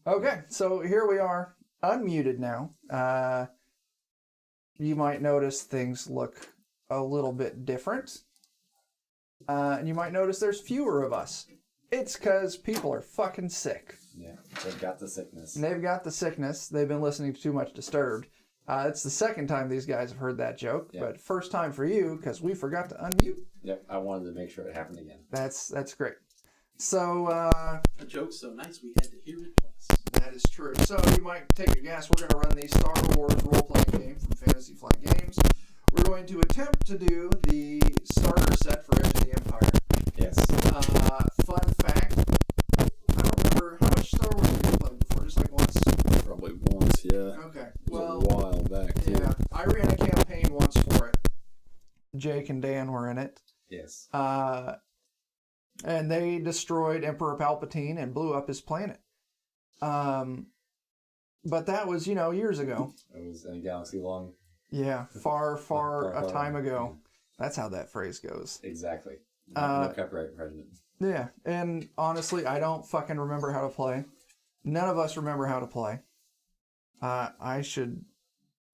Okay, so here we are, unmuted now. You might notice things look a little bit different. And you might notice there's fewer of us. It's because people are fucking sick. Yeah, they've got the sickness. And they've got the sickness. They've been listening to too much Disturbed. It's the second time these guys have heard that joke, but first time for you because we forgot to unmute. Yep, I wanted to make sure it happened again. That's great. So, a joke so nice we had to hear it twice. That is true. So you might take a guess. We're going to run the Star Wars role-playing game from Fantasy Flight Games. We're going to attempt to do the starter set for Edge of the Empire. Yes. Fun fact, I don't remember, how much Star Wars have you played before? Just like once? Probably once, yeah. Okay. It was Well, a while back, too. yeah. I ran a campaign once for it. Jake and Dan were in it. Yes. And they destroyed Emperor Palpatine and blew up his planet. But that was, years ago. It was in a galaxy long. Yeah, far a time ago. That's how that phrase goes. Exactly. No copyright infringement. Yeah, and honestly, I don't fucking remember how to play. None of us remember how to play. I should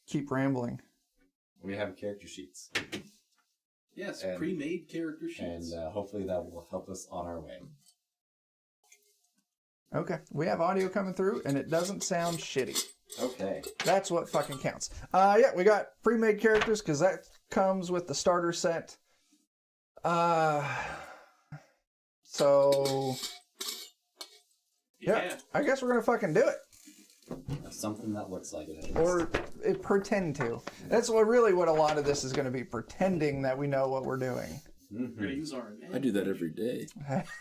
keep rambling. We have character sheets. Yes, pre-made character sheets. And hopefully that will help us on our way. Okay, we have audio coming through, and it doesn't sound shitty. Okay. That's what fucking counts. Yeah, we got pre-made characters, because that comes with the starter set. So... Yeah, I guess we're going to fucking do it. Something that looks like it. Or pretend to. That's what a lot of this is going to be, pretending that we know what we're doing. We're going to use our I do that every day.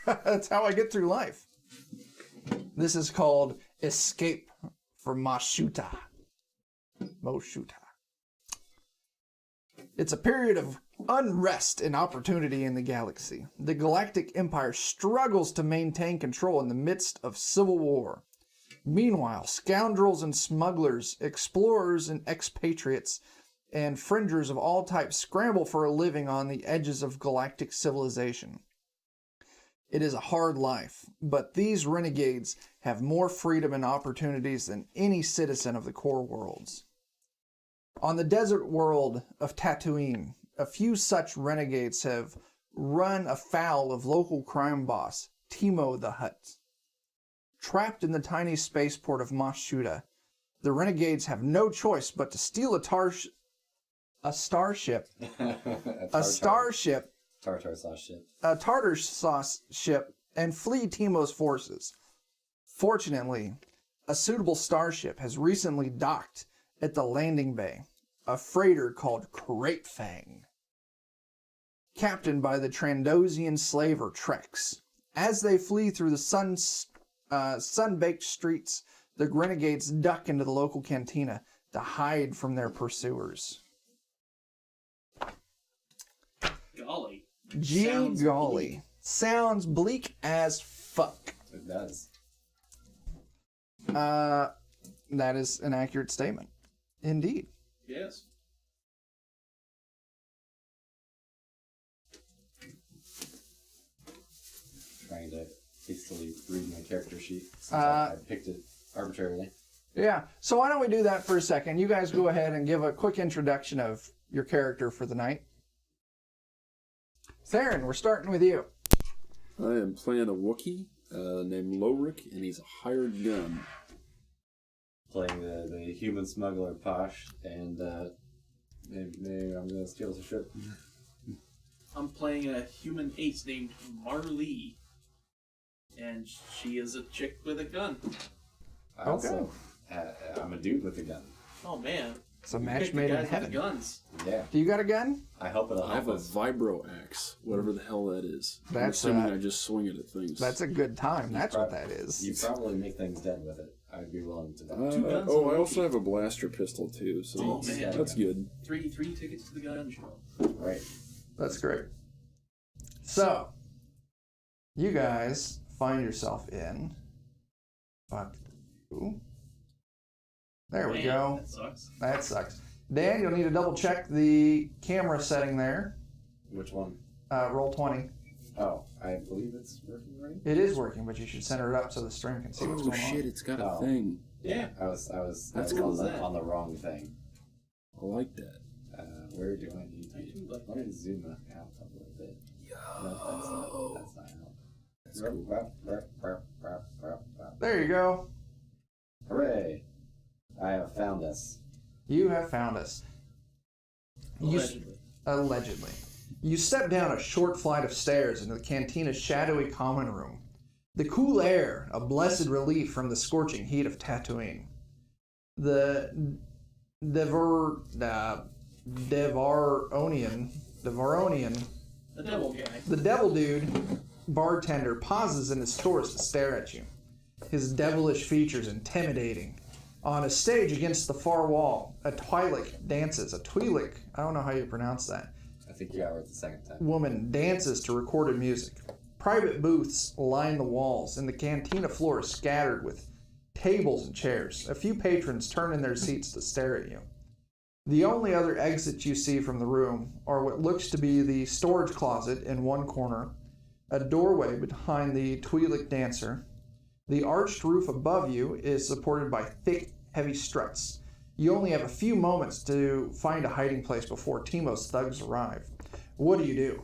That's how I get through life. This is called Escape from Moshuta. It's a period of unrest and opportunity in the galaxy. The Galactic Empire struggles to maintain control in the midst of civil war. Meanwhile, scoundrels and smugglers, explorers and expatriates, and fringers of all types scramble for a living on the edges of galactic civilization. It is a hard life, but these renegades have more freedom and opportunities than any citizen of the core worlds. On the desert world of Tatooine, a few such renegades have run afoul of local crime boss, Timo the Hutt. Trapped in the tiny spaceport of Moshuta, the renegades have no choice but to steal a starship. Tartar sauce ship. A tartar sauce ship and flee Timo's forces. Fortunately, a suitable starship has recently docked at the landing bay, a freighter called Crate Fang, captained by the Trandosian slaver Trex. As they flee through the sun-baked streets, the renegades duck into the local cantina to hide from their pursuers. Golly. Golly. Sounds bleak as fuck. It does. That is an accurate statement. Indeed. Yes. Trying to hastily read my character sheet since I picked it arbitrarily. Yeah. So why don't we do that for a second? You guys go ahead and give a quick introduction of your character for the night. Theron, we're starting with you. I am playing a Wookiee named Lorik, and he's a hired gun. Playing the human smuggler Posh, and maybe I'm going to steal the ship. I'm playing a human ace named Marlee. And she is a chick with a gun. Also, I'm a dude with a gun. Oh, man. It's a match made in heaven. Guns. Yeah. Do you got a gun? I hope it'll I have help a us. vibro axe, whatever the hell that is. I'm That's assuming I just swing it at things. That's a good time. That's what that is. You probably make things dead with it. I'd be willing to bet. Two guns I and a also Wookiee. have a blaster pistol too, so Oh, man. that's good. Three tickets to the gun show. Right. That's great. So, you guys find yourself in... Fuck you. There we go. That sucks. That sucks. Dan, you'll need to double check the camera setting there. Which one? Roll 20. Oh, I believe it's working right. It is working, but you should center it up so the stream can see what's Oh going shit! on. It's got a Oh. thing. Yeah. I was That's on, cool. on the wrong thing. I like that. Where do I need to I be? do like Let me that. zoom out a little bit. No, that's not out. That's cool. There you go. Hooray! I have found us. You have found us. Allegedly. Allegedly. You step down a short flight of stairs into the cantina's shadowy common room. The cool air, a blessed relief from the scorching heat of Tatooine. The Devaronian, The devil guy. the devil dude, bartender, pauses in his tours to stare at you. His devilish features intimidating. On a stage against the far wall, a Twi'lek dances. A Twi'lek, I don't know how you pronounce that. I think you got it the second time. Woman dances to recorded music. Private booths line the walls, and the cantina floor is scattered with tables and chairs. A few patrons turn in their seats to stare at you. The only other exits you see from the room are what looks to be the storage closet in one corner, a doorway behind the Twi'lek dancer. The arched roof above you is supported by thick, heavy struts. You only have a few moments to find a hiding place before Timo's thugs arrive. What do?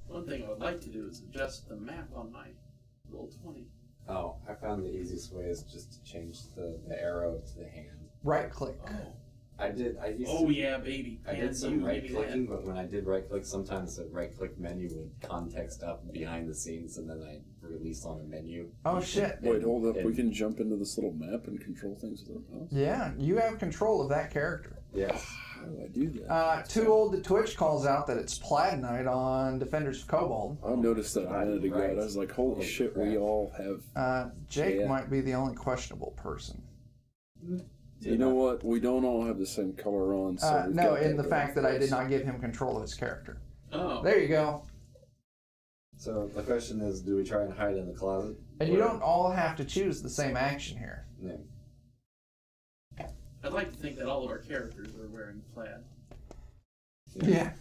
One thing I would like to do is adjust the map on my roll 20. Oh, I found the easiest way is just to change the arrow to the hand. Right click. Oh. I used Oh to, yeah, baby. I did some right clicking, but when I did right click, sometimes the right click menu would context up behind the scenes, and then I released on a menu. Oh shit. Wait, hold up. And- We can jump into this little map and control things with our mouse. Yeah, you have control of that character. Yeah. How do I do that? Too Old to Twitch calls out that it's Plaid Night on Defenders of Cobalt. I noticed that a minute ago. Right. I was like, holy Holy shit, crap. we all have. Jake Yeah. might be the only questionable person. You know what? We don't all have the same color on. So we've No, got in the going fact for that I us. did not give him control of his character. Oh. There you go. So the question is, do we try and hide in the closet? And you Or- don't all have to choose the same action here. No. I'd like to think that all of our characters are wearing plaid. Yeah.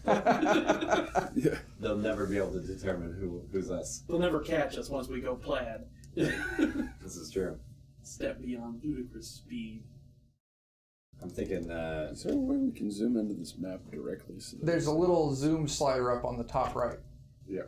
Yeah. They'll never be able to determine who's us. They'll never catch us once we go plaid. This is true. Step beyond ludicrous speed. I'm thinking. Is there a way we can zoom into this map directly? So that There's a little zoom slider up on the top right. Yeah.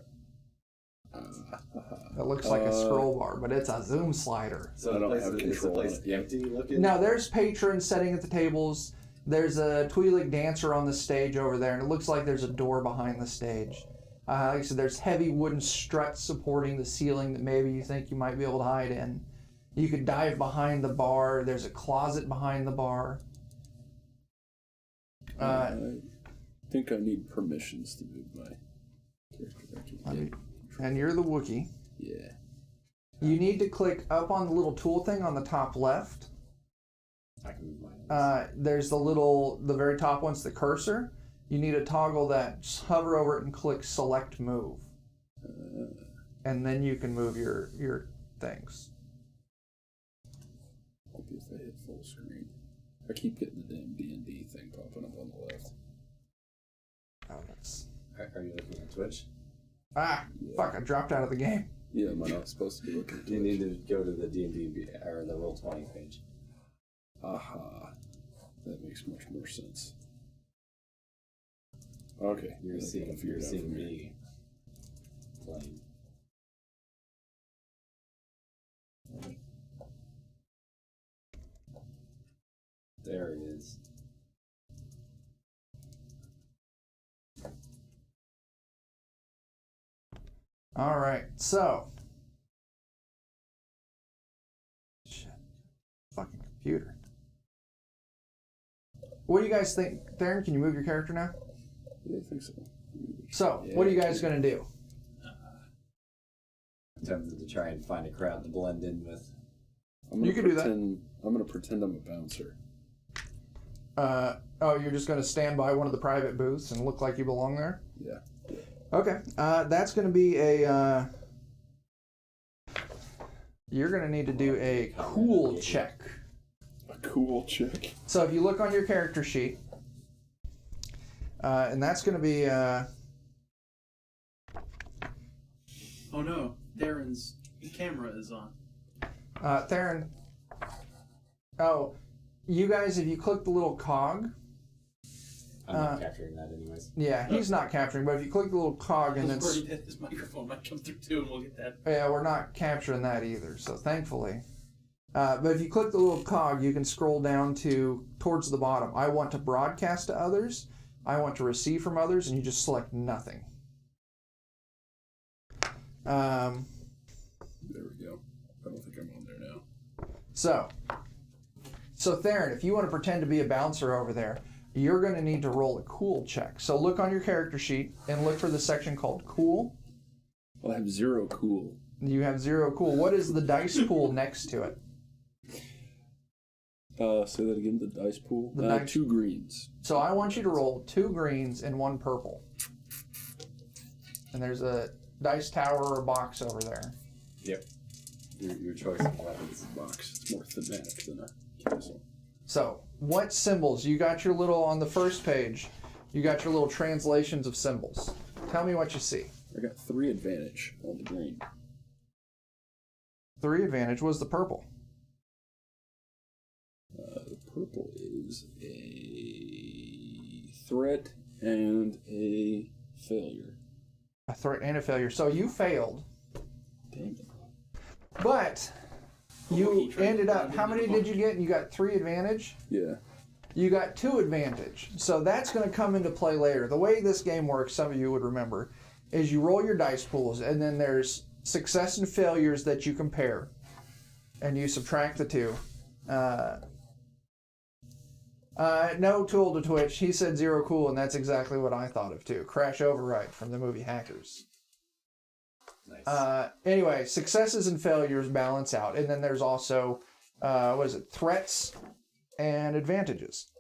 That looks like a scroll bar, but it's a zoom slider. So I the don't place have is the control place of it. empty looking. Now, there's patrons sitting at the tables. There's a Twi'lek dancer on the stage over there, and it looks like there's a door behind the stage. Like I said, there's heavy wooden struts supporting the ceiling that maybe you think you might be able to hide in. You could dive behind the bar. There's a closet behind the bar. I think I need permissions to move my character back in. And you're the Wookiee. Yeah. You need to click up on the little tool thing on the top left. I can move mine. There's the very top one's the cursor. You need to toggle that, just hover over it and click select move. And then you can move your things. Maybe if I hit full screen. I keep getting the damn D&D thing popping up on the left. Oh, that's... Are you looking at Twitch? Fuck, I dropped out of the game. Yeah, am I not supposed to be looking at You need to go to the D&D or the Roll20 page. Aha. That makes much more sense. Okay. You're yeah, seeing I figured out from here. me playing. There it is. All right, so... Shit. Fucking computer. What do you guys think? Theron, can you move your character now? Yeah, I think so. So, what are you guys going to do? I'm tempted to try and find a crowd to blend in with. You can do that. I'm going to pretend I'm a bouncer. You're just going to stand by one of the private booths and look like you belong there? Yeah. Okay, that's going to be a... You're going to need to do a cool check. A cool chick. So if you look on your character sheet, and that's going to be Oh no, Darren's camera is on. Theron. Oh, you guys, if you click the little cog. I'm not capturing that anyways. Yeah, he's not capturing, but if you click the little cog and then... His microphone might come through too, and we'll get that. Yeah, we're not capturing that either, so thankfully. But if you click the little cog, you can scroll down towards the bottom. I want to broadcast to others. I want to receive from others, and you just select nothing. There we go. I don't think I'm on there now. So Theron, if you want to pretend to be a bouncer over there, you're going to need to roll a cool check. So look on your character sheet and look for the section called cool. Well, I have 0 cool. You have 0 cool. What is the dice pool next to it? Say that again, the dice pool? The dice... 2 greens. So I want you to roll 2 greens and 1 purple. And there's a dice tower or a box over there. Yep. Your choice of weapons. Box. It's more thematic than a castle. So, what symbols? You got your little, on the first page, you got your little translations of symbols. Tell me what you see. I got 3 advantage on the green. 3 advantage was the purple. The purple is a threat and a failure. A threat and a failure. So you failed. Dang it. But you ended up, how many did you get? You got 3 advantage? Yeah. You got 2 advantage. So that's going to come into play later. The way this game works, some of you would remember, is you roll your dice pools, and then there's success and failures that you compare. And you subtract the 2. No tool to twitch. He said 0 cool, and that's exactly what I thought of too. Crash Override from the movie Hackers. Nice. Anyway, successes and failures balance out, and then there's also threats and advantages.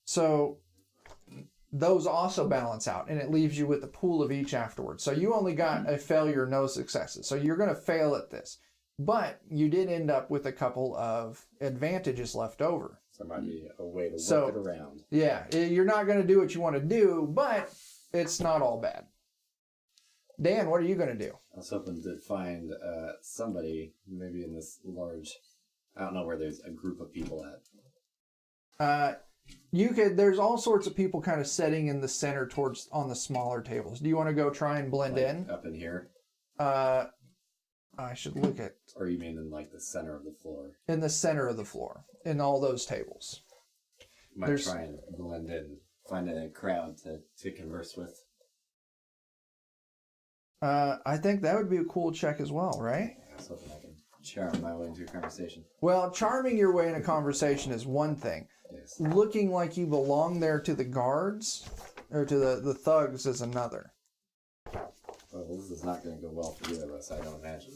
So those also balance out, and it leaves you with the pool of each afterwards. So you only got a failure, no successes. So you're going to fail at this. But you did end up with a couple of advantages left over. So there might be a way to work it around. Yeah, you're not going to do what you want to do, but it's not all bad. Dan, what are you going to do? I was hoping to find somebody, maybe in this large, I don't know where there's a group of people at. There's all sorts of people kind of sitting in the center on the smaller tables. Do you want to go try and blend in? Up in here? I should look at... Or you mean in like the center of the floor? In the center of the floor, in all those tables. Might try and blend in, find a crowd to converse with. I think that would be a cool check as well, right? I was hoping I could charm my way into a conversation. Well, charming your way in a conversation is one thing. Yes. Looking like you belong there to the guards, or to the thugs, is another. Well, this is not going to go well for either of us, I don't imagine.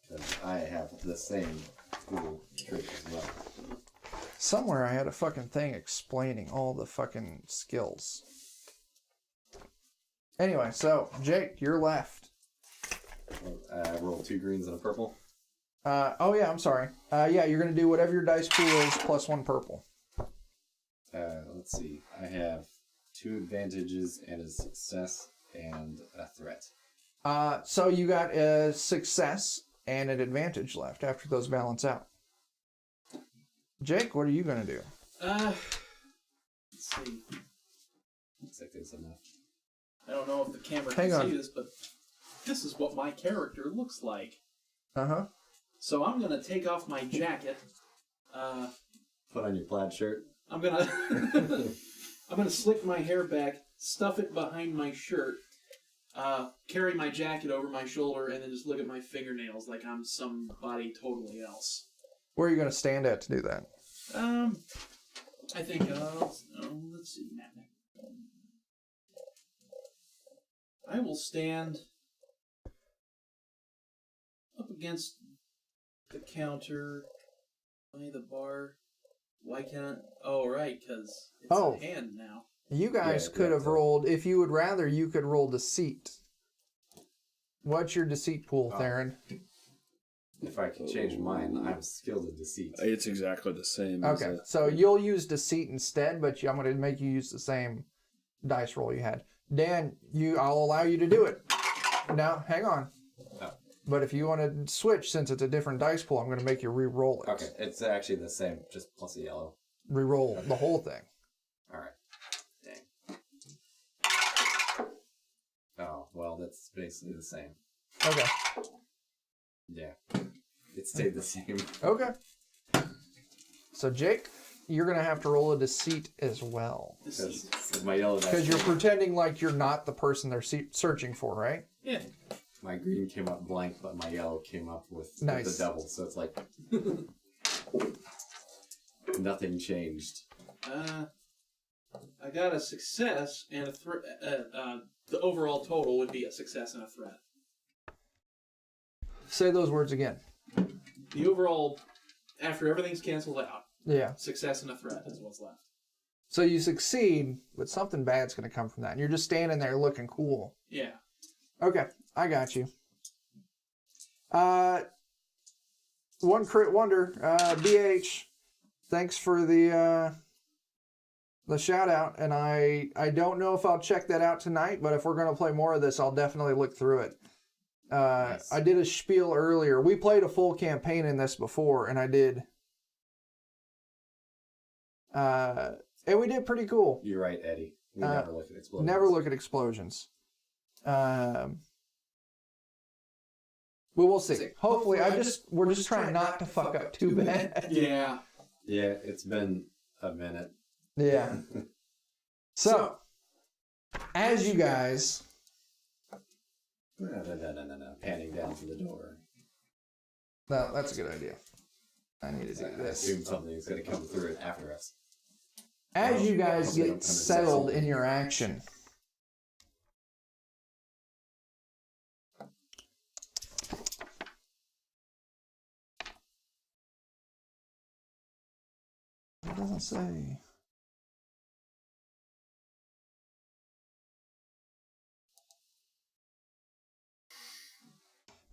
Because I have the same cool trick as well. Somewhere I had a fucking thing explaining all the fucking skills. Anyway, so, Jake, you're left. I roll 2 greens and a purple. Oh yeah, I'm sorry. Yeah, you're going to do whatever your dice pool is plus 1 purple. Let's see. I have 2 advantages and a success and a threat. So you got a success and an advantage left after those balance out. Jake, what are you going to do? Let's see. Looks like there's enough. I don't know if the camera Hang can on. see this, but this is what my character looks like. Uh-huh. So I'm going to take off my jacket. Put on your plaid shirt. I'm going to slick my hair back, stuff it behind my shirt, carry my jacket over my shoulder, and then just look at my fingernails like I'm somebody totally else. Where are you going to stand at to do that? I think, let's see. I will stand up against the counter by the bar. Why can't... Oh, right, because it's a hand now. You guys could have rolled... If you would rather, you could roll deceit. What's your deceit pool, Theron? If I can change mine, I'm skilled at deceit. It's exactly the same. Okay, so you'll use deceit instead, but I'm going to make you use the same dice roll you had. Dan, I'll allow you to do it. Now, hang on. Oh. But if you want to switch, since it's a different dice pool, I'm going to make you re-roll it. Okay, it's actually the same, just plus a yellow. Re-roll the whole thing. All right. Dang. Oh, well, that's basically the same. Okay. Yeah. It stayed the same. Okay. So, Jake, you're going to have to roll a deceit as well. Because my yellow dice. Because you're pretending like you're not the person they're searching for, right? Yeah. My green came up blank, but my yellow came up with Nice. the double. So it's like nothing changed. I got a success and a threat. The overall total would be a success and a threat. Say those words again. The overall, after everything's canceled out, Yeah. success and a threat is what's left. So you succeed, but something bad's going to come from that. And you're just standing there looking cool. Yeah. Okay, I got you. One crit wonder, BH. Thanks for the shout out, and I don't know if I'll check that out tonight, but if we're gonna play more of this, I'll definitely look through it. Nice. I did a spiel earlier. We played a full campaign in this before, and I did. And we did pretty cool. You're right, Eddie. We never look at explosions. Never look at explosions. But we'll see. Hopefully, we're just trying not to fuck up too bad. Yeah. Yeah, it's been a minute. Yeah. So, as you guys, No. Panning down to the door. no, that's a good idea. I need to do I this. assume something is going to come through it after us. As you guys get settled in your action, it doesn't say.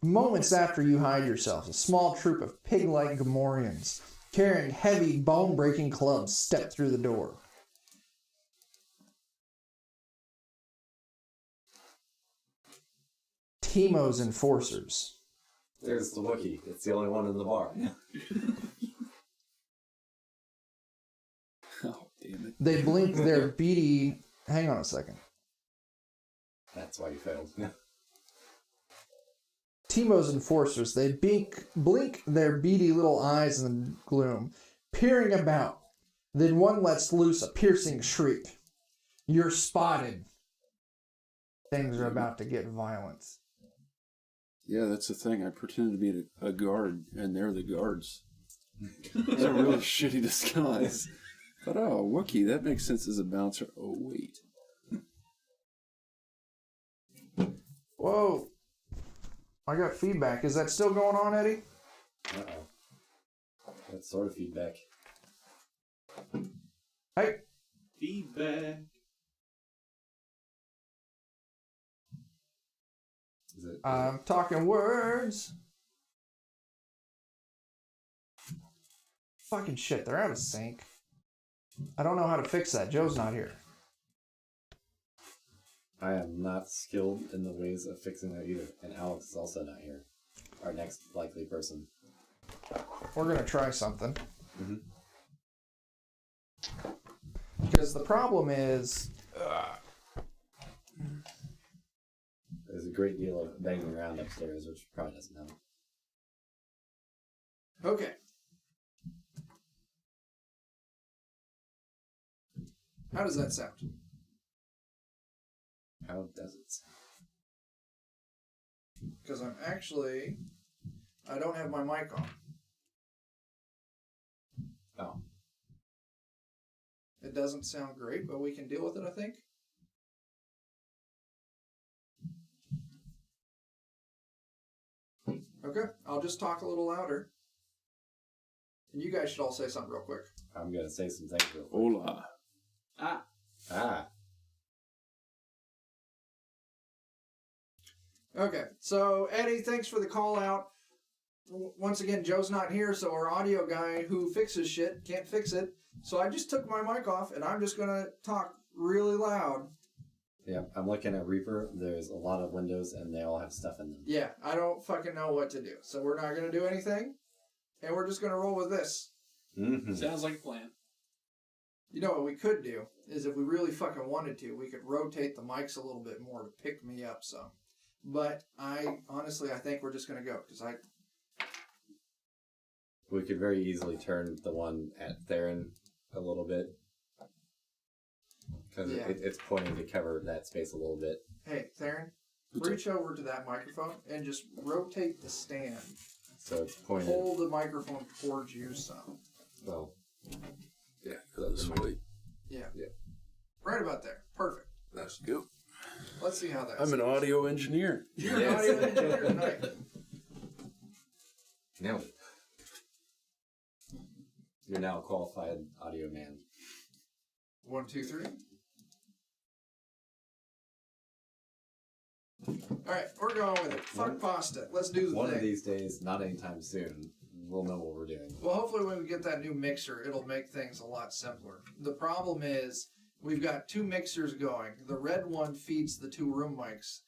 Moments after you hide yourselves, a small troop of pig-like Gamorreans carrying heavy, bone-breaking clubs step through the door. Teimo's enforcers. There's the Wookiee. It's the only one in the bar. Oh, damn it. They blink their beady... Hang on a second. That's why you failed. Teimo's enforcers, they blink their beady little eyes in the gloom, peering about. Then one lets loose a piercing shriek. You're spotted. Things are about to get violent. Yeah, that's the thing. I pretended to be a guard, and they're the guards. It's a really shitty disguise. But oh, Wookiee, that makes sense as a bouncer. Oh, wait. Whoa. I got feedback. Is that still going on, Eddie? Uh-oh. That's sort of feedback. Hey. Feedback. Is it? I'm talking words. Fucking shit, they're out of sync. I don't know how to fix that. Joe's not here. I am not skilled in the ways of fixing that either. And Alex is also not here. Our next likely person. We're going to try something. Mm-hmm. Because the problem is... There's a great deal of banging around upstairs, which probably doesn't help. Okay. How does that sound? How does it sound? Because I don't have my mic on. Oh. It doesn't sound great, but we can deal with it, I think. Okay, I'll just talk a little louder. And you guys should all say something real quick. I'm going to say some things real quick. Hola. Ah. Okay, so Eddie, thanks for the call out. Once again, Joe's not here, so our audio guy who fixes shit can't fix it. So I just took my mic off, and I'm just going to talk really loud Yeah, I'm looking at Reaper. There's a lot of windows, and they all have stuff in them. Yeah, I don't fucking know what to do. So we're not going to do anything, and we're just going to roll with this. Mm-hmm. Sounds like a plan. You know what we could do is if we really fucking wanted to, we could rotate the mics a little bit more to pick me up some. But I think we're just going to go because We could very easily turn the one at Theron a little bit. Because it's pointing to cover that space a little bit. Hey, Theron, reach over to that microphone and just rotate the stand. So it's pointed. Pull the microphone towards you some. Well, Yeah, that's sweet. Yeah. Yeah. Right about there. Perfect. That's good. Let's see how that I'm an audio engineer. You're an audio engineer tonight. nailed it. You're now a qualified audio man. 1, 2, 3. Alright, we're going with it. Fuck pasta. Let's do the One thing. of these days, not anytime soon, we'll know what we're doing. Well, hopefully when we get that new mixer, it'll make things a lot simpler. The problem is, we've got 2 mixers going. The red one feeds the 2 room mics,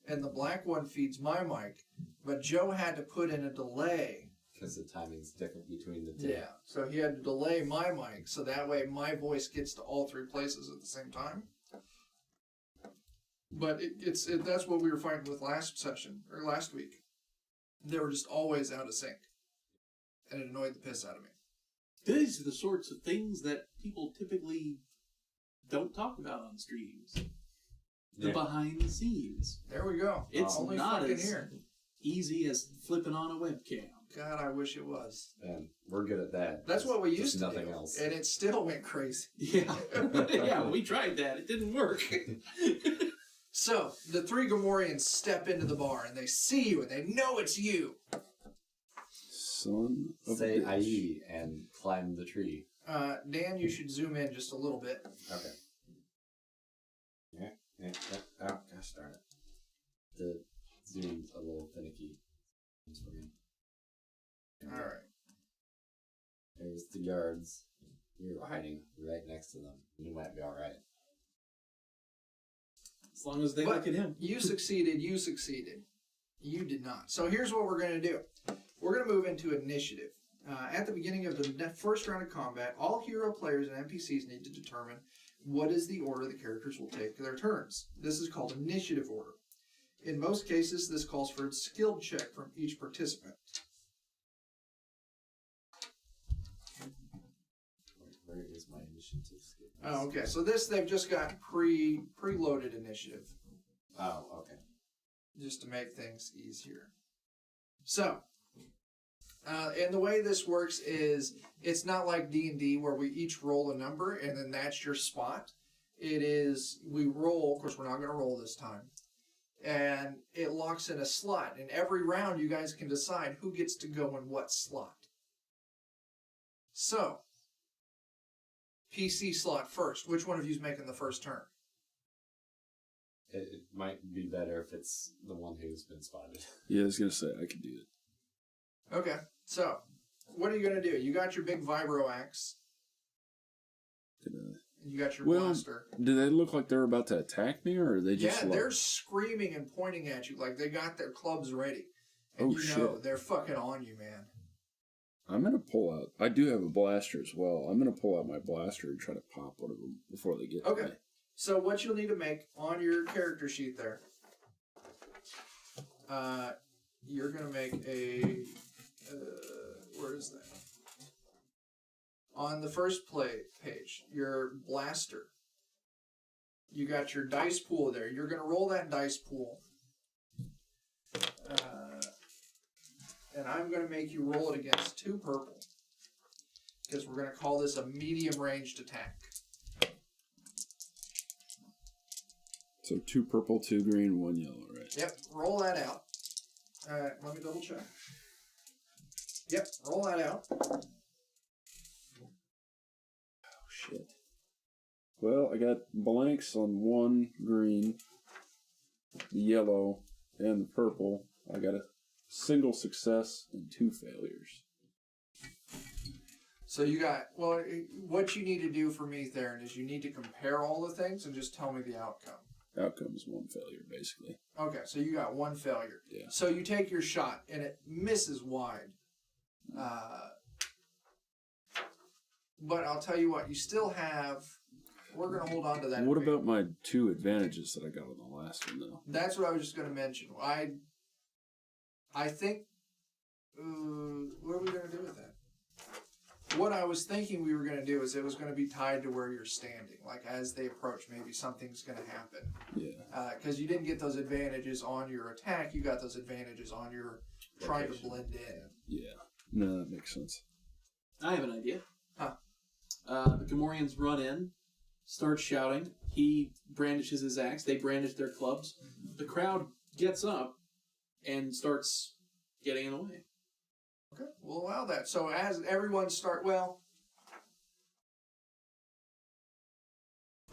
and the black one feeds my mic. But Joe had to put in a delay. Because the timing's different between the two. Yeah, so he had to delay my mic, so that way my voice gets to all 3 places at the same time. But that's what we were fighting with last week. They were just always out of sync. And it annoyed the piss out of me. These are the sorts of things that people typically don't talk about on streams. The behind the scenes. There we go. It's Only not fucking as here. easy as flipping on a webcam. God, I wish it was. And we're good at that. That's what we Just used to nothing do. else. And it still went crazy. Yeah. Yeah, we tried that. It didn't work. So, the 3 Gamorreans step into the bar, and they see you, and they know it's you. Son of Say a bitch. IE and climb the tree. Dan, you should zoom in just a little bit. Okay. Yeah. Oh, gosh darn it. The zoom's a little finicky. For me. Alright. There's the guards. You're hiding right next to them. You might be alright. As long as they But look at him. You succeeded. You did not. So here's what we're going to do. We're going to move into initiative. At the beginning of the first round of combat, all hero players and NPCs need to determine what is the order the characters will take their turns. This is called initiative order. In most cases, this calls for a skill check from each participant. Where is my initiative skill? Oh, okay. So they've just got preloaded initiative, Oh, okay. just to make things easier. So, and the way this works is it's not like D&D where we each roll a number and then that's your spot. It is, we roll, of course we're not going to roll this time, and it locks in a slot. And every round you guys can decide who gets to go in what slot. So, PC slot first. Which one of you is making the first turn? It might be better if it's the one who's been spotted. Yeah, I was going to say, I could do it. Okay, so what are you going to do? You got your big vibro axe, and you got your blaster. Do they look like they're about to attack me, or are they just Yeah, they're screaming and pointing at you like they got their clubs ready. And Oh, you know shit. they're fucking on you, man. I'm going to pull out... I do have a blaster as well. I'm going to pull out my blaster and try to pop one of them before they get to Okay. me. So what you'll need to make on your character sheet there, you're going to make a... where is that? On the first page, your blaster. You got your dice pool there. You're going to roll that dice pool. And I'm going to make you roll it against 2 purple. Because we're going to call this a medium ranged attack. So 2 purple, 2 green, 1 yellow, right? Yep, roll that out. Let me double check. Yep, roll that out. Oh, shit. Well, I got blanks on 1 green, the yellow, and the purple. I got a single success and 2 failures. So you got, well, what you need to do for me, Theron, is you need to compare all the things and just tell me the outcome. outcome is one failure, basically. Okay, so you got one failure. Yeah. So you take your shot, and it misses wide. But I'll tell you what, you still have... We're going to hold on to that. What about my 2 advantages that I got on the last one, though? That's what I was just going to mention. I think... what are we going to do with that? What I was thinking we were going to do is it was going to be tied to where you're standing. Like, as they approach, maybe something's going to happen. Yeah. Because you didn't get those advantages on your attack, you got those advantages on your trying to blend in. Yeah. No, that makes sense. I have an idea. Huh. The Gamorreans run in, start shouting. He brandishes his axe. They brandish their clubs. The crowd gets up and starts getting in the way. Okay, we'll allow that. So as everyone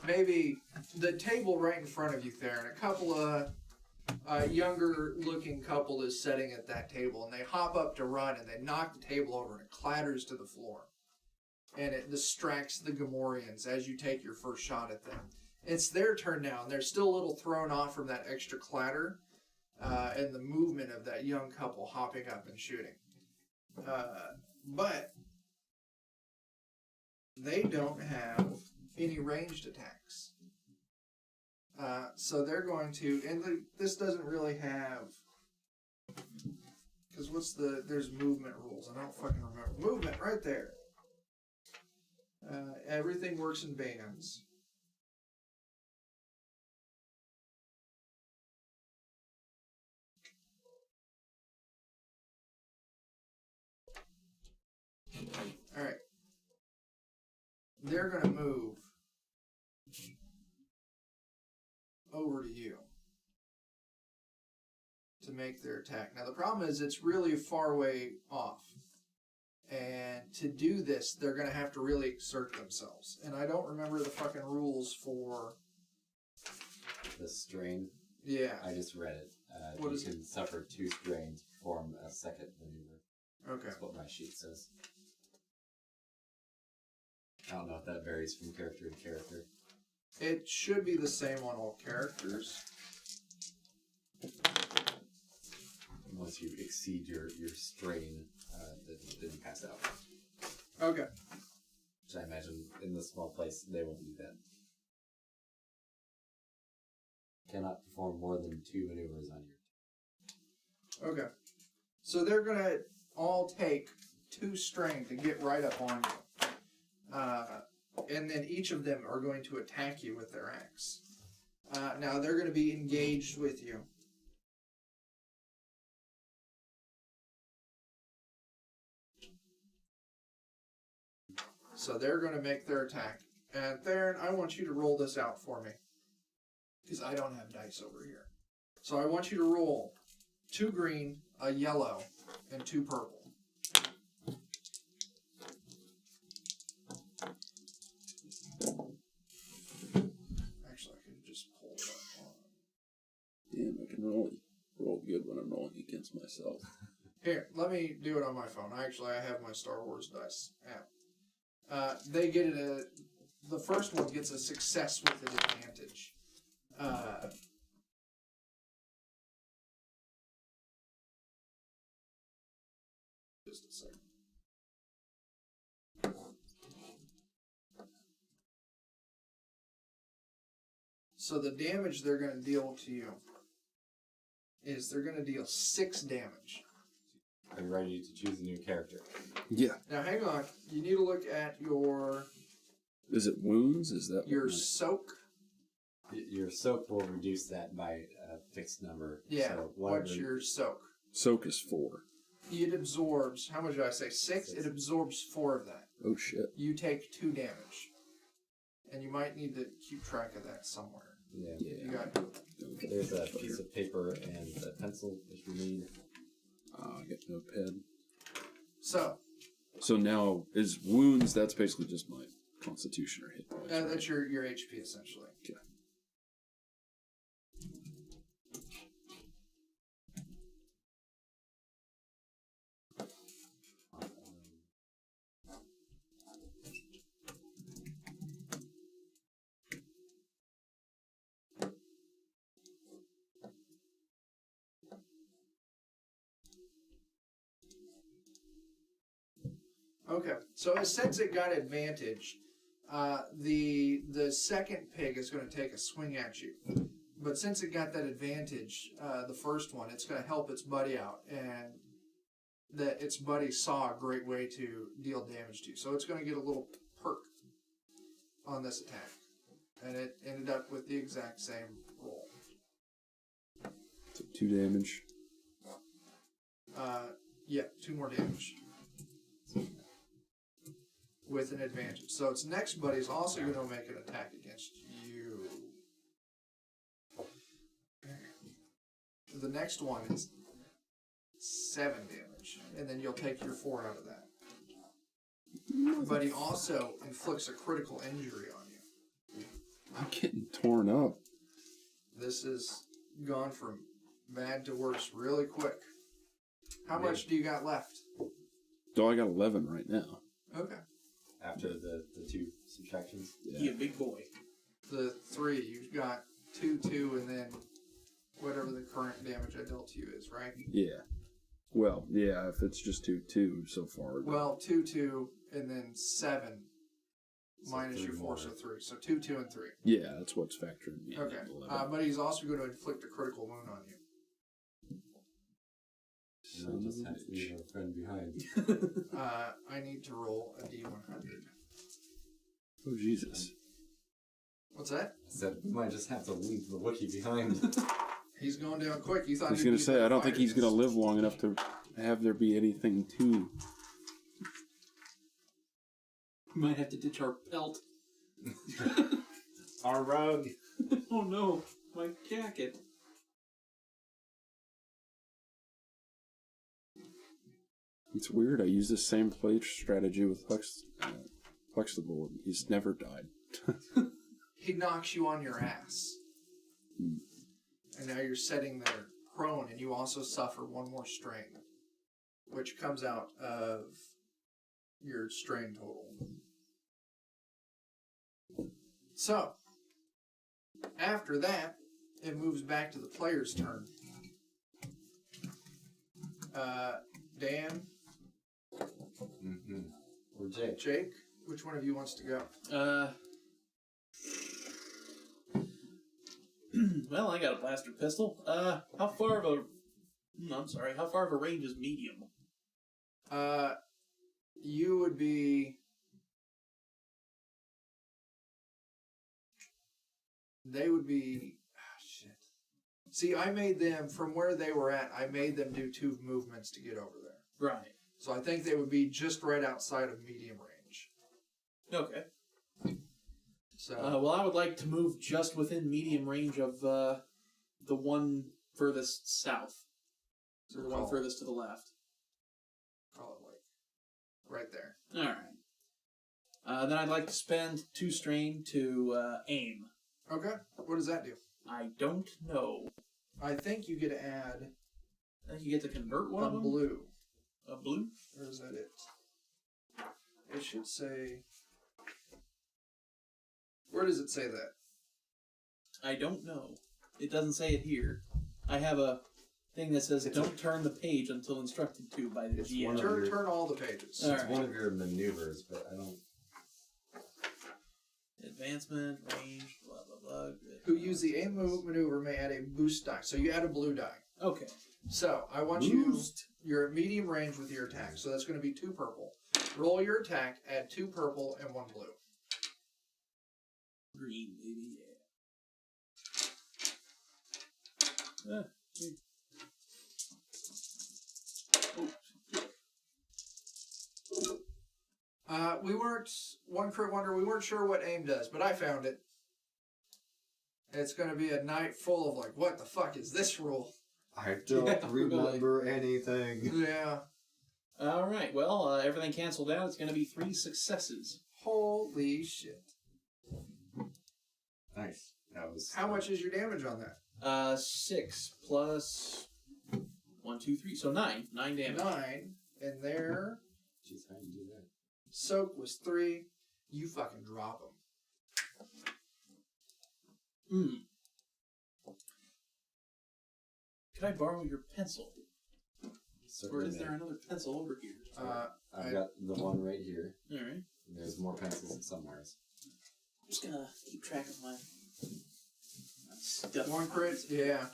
maybe the table right in front of you, Theron, a couple of younger-looking couple is sitting at that table, and they hop up to run, and they knock the table over, and it clatters to the floor. And it distracts the Gamorreans as you take your first shot at them. It's their turn now, and they're still a little thrown off from that extra clatter and the movement of that young couple hopping up and shooting. But they don't have any ranged attacks. So they're going to, and this doesn't really have, because there's movement rules. I don't fucking remember. Movement, right there. Everything works in bands. Alright. They're going to move over to you to make their attack. Now, the problem is it's really far way off. And to do this, they're going to have to really exert themselves. And I don't remember the fucking rules for... The strain. Yeah. I just read it. What you is can suffer 2 strain to perform a second maneuver. Okay. That's what my sheet says. I don't know if that varies from character to character. It should be the same on all characters. Once you exceed your strain, then you pass out. Okay. Which I imagine in this small place, they won't do that. Cannot perform more than 2 maneuvers on your... Okay. So they're going to all take 2 strain to get right up on you. And then each of them are going to attack you with their axe. Now they're going to be engaged with you. So they're going to make their attack. And Theron, I want you to roll this out for me. Because I don't have dice over here. So I want you to roll 2 green, a yellow, and 2 purple. Actually, I could just pull that on. Damn, I can roll good when I'm rolling against myself. Here, let me do it on my phone. I have my StarWars dice app. They get it the first one gets a success with an advantage. Just a second. So the damage they're going to deal to you is they're going to deal 6 damage. Are you ready to choose a new character? Yeah. Now hang on. You need to look at your Is it wounds? Is that your soak. Your soak will reduce that by a fixed number. Yeah. So What's your soak? soak is 4? It absorbs. How much did I say? 6. It absorbs 4 of that. Oh shit. You take 2 damage, and you might need to keep track of that somewhere. Yeah. You got. There's a piece of paper and a pencil if you need. I got no pen. So now is wounds? That's basically just my constitution or hit points. Right? that's your HP essentially. Okay. Okay, so since it got advantage, the second pig is going to take a swing at you. But since it got that advantage, the first one, it's going to help its buddy out, and that its buddy saw a great way to deal damage to you. So it's going to get a little perk on this attack, and it ended up with the exact same roll. So 2 damage. Yeah, 2 more damage with an advantage. So its next buddy is also going to make an attack against you. The next one is 7 damage, and then you'll take your 4 out of that. But he also inflicts a critical injury on you. I'm getting torn up. This has gone from bad to worse really quick. How much do you got left? Oh, I got 11 right now. Okay. After the 2 subtractions. You big boy. The 3, you've got 2, 2, and then whatever the current damage I dealt to you is, right? Yeah. Well, yeah, if it's just 2 so far. Well, 2, 2, and then 7 So minus 3 your 4, more. so 3. So 2, 2, and 3. Yeah, that's what's factoring me. Okay. in, 11. But he's also going to inflict a critical wound on you. And I just have to leave our friend behind. I need to roll a D100. Oh, Jesus. What's that? I said, we might just have to leave the Wookiee behind. He's going down quick. You thought I was he'd going be to say, I don't think fired. he's going to live long enough to have there be anything to. We might have to ditch our pelt. Our rug. Oh no, my jacket. It's weird. I use the same play strategy with Flexible, and he's never died. He knocks you on your ass. And now you're sitting there prone, and you also suffer 1 more strain, which comes out of your strain total. So, after that, it moves back to the player's turn. Dan, Mm-hmm. Or Jake. Jake, which one of you wants to go? Well, I got a blaster pistol. How far of a range is medium? You would be... They would be... shit. See, I made them, from where they were at, I made them do 2 movements to get over there. Right. So I think they would be just right outside of medium range. Okay. So Well, I would like to move just within medium range of the one furthest south. So the one furthest to the left. call it like right there. Alright. Then I'd like to spend 2 strain to aim. Okay. What does that do? I don't know. I think you get to add I think you get to convert one a of them? blue. A blue? Or is that it? It should say... Where does it say that? I don't know. It doesn't say it here. I have a thing that says don't turn the page until instructed to by the GM. Turn all the pages. All It's right. one of your maneuvers, but I don't... Advancement, range, blah, blah, blah. Who use the aim maneuver may add a boost die. So you add a blue die. Okay. So I want you're at medium range with your attack. So that's going to be 2 purple. Roll your attack, add 2 purple and 1 blue. Green, baby, yeah. We weren't, one crit wonder, we weren't sure what aim does, but I found it. It's going to be a night full of like, what the fuck is this rule? I don't remember anything. Yeah. Alright, well, everything canceled out. It's going to be 3 successes. Holy shit. Nice. That was... How much is your damage on that? 6 plus 1, 2, 3. So 9. 9 damage. 9. And there, Jeez, how do you do that? soak was 3. You fucking drop them. Could I borrow your pencil? Or is there another pencil over here? I've got the one right here. All right. There's more pencils somewhere. I'm just gonna keep track of my stuff. One crit. Yeah,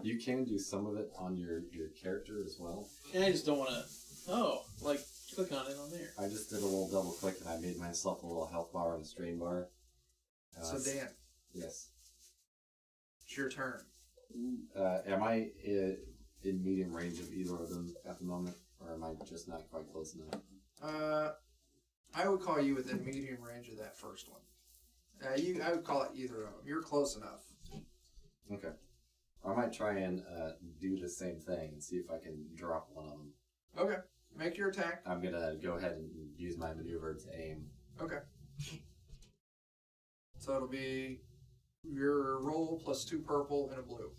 You can do some of it on your character as well. And I just don't want to. Oh, like click on it on there. I just did a little double click and I made myself a little health bar and a strain bar. So Dan, Yes. it's your turn. Am I in medium range of either of them at the moment, or am I just not quite close enough? I would call you within medium range of that first one. I would call it either of them. You're close enough. Okay. I might try and do the same thing and see if I can drop one of them. Okay, make your attack. I'm gonna go ahead and use my maneuver to aim. Okay. So it'll be your roll plus 2 purple and a blue.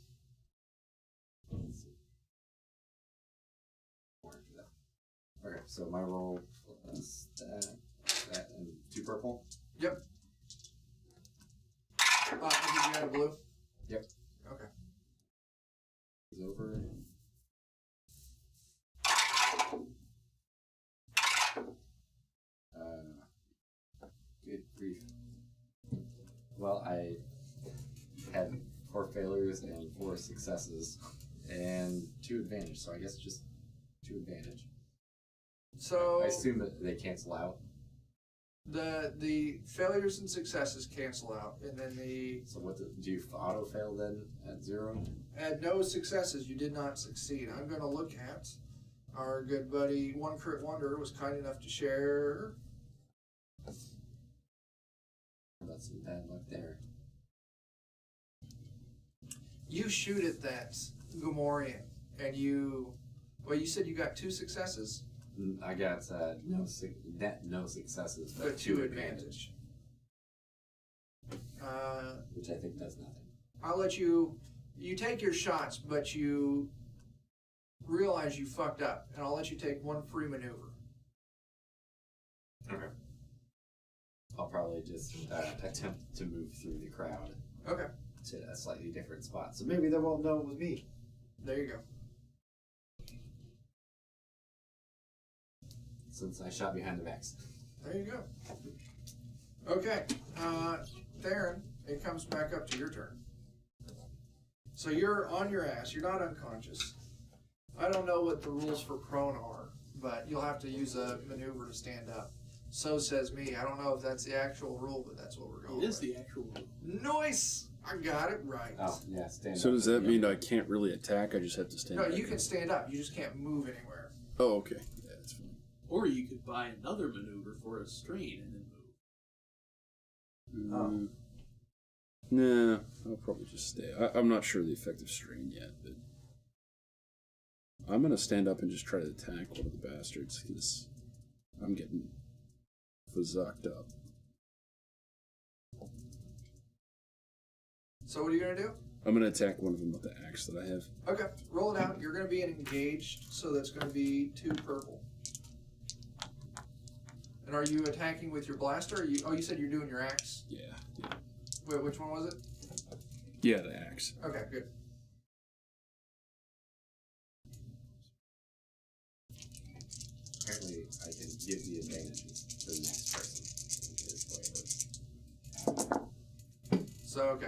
Let's see. Okay, so my roll plus that, and 2 purple. Yep. Did you add a blue? Yep. Okay. Is over. Good grief. Well, I had 4 failures and 4 successes and 2 advantage, so I guess just 2 advantage. So I assume that they cancel out. the failures and successes cancel out, and then So what do you auto fail then at 0? at no successes, you did not succeed. I'm going to look at our good buddy One Crit Wonder was kind enough to share. That's some bad luck there. You shoot at that Gomorian, and you said you got 2 successes, I got no successes, but 2 advantage. Which I think does nothing. I'll let you take your shots, but you realize you fucked up, and I'll let you take 1 free maneuver. Okay. I'll probably just attempt to move through the crowd Okay, to a slightly different spot. So maybe they won't know it was me. there you go. Since I shot behind the backs. There you go. Okay, Theron, it comes back up to your turn. So you're on your ass. You're not unconscious. I don't know what the rules for prone are, but you'll have to use a maneuver to stand up. So says me. I don't know if that's the actual rule, but that's what we're going with. It is the actual rule. Nice! I got it right. Oh, yeah, stand So up. does that mean I can't really attack? I just have to stand No, back you can up? stand up. You just can't move anywhere. Oh, okay. Yeah, that's fine. Or you could buy another maneuver for a strain and then move. Nah, I'll probably just stay. I'm not sure the effective strain yet, but I'm gonna stand up and just try to attack one of the bastards because I'm getting fuzzed up. So what are you going to do? I'm gonna attack one of them with the axe that I have. Okay, roll it out. You're going to be engaged, so that's going to be 2 purple. And are you attacking with your blaster? Or you said you're doing your axe? Yeah. Wait, which one was it? Yeah, the axe. Okay, good. Apparently, I can give the advantages to the next person. Is the way it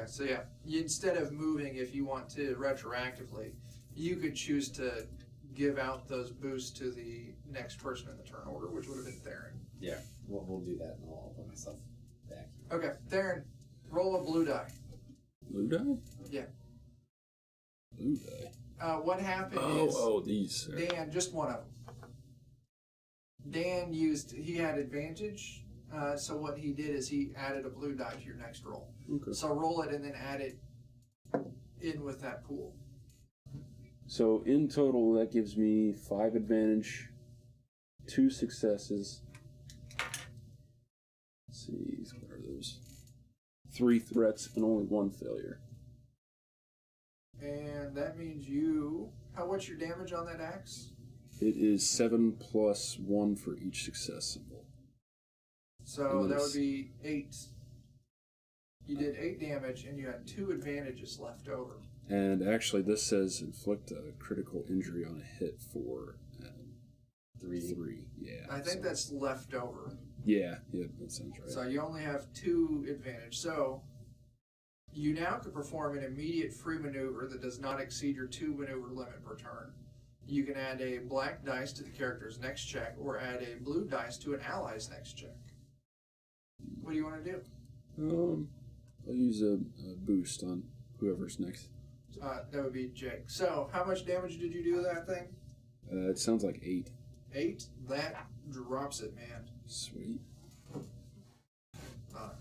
works. So yeah, instead of moving, if you want to retroactively, you could choose to give out those boosts to the next person in the turn order, which would have been Theron. Yeah, we'll do that, and I'll put myself back. Okay, Theron, roll a blue die. Blue die? Yeah. Blue die. What happened is these. Dan, just one of them. Dan he had advantage, so what he did is he added a blue die to your next roll. Okay. So roll it and then add it in with that pool. So in total, that gives me 5 advantage, 2 successes. Let's see, what are those? 3 threats and only 1 failure. And that means what's your damage on that axe? It is 7 plus 1 for each successful. So And that would it's- be 8. You did 8 damage and you had 2 advantages left over. And actually, this says inflict a critical injury on a hit for 3. Yeah. I think that's left over. Yeah, that sounds right. So you only have 2 advantage. So you now can perform an immediate free maneuver that does not exceed your 2 maneuver limit per turn. You can add a black dice to the character's next check, or add a blue dice to an ally's next check. What do you want to do? I'll use a boost on whoever's next. That would be Jake. So how much damage did you do to that thing? It sounds like 8. 8? That drops it, man. Sweet.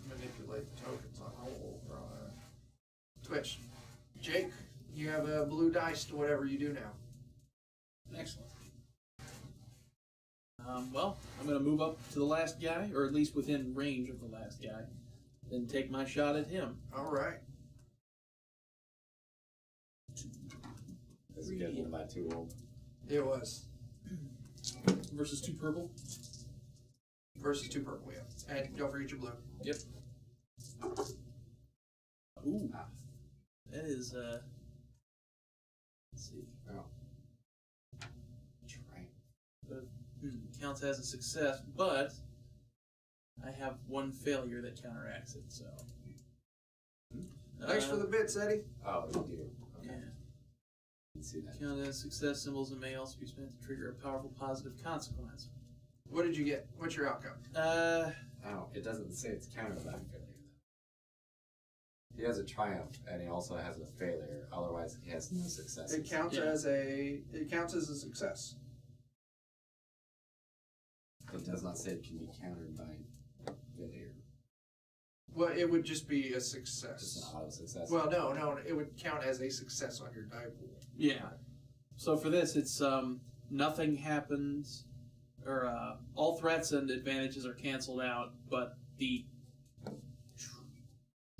Manipulate the tokens on roll. Twitch. Jake, you have a blue dice to whatever you do now. Excellent. Well, I'm going to move up to the last guy, or at least within range of the last guy, and take my shot at him. All right. Is it getting to my 2 old? It was. Versus 2 purple. Versus 2 purple, yeah. And don't forget your blue. Yep. Ooh. That is, let's see. Oh. Try. Counts as a success, but I have 1 failure that counteracts it, so. Thanks for the bits, Eddie. Oh, you do. Okay. Yeah. Can see that. Count as success symbols and may also be spent to trigger a powerful positive consequence. What did you get? What's your outcome? Oh, it doesn't say it's countered by failure. He has a triumph, and he also has a failure. Otherwise, he has no successes. It counts as a success. It does not say it can be countered by failure. Well, it would just be a success. Just an auto success. Well, no, it would count as a success on your die pool. Yeah. So for this, it's nothing happens, or all threats and advantages are canceled out, but the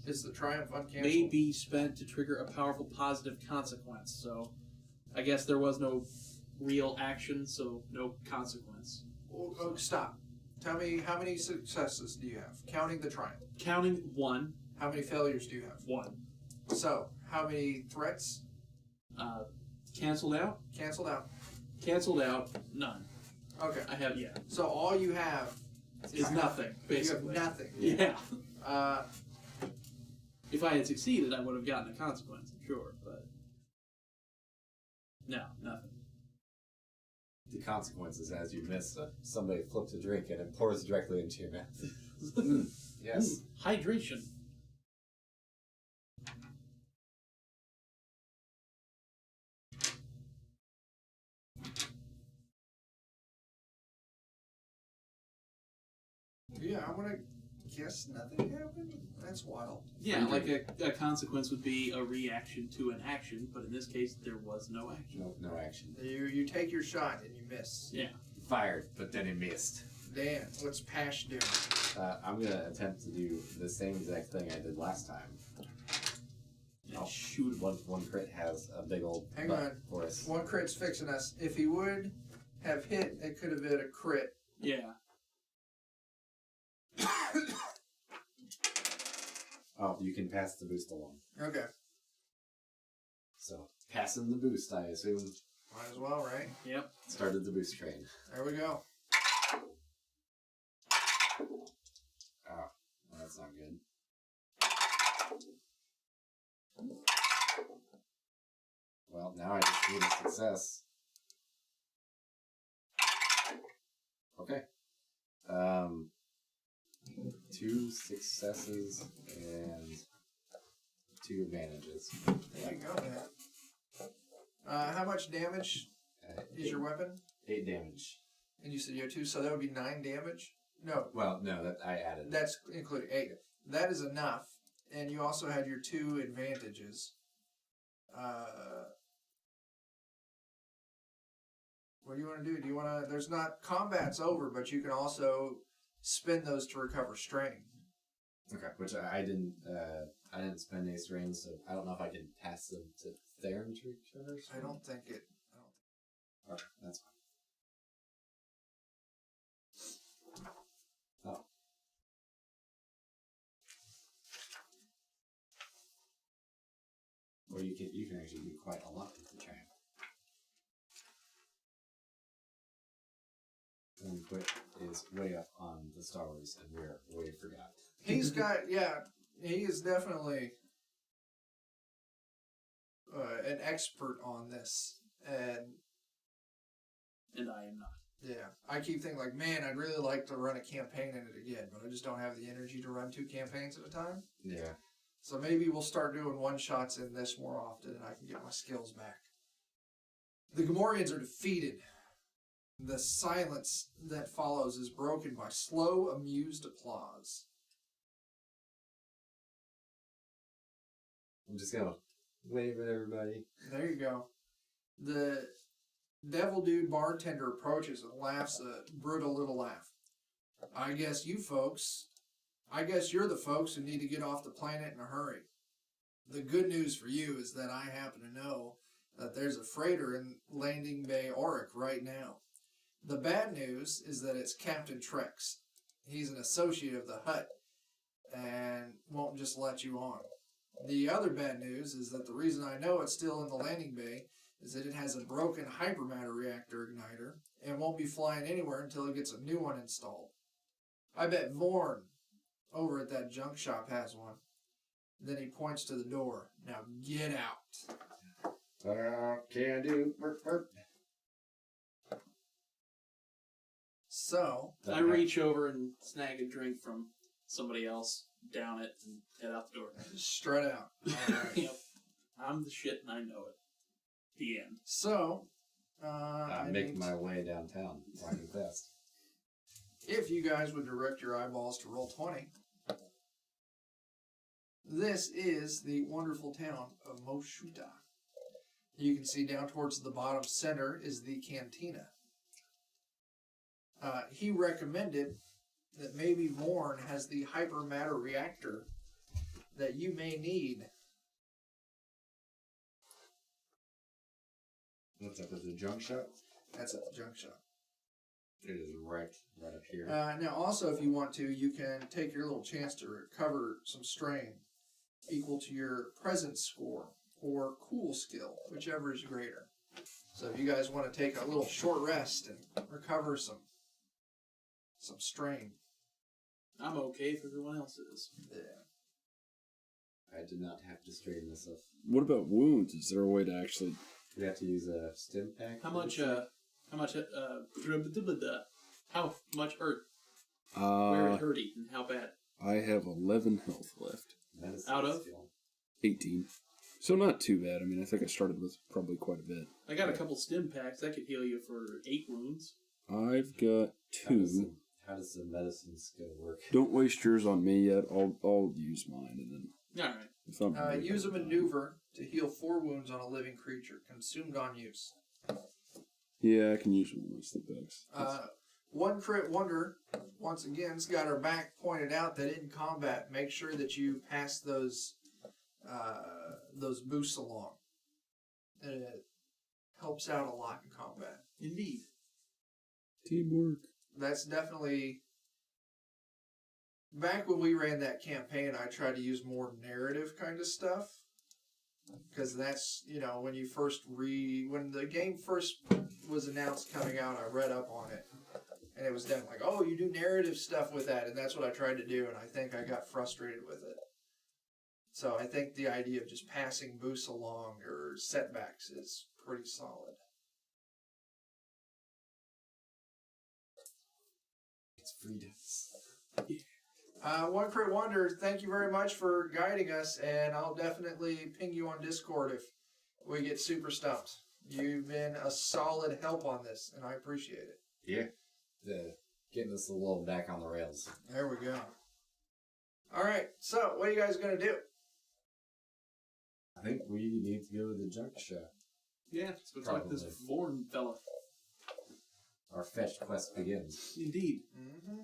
Is the triumph uncanceled? may be spent to trigger a powerful positive consequence. So I guess there was no real action, so no consequence. Oh, stop. Tell me, how many successes do you have? Counting the triumph. Counting 1. How many failures do you have? 1. So, how many threats? Canceled out? Canceled out. Canceled out, none. Okay. I have, So all you have is nothing, basically. You have nothing. Yeah. Uh, If I had succeeded, I would have gotten a consequence, I'm sure, but no, nothing. The consequences as you miss somebody flips a drink and it pours directly into your mouth. Yes. Hydration. yeah, I want to guess nothing happened. That's wild. Yeah, like a consequence would be a reaction to an action, but in this case, there was no action. No action. You take your shot and you miss. Yeah. He fired, but then he missed. Dan, what's Pash doing? I'm going to attempt to do the same exact thing I did last time. And shoot him. One crit has a big old Hang butt on. for us. One crit's fixing us. If he would have hit, it could have been a crit. Yeah. Oh, you can pass the boost along. Okay. So, passing the boost, I assume, Might as well, right? Yep. started the boost train. There we go. Oh, well, that's not good. Well, now I just need a success. Okay. 2 successes and 2 advantages. There you go, man. How much damage is your weapon? 8 damage. And you said you had 2, so that would be 9 damage? No, Well, no, that I added. that's including 8. That is enough. And you also had your 2 advantages. What do you want to do? Do you want to... There's not... Combat's over, but you can also spend those to recover strain. Okay, which I didn't spend any strain, so I don't know if I can pass them to Theron to recover. I don't think it... Okay, that's fine. Oh. Or you you can actually do quite a lot with the giant. And Quit is way up on the StarWars, and we're way forgot. He's got, yeah, he is definitely an expert on this. And I am not. yeah, I keep thinking like, man, I'd really like to run a campaign in it again, but I just don't have the energy to run 2 campaigns at a time. Yeah. So maybe we'll start doing one-shots in this more often and I can get my skills back. The Gamorreans are defeated. The silence that follows is broken by slow, amused applause. I'm just gonna wave at everybody. There you go. The devil dude bartender approaches and laughs a brutal little laugh. I guess you're the folks who need to get off the planet in a hurry. The good news for you is that I happen to know that there's a freighter in Landing Bay Auric right now. The bad news is that it's Captain Trex. He's an associate of the Hut and won't just let you on. The other bad news is that the reason I know it's still in the landing bay is that it has a broken hypermatter reactor igniter and won't be flying anywhere until it gets a new one installed. I bet Vorn over at that junk shop has one. Then he points to the door. Now get out. Can do. Burp, burp. So, I reach over and snag a drink from somebody else, down it, and head out the door. strut out. All right. Yep. I'm the shit and I know it. The end. So, I'm making my way downtown, walking fast. if you guys would direct your eyeballs to roll 20, this is the wonderful town of Moshuta. You can see down towards the bottom center is the cantina. He recommended that maybe Vorn has the hypermatter reactor that you may need. What's up with the junk shop? That's at the junk shop. It is right up here. Now, also, if you want to, you can take your little chance to recover some strain equal to your presence score or cool skill, whichever is greater. So if you guys want to take a little short rest and recover some strain. I'm okay if everyone else is. Yeah. I did not have to straighten this up. What about wounds? Is there a way to actually... We have to use a stim pack? How much hurt? Where it hurty and how bad? I have 11 health left. Medicine Out of? skill. 18. So not too bad. I mean, I think I started with probably quite a bit. I got a couple stim packs that could heal you for 8 wounds. I've got 2. How does the medicine skill work? Don't waste yours on me yet. I'll use mine, and then All right. if I'm ready, Use a I'll die. maneuver to heal 4 wounds on a living creature, consumed on use. Yeah, I can use one of those stim packs. One crit wonder, once again, has got her back pointed out that in combat, make sure that you pass those boosts along. It helps out a lot in combat. Indeed. Teamwork. That's definitely... Back when we ran that campaign, I tried to use more narrative kind of stuff. Because that's, when you when the game first was announced coming out, I read up on it. And it was definitely like, oh, you do narrative stuff with that. And that's what I tried to do, and I think I got frustrated with it. So I think the idea of just passing boosts along or setbacks is pretty solid. It's freedom. One Crit Wonder, thank you very much for guiding us, and I'll definitely ping you on Discord if we get super stumped. You've been a solid help on this, and I appreciate it. Yeah. Getting us a little back on the rails. There we go. All right, so what are you guys going to do? I think we need to go to the junk shop. Yeah, so it's like this Vorn fella. Our fetch quest begins. Indeed. Mm-hmm.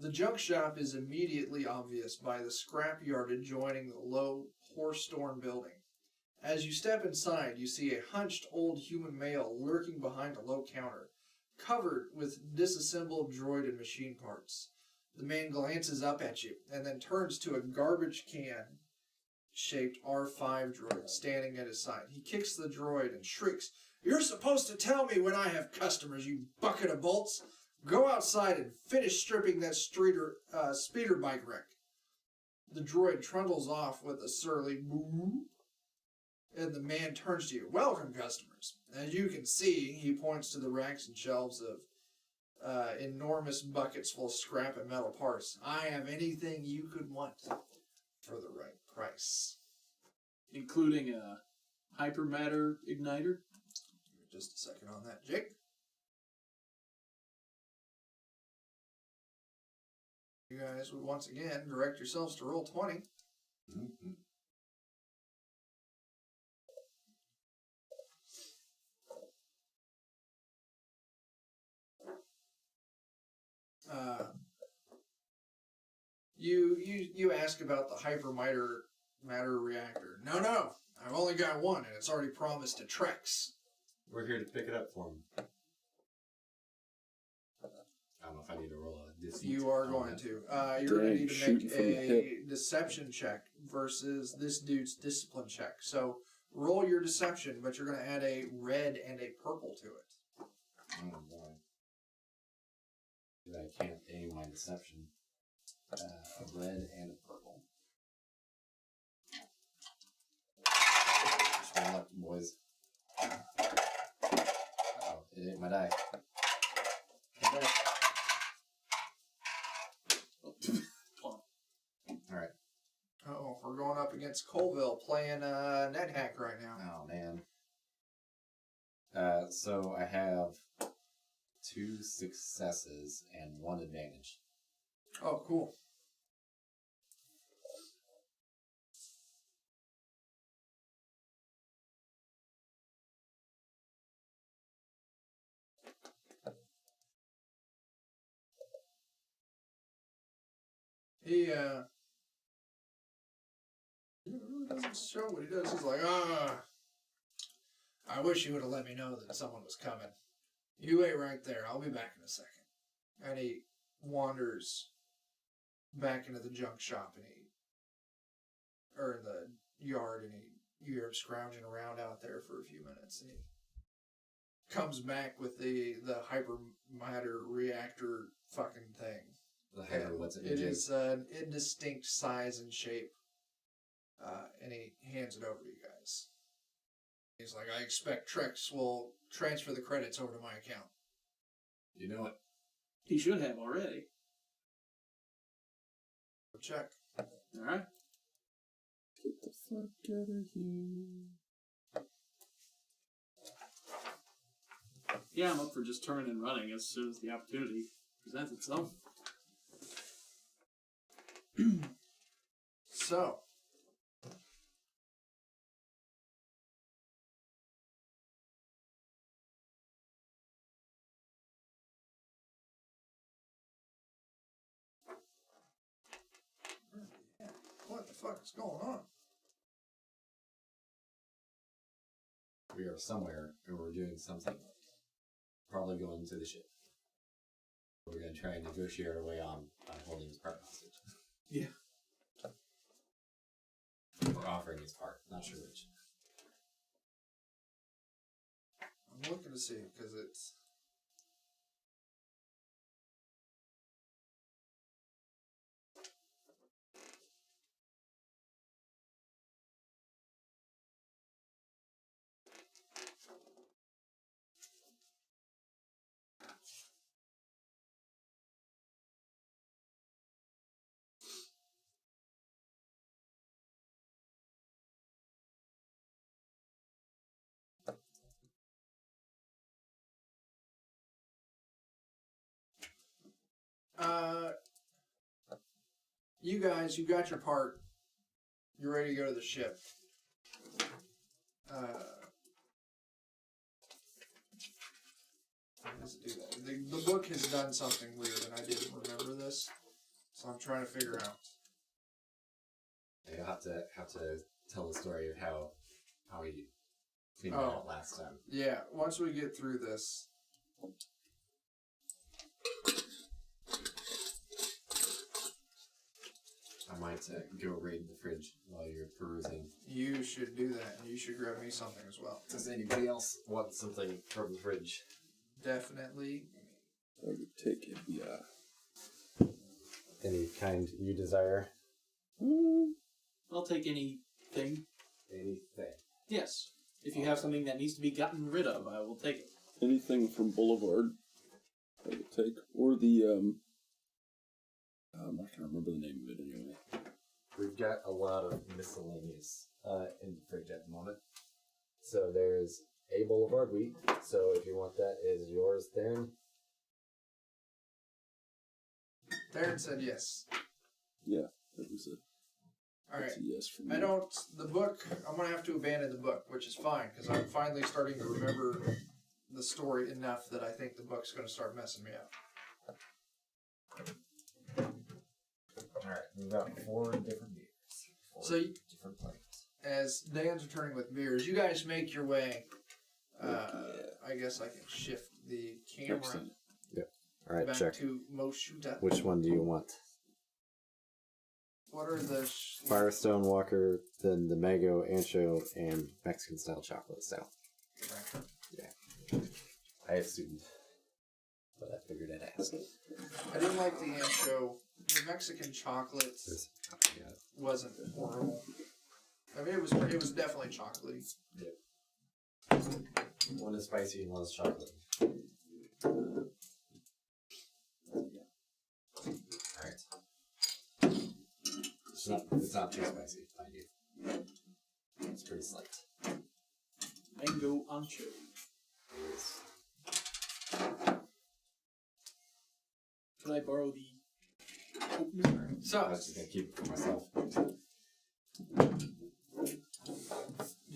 The junk shop is immediately obvious by the scrapyard adjoining the low, horse-torn building. As you step inside, you see a hunched old human male lurking behind a low counter, covered with disassembled droid and machine parts. The man glances up at you and then turns to a garbage can shaped R5 droid standing at his side. He kicks the droid and shrieks, "You're supposed to tell me when I have customers, you bucket of bolts! Go outside and finish stripping that speeder bike wreck." The droid trundles off with a surly boo, and the man turns to you. "Welcome, customers. As you can see," he points to the racks and shelves of enormous buckets full of scrap and metal parts. "I have anything you could want for the right price." Including a hypermatter igniter. Just a second on that, Jake. You guys would once again direct yourselves to roll 20. Mm-hmm. You ask about the hypermatter matter reactor. No, I've only got one, and it's already promised to Trex. We're here to pick it up for him. I don't know if I need to roll a deceit. You are going to. You're going to need to make a deception check versus this dude's discipline check. So roll your deception, but you're going to add a red and a purple to it. Oh boy. I can't aim my deception. A red and a purple. Just roll up, boys. Oh, it ain't my die. Alright. Oh, we're going up against Colville playing NetHack right now. Oh, man. So I have 2 successes and 1 advantage. Oh, cool. He really doesn't show what he does. He's like, I wish you would have let me know that someone was coming. You wait right there. I'll be back in a second. And he wanders back into the junk shop or the yard, and you hear him scrounging around out there for a few minutes, and he comes back with the hypermatter reactor fucking thing. The hyper, what's it? It is an indistinct size and shape, and he hands it over to you guys. He's like, I expect Trex will transfer the credits over to my account. You know it. He should have already. Check. Alright. Get the fuck out of here. Yeah, I'm up for just turning and running as soon as the opportunity presents itself. So, what the fuck is going on? We are somewhere and we're doing something. Probably going to the ship. We're going to try and negotiate our way on holding his part hostage. Yeah. Or offering his part. Not sure which. I'm looking to see, because it's... You guys, you got your part. You're ready to go to the ship. How does it do that? The book has done something weird, and I didn't remember this, so I'm trying to figure out. You'll have to tell the story of how he cleaned it out last time. Yeah, once we get through this. I might go raid the fridge while you're perusing. You should do that, and you should grab me something as well. Does anybody else want something from the fridge? Definitely. I would take it, yeah. Any kind you desire? I'll take anything. Anything. Yes. If you have something that needs to be gotten rid of, I will take it. Anything from Boulevard, I would take. Or the, I'm not going to remember the name of it anyway. We've got a lot of miscellaneous in the fridge at the moment. So there's a Boulevard wheat. So if you want that, is yours, Theron? Theron said yes. Yeah, that was a, All right. that's a yes for me. I don't. The book. I'm gonna have to abandon the book, which is fine because I'm finally starting to remember the story enough that I think the book's gonna start messing me up. Alright, we've got 4 different beers. 4 So different plants. As Dan's returning with beers, you guys make your way. I guess I can shift the camera Excellent. Alright, back check. to Moshuta. Which one do you want? What are the? Firestone Walker, then the mango, ancho, and Mexican style chocolate style. Right. I assumed. But I figured I'd ask. I didn't like the ancho. The Mexican chocolate Yeah. wasn't horrible. I mean, it was definitely chocolatey. One is spicy and one is chocolate. Alright. It's not too spicy, mind you. It's pretty slight. Mango ancho. It is. Could I borrow the opener? I So, was just gonna keep it for myself.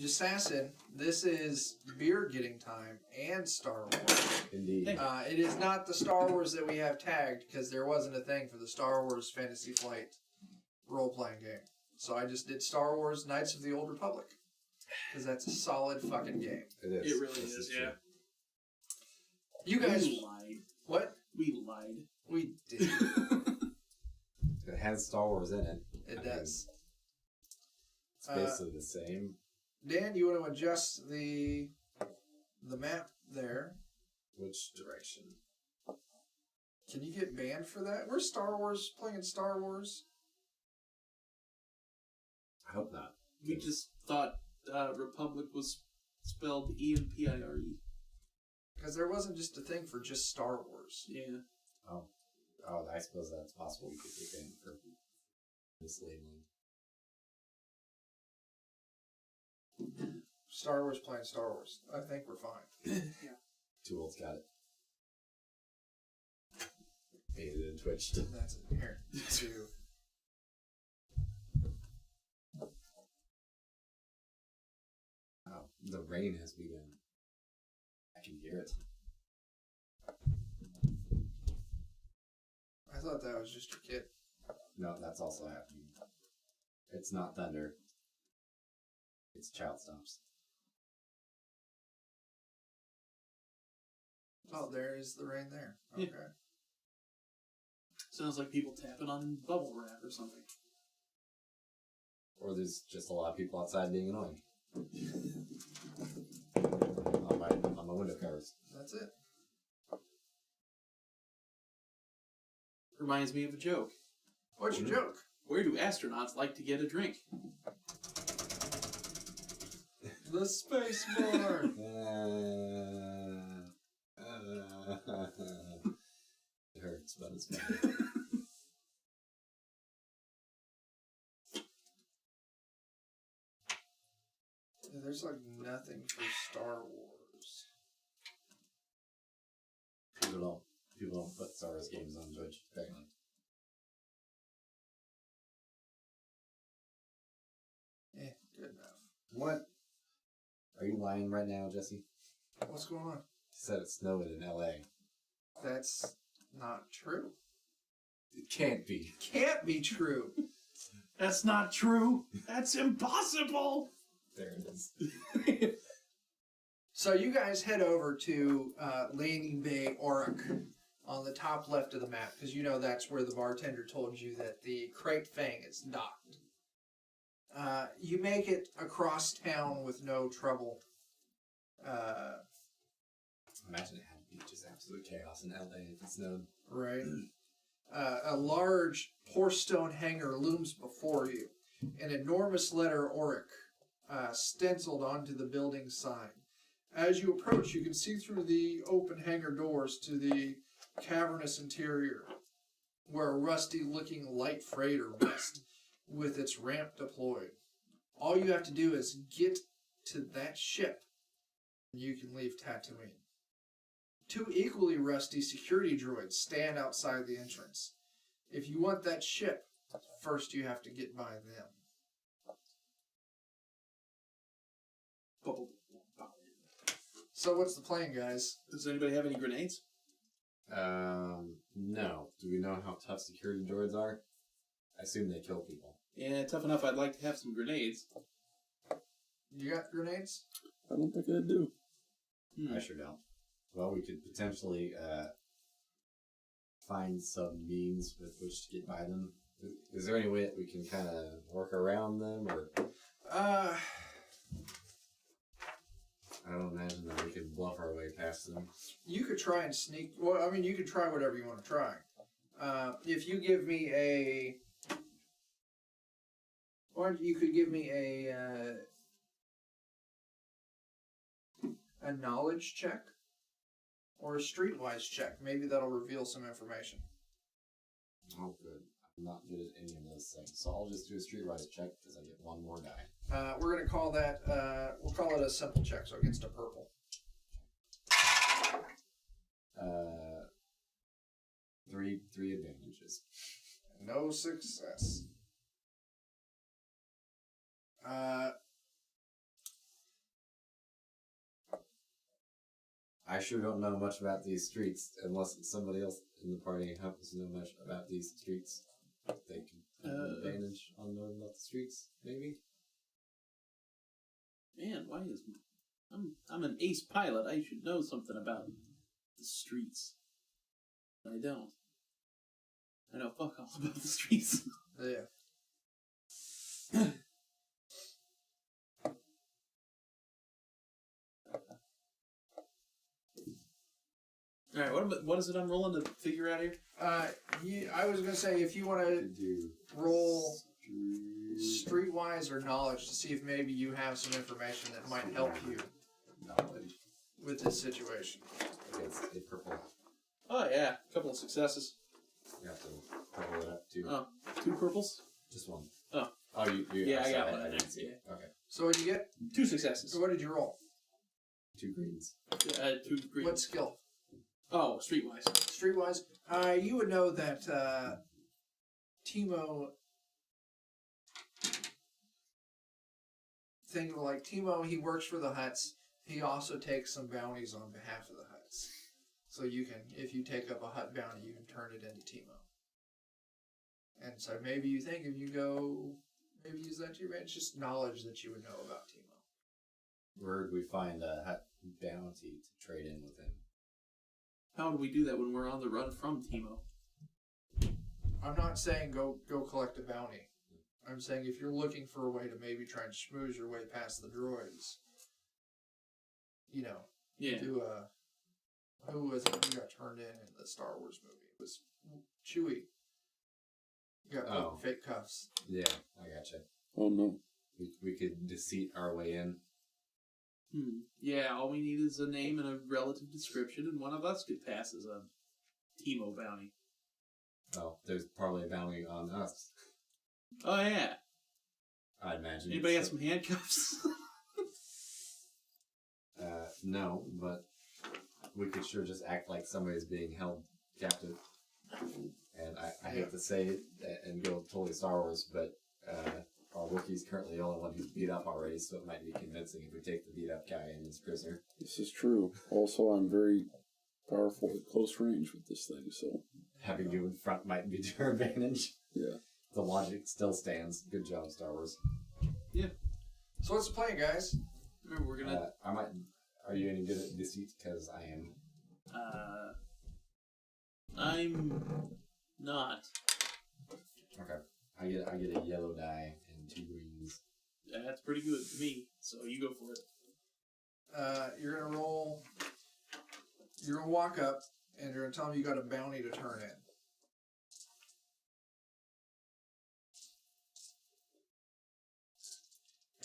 Assassin, this is beer getting time and Star Wars. Indeed. It is not the Star Wars that we have tagged because there wasn't a thing for the Star Wars Fantasy Flight role-playing game. So I just did Star Wars Knights of the Old Republic because that's a solid fucking game. It is. It really This is, true. yeah. You guys, We lied. what? We lied. We did. It has Star Wars in it. It does. It's basically the same. Dan, you want to adjust the map there? Which direction? Can you get banned for that? We're Star Wars playing Star Wars. I hope not. We just thought Republic was spelled E-M-P-I-R-E. Because there wasn't just a thing for just Star Wars. Yeah. Oh, I suppose that's possible. We could get banned for mislabeling. Star Wars playing Star Wars. I think we're fine. Two Olds got it. Made it and twitched. That's it. Here. Two. Oh, the rain has begun. I can hear it. I thought that was just your kid. No, that's also happening. It's not thunder. It's child stops. Oh, there is the rain there. Yeah. Okay. Sounds like people tapping on bubble wrap or something. Or there's just a lot of people outside being annoying. on my window covers. That's it. Reminds me of a joke. What's your joke? Where do astronauts like to get a drink? The space bar. It hurts, but it's fine. Yeah, there's like nothing for Star Wars. People don't put Star Wars games on Twitch, apparently. Good enough. What? Are you lying right now, Jesse? What's going on? You said it snowed in LA. That's not true. It can't be. Can't be true. That's not true. That's impossible. There it is. So you guys head over to Landing Bay, Auric, on the top left of the map, because you know that's where the bartender told you that the Crate Fang is docked. You make it across town with no trouble. Imagine it had to be just absolute chaos in LA if it snowed. Right. A large pour-stone hangar looms before you. An enormous letter Auric stenciled onto the building sign. As you approach, you can see through the open hangar doors to the cavernous interior, where a rusty-looking light freighter rests with its ramp deployed. All you have to do is get to that ship, and you can leave Tatooine. 2 equally rusty security droids stand outside the entrance. If you want that ship, first you have to get by them. So what's the plan, guys? Does anybody have any grenades? No. Do we know how tough security droids are? I assume they kill people. Yeah, tough enough. I'd like to have some grenades. You got grenades? I don't think I do. I sure don't. Well, we could potentially find some means with which to get by them. Is there any way that we can kind of work around them, or? I don't imagine that we could bluff our way past them. You could try and sneak. Well, I mean, you could try whatever you want to try. If you give me a, or you could give me a knowledge check or a streetwise check. Maybe that'll reveal some information. Oh, good. I'm not good at any of those things, so I'll just do a streetwise check because I get one more die. We're going to call that, we'll call it a simple check, so against a purple. 3 advantages. No success. I sure don't know much about these streets unless somebody else in the party happens to know much about these streets. They can have an advantage on knowing about the streets, maybe? Man, why is I'm an ace pilot? I should know something about the streets. But I don't. I know fuck all about the streets. Yeah. All right, what is it I'm rolling to figure out here? I was going to say, if you want to roll streetwise or knowledge to see if maybe you have some information that might help you Knowledge. with this situation. Against a purple. Oh yeah, a couple of successes. You have to purple it up too. Oh, 2 purples? Just one. Oh. Oh, you Yeah, I got it. one. I didn't see it. Okay. So what did you get? 2 successes. So what did you roll? 2 greens. 2 green. What skill? Oh, streetwise. Streetwise? You would know that Timo... Timo, he works for the Hutts. He also takes some bounties on behalf of the Hutts. So you can, if you take up a Hutt bounty, you can turn it into Timo. And so maybe you think if you go, maybe use that to your advantage, just knowledge that you would know about Timo. Where would we find a Hutt bounty to trade in with him? How would we do that when we're on the run from Timo? I'm not saying go collect a bounty. I'm saying if you're looking for a way to maybe try and schmooze your way past the droids, you know, Yeah. do a, who was it who got turned in the Star Wars movie? It was Chewie. You got put in fake cuffs. Yeah, I gotcha. Oh no. We could deceit our way in. Yeah, all we need is a name and a relative description, and one of us could pass as a Timo bounty. Well, there's probably a bounty on us. Oh, yeah. I imagine. Anybody got some handcuffs? No, but we could sure just act like somebody's being held captive. And I hate to say it and go totally Star Wars, but our Wookiee's currently the only one who's beat up already, so it might be convincing if we take the beat up guy and his prisoner. This is true. Also, I'm very powerful at close range with this thing, so... Having you in front might be to our advantage. Yeah. The logic still stands. Good job, Star Wars. Yeah. So what's the plan, guys? We're gonna... Are you any good at deceit? Because I am. I'm not. Okay. I get a yellow die and 2 greens. That's pretty good to me. So you go for it. You're gonna roll. You're gonna walk up, and you're gonna tell them you got a bounty to turn in.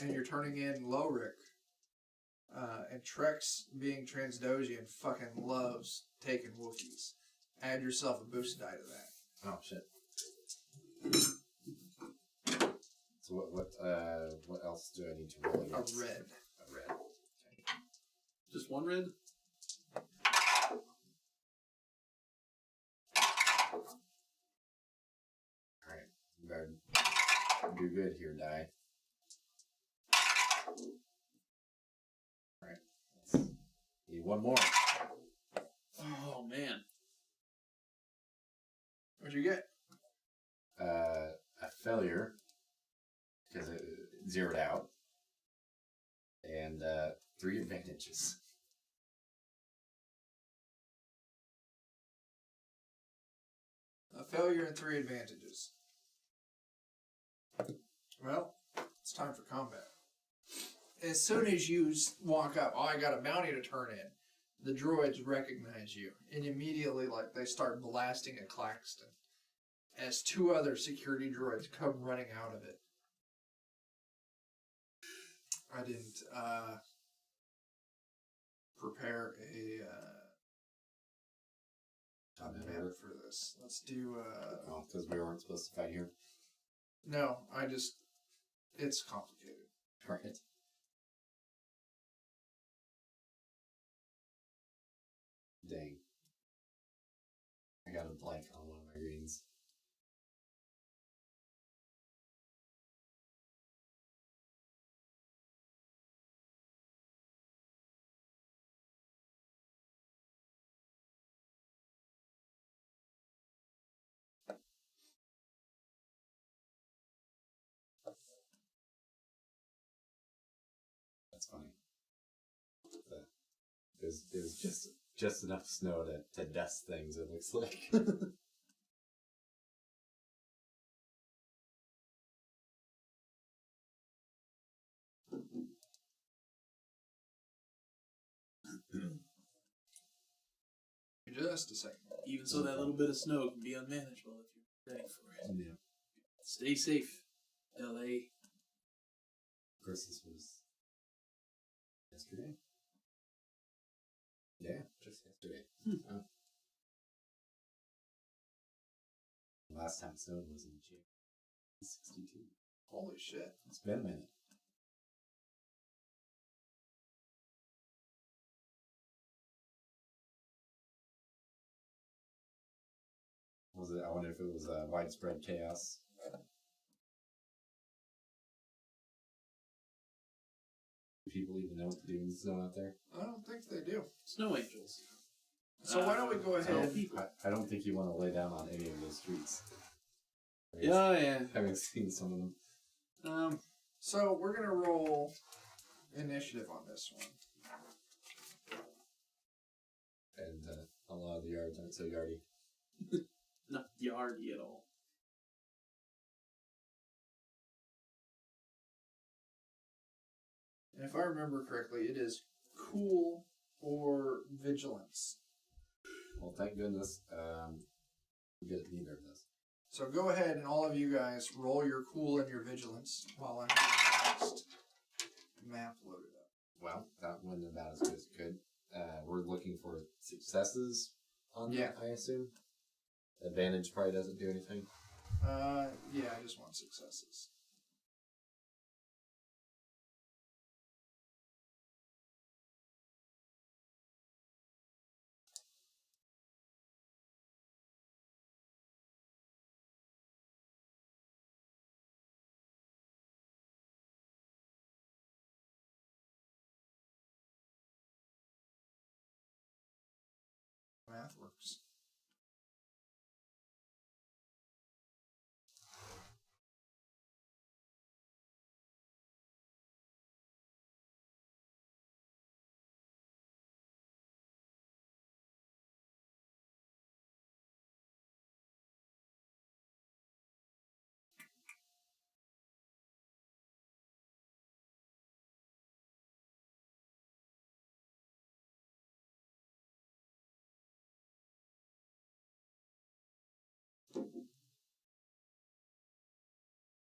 And you're turning in Lowrick. And Trex, being Transdosian, fucking loves taking Wookiees. Add yourself a boost die to that. Oh shit. So what else do I need to roll A against? red. A red. Just one red? Alright. You better do good here, die. Alright. Need one more. Oh, man. What'd you get? A failure. Because it zeroed out. And 3 advantages. A failure and 3 advantages. Well, it's time for combat. As soon as you walk up, I got a bounty to turn in. The droids recognize you, and immediately, they start blasting at Claxton. As 2 other security droids come running out of it. I didn't prepare a map for this. Let's do. Oh, because we weren't supposed to fight here. No, it's complicated. Right. Dang. I got a blank on one of my greens. That's funny. It was just enough snow to dust things, it looks like. Just a second. Even so, that little bit of snow can be unmanageable if you're ready for it. Yeah. Stay safe, L.A. Of course, this was yesterday. Yeah, just yesterday. Oh. Last time it snowed was in June 62. Holy shit. It's been a minute. Was it? I wonder if it was widespread chaos. Do people even know what to do in the snow out there? I don't think they do. Snow angels. So why don't we go ahead? I don't think you want to lay down on any of those streets. Yeah. Having seen some of them. So we're gonna roll initiative on this one. And a lot of the yards aren't so yardy. Not yardy at all. And if I remember correctly, it is cool or vigilance. Well, thank goodness we get neither of this. So go ahead and all of you guys roll your cool and your vigilance while I'm getting the next map loaded up. Well, that went about as good as it could. We're looking for successes on that, I assume. Advantage probably doesn't do anything. Yeah, I just want successes. Math works.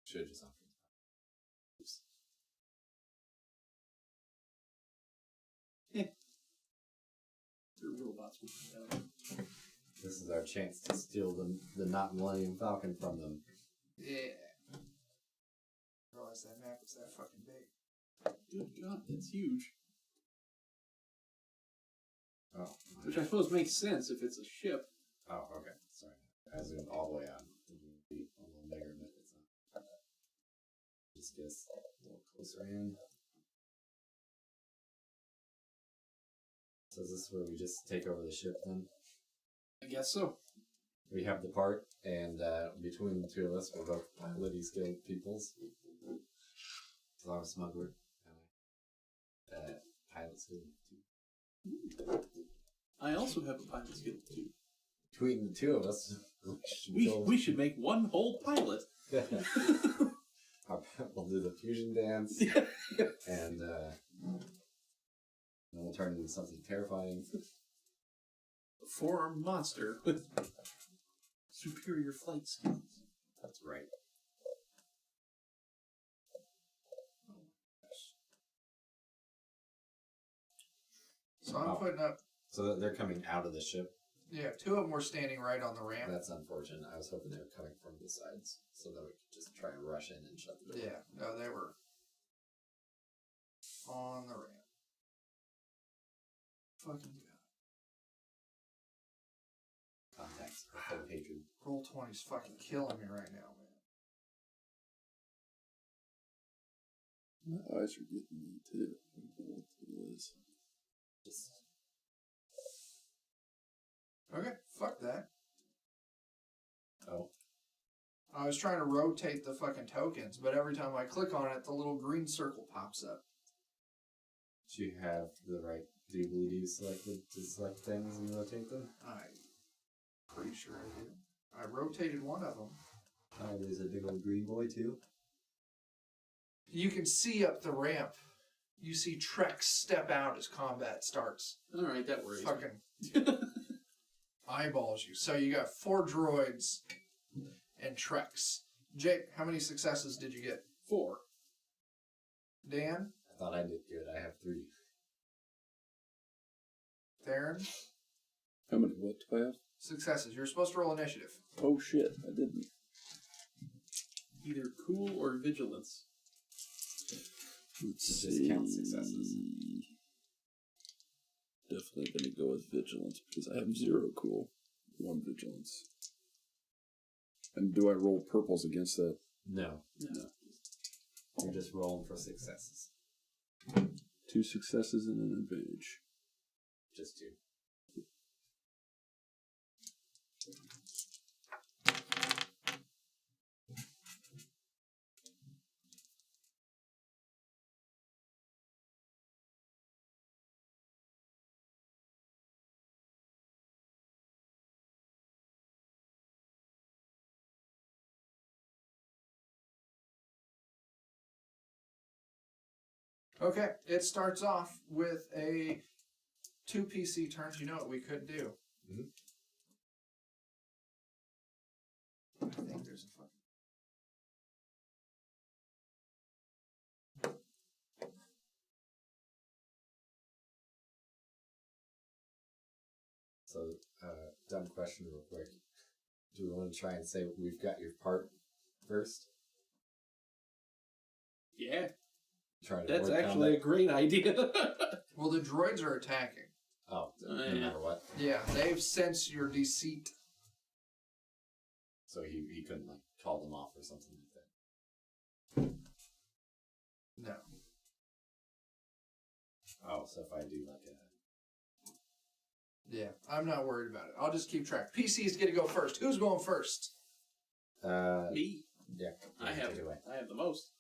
Should just offer. They're robots. This is our chance to steal the not Millennium Falcon from them. Yeah. I realized that map was that fucking big. Good God, that's huge. Oh. Which I suppose makes sense if it's a ship. Oh, okay. Sorry. I zoomed all the way on. It would be a little bigger, but it's not. Just get us a little closer in. So is this where we just take over the ship then? I guess so. We have the part, and between the two of us, we're both piloty skilled peoples. As long as smuggler. Pilot skill too. I also have a pilot skill too. Between the two of us, We should make one whole pilot. We'll do the fusion dance, and then we'll turn into something terrifying. A four-armed monster with superior flight skills. That's right. So I'm putting up. So they're coming out of the ship. Yeah, two of them were standing right on the ramp. That's unfortunate. I was hoping they were coming from the sides so that we could just try and rush in and shut the door. Yeah, no, they were on the ramp. Fucking God. Contacts for full hatred. Roll 20's fucking killing me right now, man. My eyes are getting me too. I don't know what it is. Just Okay, fuck that. oh, I was trying to rotate the fucking tokens, but every time I click on it, the little green circle pops up. do you have the right doobly-doo selected to select things and rotate them? I'm pretty sure I did. I rotated one of them. Oh, there's a big old green boy too. You can see up the ramp. You see Trek step out as combat starts. Alright, that worries me. Fucking eyeballs you. So you got 4 droids and Treks. Jake, how many successes did you get? 4. Dan? I thought I did good. I have 3. Theron? How many? What do I have? Successes. You're supposed to roll initiative. Oh shit! I didn't. Either cool or vigilance. Let's Discount see. successes. Definitely going to go with vigilance because I have 0 cool, 1 vigilance. And do I roll purples against that? No. No. You're just rolling for successes. 2 successes and an advantage. Just 2. Okay, it starts off with a 2 PC turns. You know what we could do? Mhm. I think there's a fucking. So, dumb question real quick. Do we want to try and say we've got your part first? Yeah, Try to that's avoid actually a combat? great idea. Well, the droids are attacking. Oh, no yeah. matter what. Yeah, they've sensed your deceit. So he couldn't like call them off or something like that. No. Oh, so if I do like a Yeah, I'm not worried about it. I'll just keep track. PC's gonna go first. Who's going first? Me. yeah, I have take it away. I have the most.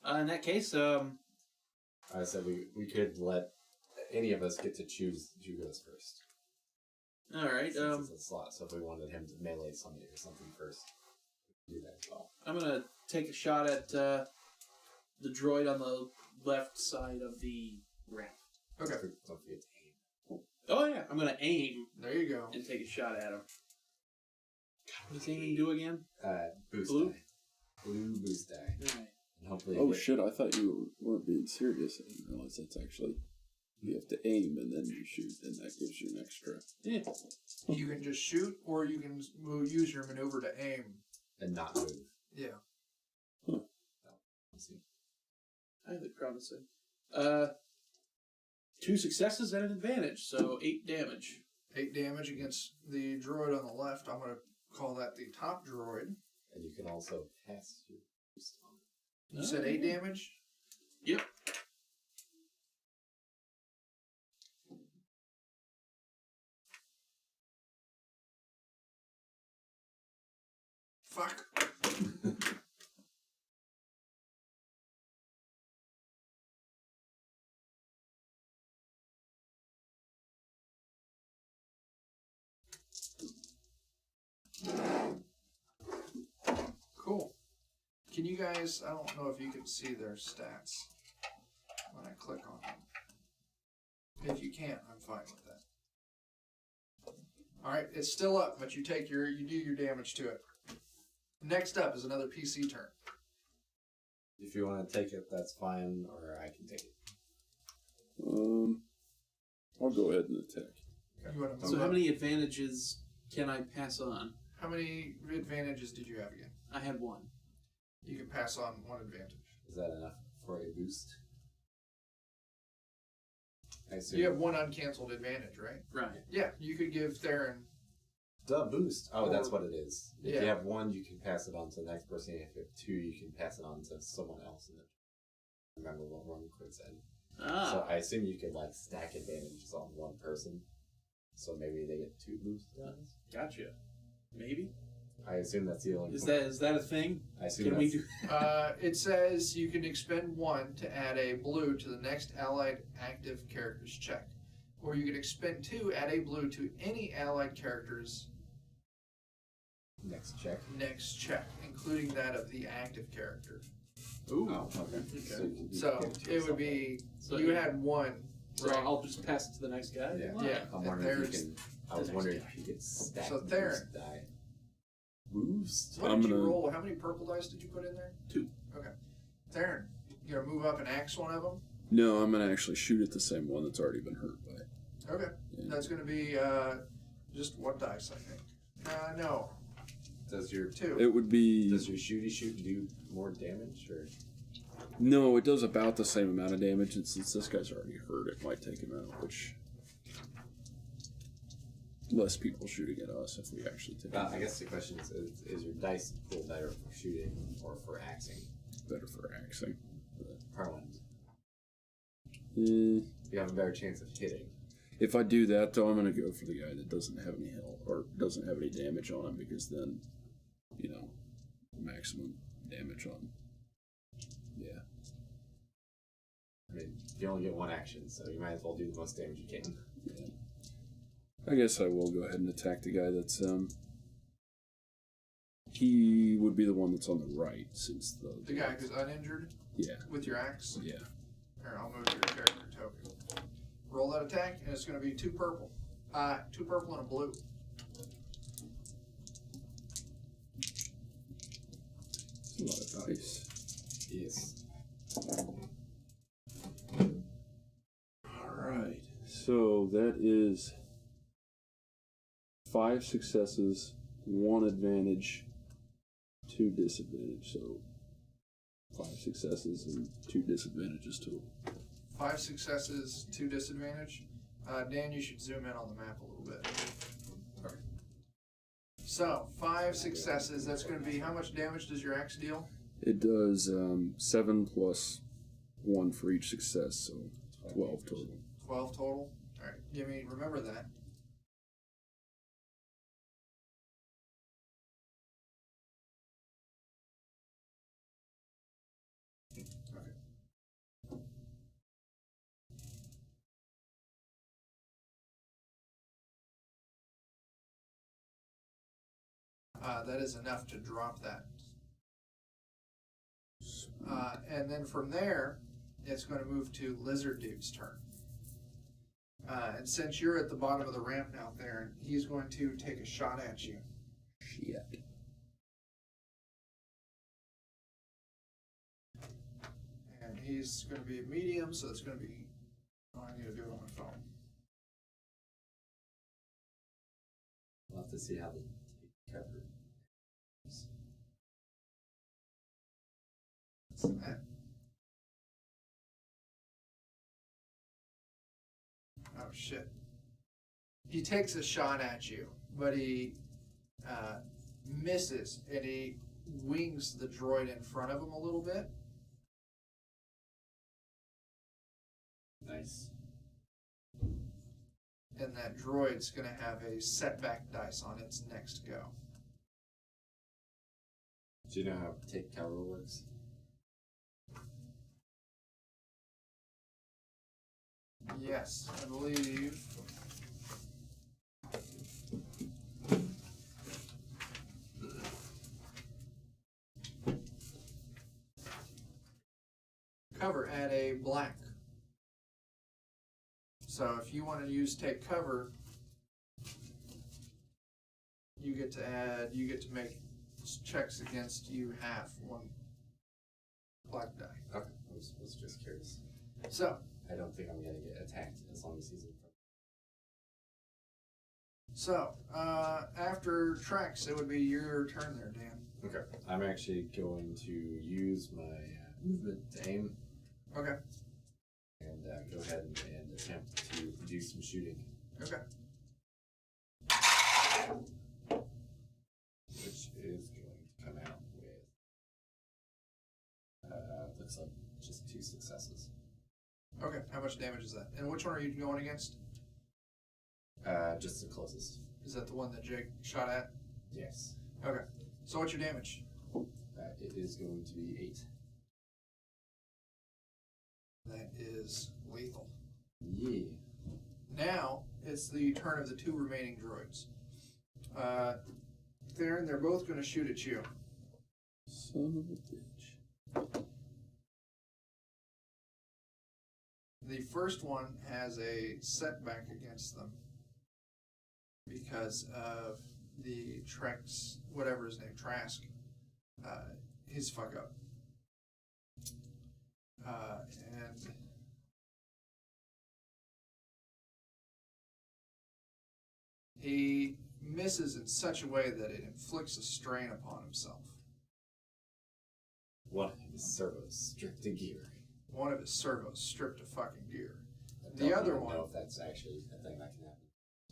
In that case, I said we could let any of us get to choose who goes first. all right. Since it's a slot, so if we wanted him to melee somebody or something first, we could do that as well. I'm gonna take a shot at the droid on the left side of the ramp. Okay, Don't forget to aim. Oh yeah, I'm gonna aim there you go. and take a shot at him. God, what does aiming do again? Boost Blue? die. blue boost die. Right. And hopefully Oh shit! I thought you weren't being serious. I didn't realize that's actually you have to aim and then you shoot, and that gives you an extra. Yeah. You can just shoot, or you can use your maneuver to aim. and not move. Yeah. Let's see. Highly promising. 2 successes and an advantage, so 8 damage. 8 damage against the droid on the left. I'm going to call that the top droid. And you can also pass your boost on it. You said 8 damage? Yep. Fuck. Cool. Can you guys, I don't know if you can see their stats when I click on them. If you can't, I'm fine with that. Alright, it's still up, but you do your damage to it. Next up is another PC turn. If you want to take it, that's fine, or I can take it. I'll go ahead and attack. You want to So how many advantages can I pass on? How many advantages did you have again? I had 1. You can pass on 1 advantage. Is that enough for a boost? I assume. You have 1 uncancelled advantage, right? Right. Yeah, you could give Theron. The boost. Oh, Or- that's what it is. If Yeah. you have 1, you can pass it on to the next person. If you have 2, you can pass it on to someone else. And then remember what one quick said. Ah. So I assume you could like stack advantages on one person. So maybe they get 2 boost dice. Gotcha. Maybe? I assume that's the only. Is that a thing? I assume Can that's, we do It says you can expend 1 to add a blue to the next allied active character's check. Or you can expend 2, add a blue to any allied character's next check. next check, including that of the active character. Ooh. Oh, okay. Okay. you can So give to it yourself. would be, So you yeah. had 1. So Right. I'll just pass it to the next guy? Yeah. Yeah. I'm and wondering if there's you can. I the was next wondering guy. if you could stack So the Theron. boost die. Boost. What I'm did you gonna- roll? How many purple dice did you put in there? 2. Okay. Theron, you gonna move up and axe one of them? No, I'm gonna actually shoot at the same one that's already been hurt by it. Okay. Yeah. That's gonna be just 1 dice, I think. No, Does your 2. It would be does your shooty shoot do more damage or? no. It does about the same amount of damage, and since this guy's already hurt, it might take him out. Which less people shooting at us if we actually take him I guess the question is your dice pool better for shooting or for axing? better for axing. Prone. Eh, You have a better chance of hitting. If I do that, though, I'm gonna go for the guy that doesn't have any health or doesn't have any damage on him, because then, maximum damage on. Yeah. I mean, you only get 1 action, so you might as well do the most damage you can. Yeah. I guess I will go ahead and attack the guy that's he would be the one that's on the right, since The guy who's uninjured yeah. with your axe. Yeah. Here, I'll move your character token. Roll that attack, and it's gonna be 2 purple. 2 purple and a blue. That's a lot of dice. Yes. Alright. So that is 5 successes, 1 advantage, 2 disadvantage. So 5 successes and 2 disadvantages total. 5 successes, 2 disadvantage. Dan, you should zoom in on the map a little bit. Okay. So, 5 successes, that's going to be, how much damage does your axe deal? It does 7 plus 1 for each success, so 12 total. 12 total? Alright, remember that. That is enough to drop that. And then from there, it's going to move to Lizard Dude's turn. And since you're at the bottom of the ramp now, Theron, he's going to take a shot at you. Shit. he's going to be a medium, so it's going to be. Oh, I need to do it on my phone. We'll have to see how they take cover. What's that? Oh shit. He takes a shot at you, but he misses, and he wings the droid in front of him a little bit. Nice. And that droid's going to have a setback dice on its next go. Do you know how take cover works? Yes, I believe. Cover at a black. So if you want to use take cover, you get to make checks against you half one black die. Okay, I was just curious. So I don't think I'm gonna get attacked as long as he's in front. So, after Trex, it would be your turn there, Dan. Okay. I'm actually going to use my movement to aim Okay. and go ahead and attempt to do some shooting. Okay. Which is going to come out with, looks like just 2 successes. Okay. How much damage is that? And which one are you going against? Just the closest. Is that the one that Jake shot at? Yes. Okay. So what's your damage? It is going to be 8. That is lethal. Yeah. Now, it's the turn of the 2 remaining droids. Theron, they're both going to shoot at you. Son of a bitch. The first one has a setback against them because of the Trex, whatever his name, Trask, his fuck up. And he misses in such a way that it inflicts a strain upon himself. One of his servos stripped to gear. One of his servos stripped to fucking gear. I The don't other even one- know if that's actually a thing that can happen.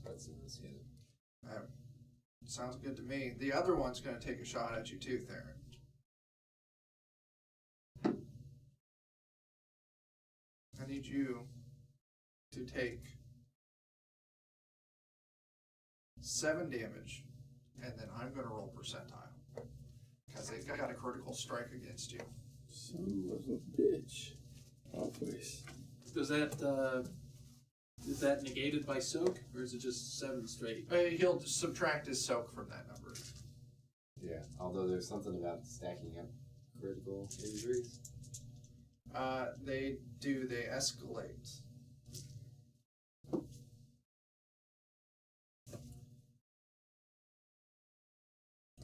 Let's investigate it. Sounds good to me. The other one's going to take a shot at you too, Theron. I need you to take 7 damage, and then I'm going to roll percentile because they got a critical strike against you. Son of a bitch. Always. Does that is that negated by soak, or is it just 7 straight? He'll subtract his soak from that number. Yeah, although there's something about stacking up critical injuries. They do. They escalate.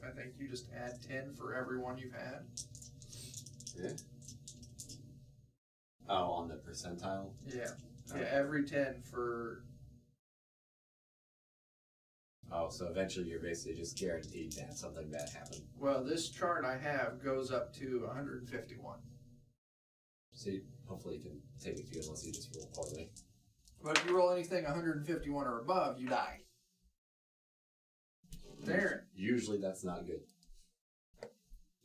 I think you just add 10 for every one you've had. Yeah. Oh, on the percentile? Yeah. Okay. Yeah, every 10 for... Oh, so eventually you're basically just guaranteed to have something bad happen. Well, this chart I have goes up to 151. So hopefully you can take a few unless you just roll poorly. But if you roll anything 151 or above, you die. There. Usually that's not good.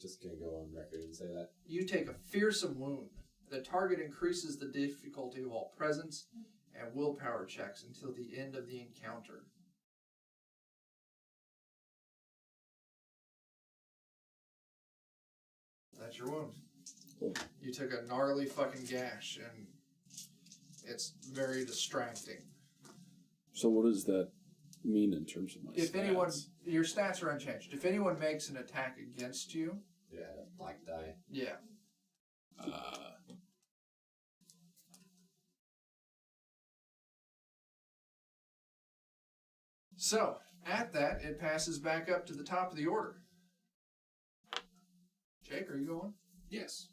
Just gonna go on record and say that. You take a fearsome wound. The target increases the difficulty of all presence and willpower checks until the end of the encounter. That's your wound. You took a gnarly fucking gash, and it's very distracting. So what does that mean in terms of my If stats? anyone, your stats are unchanged. If anyone makes an attack against you, Yeah, black die. yeah. So, at that, it passes back up to the top of the order. Jake, are you going? Yes.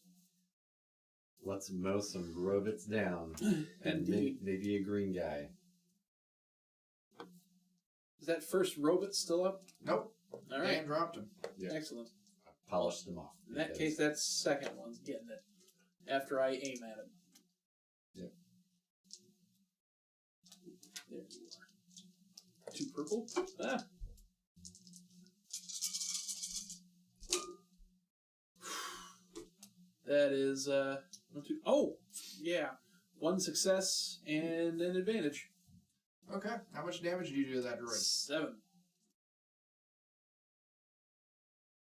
Let's mow some robots down. And maybe a green guy. Is that first robot still up? Nope. All Dan right. dropped him. Yeah. Excellent. I polished them off. In that because- case, that second one's getting it. After I aim at him. Yep. There you are. 2 purple. Ah. That is 1, 2. Oh, yeah. 1 success and an advantage. Okay. How much damage do you do to that droid? 7.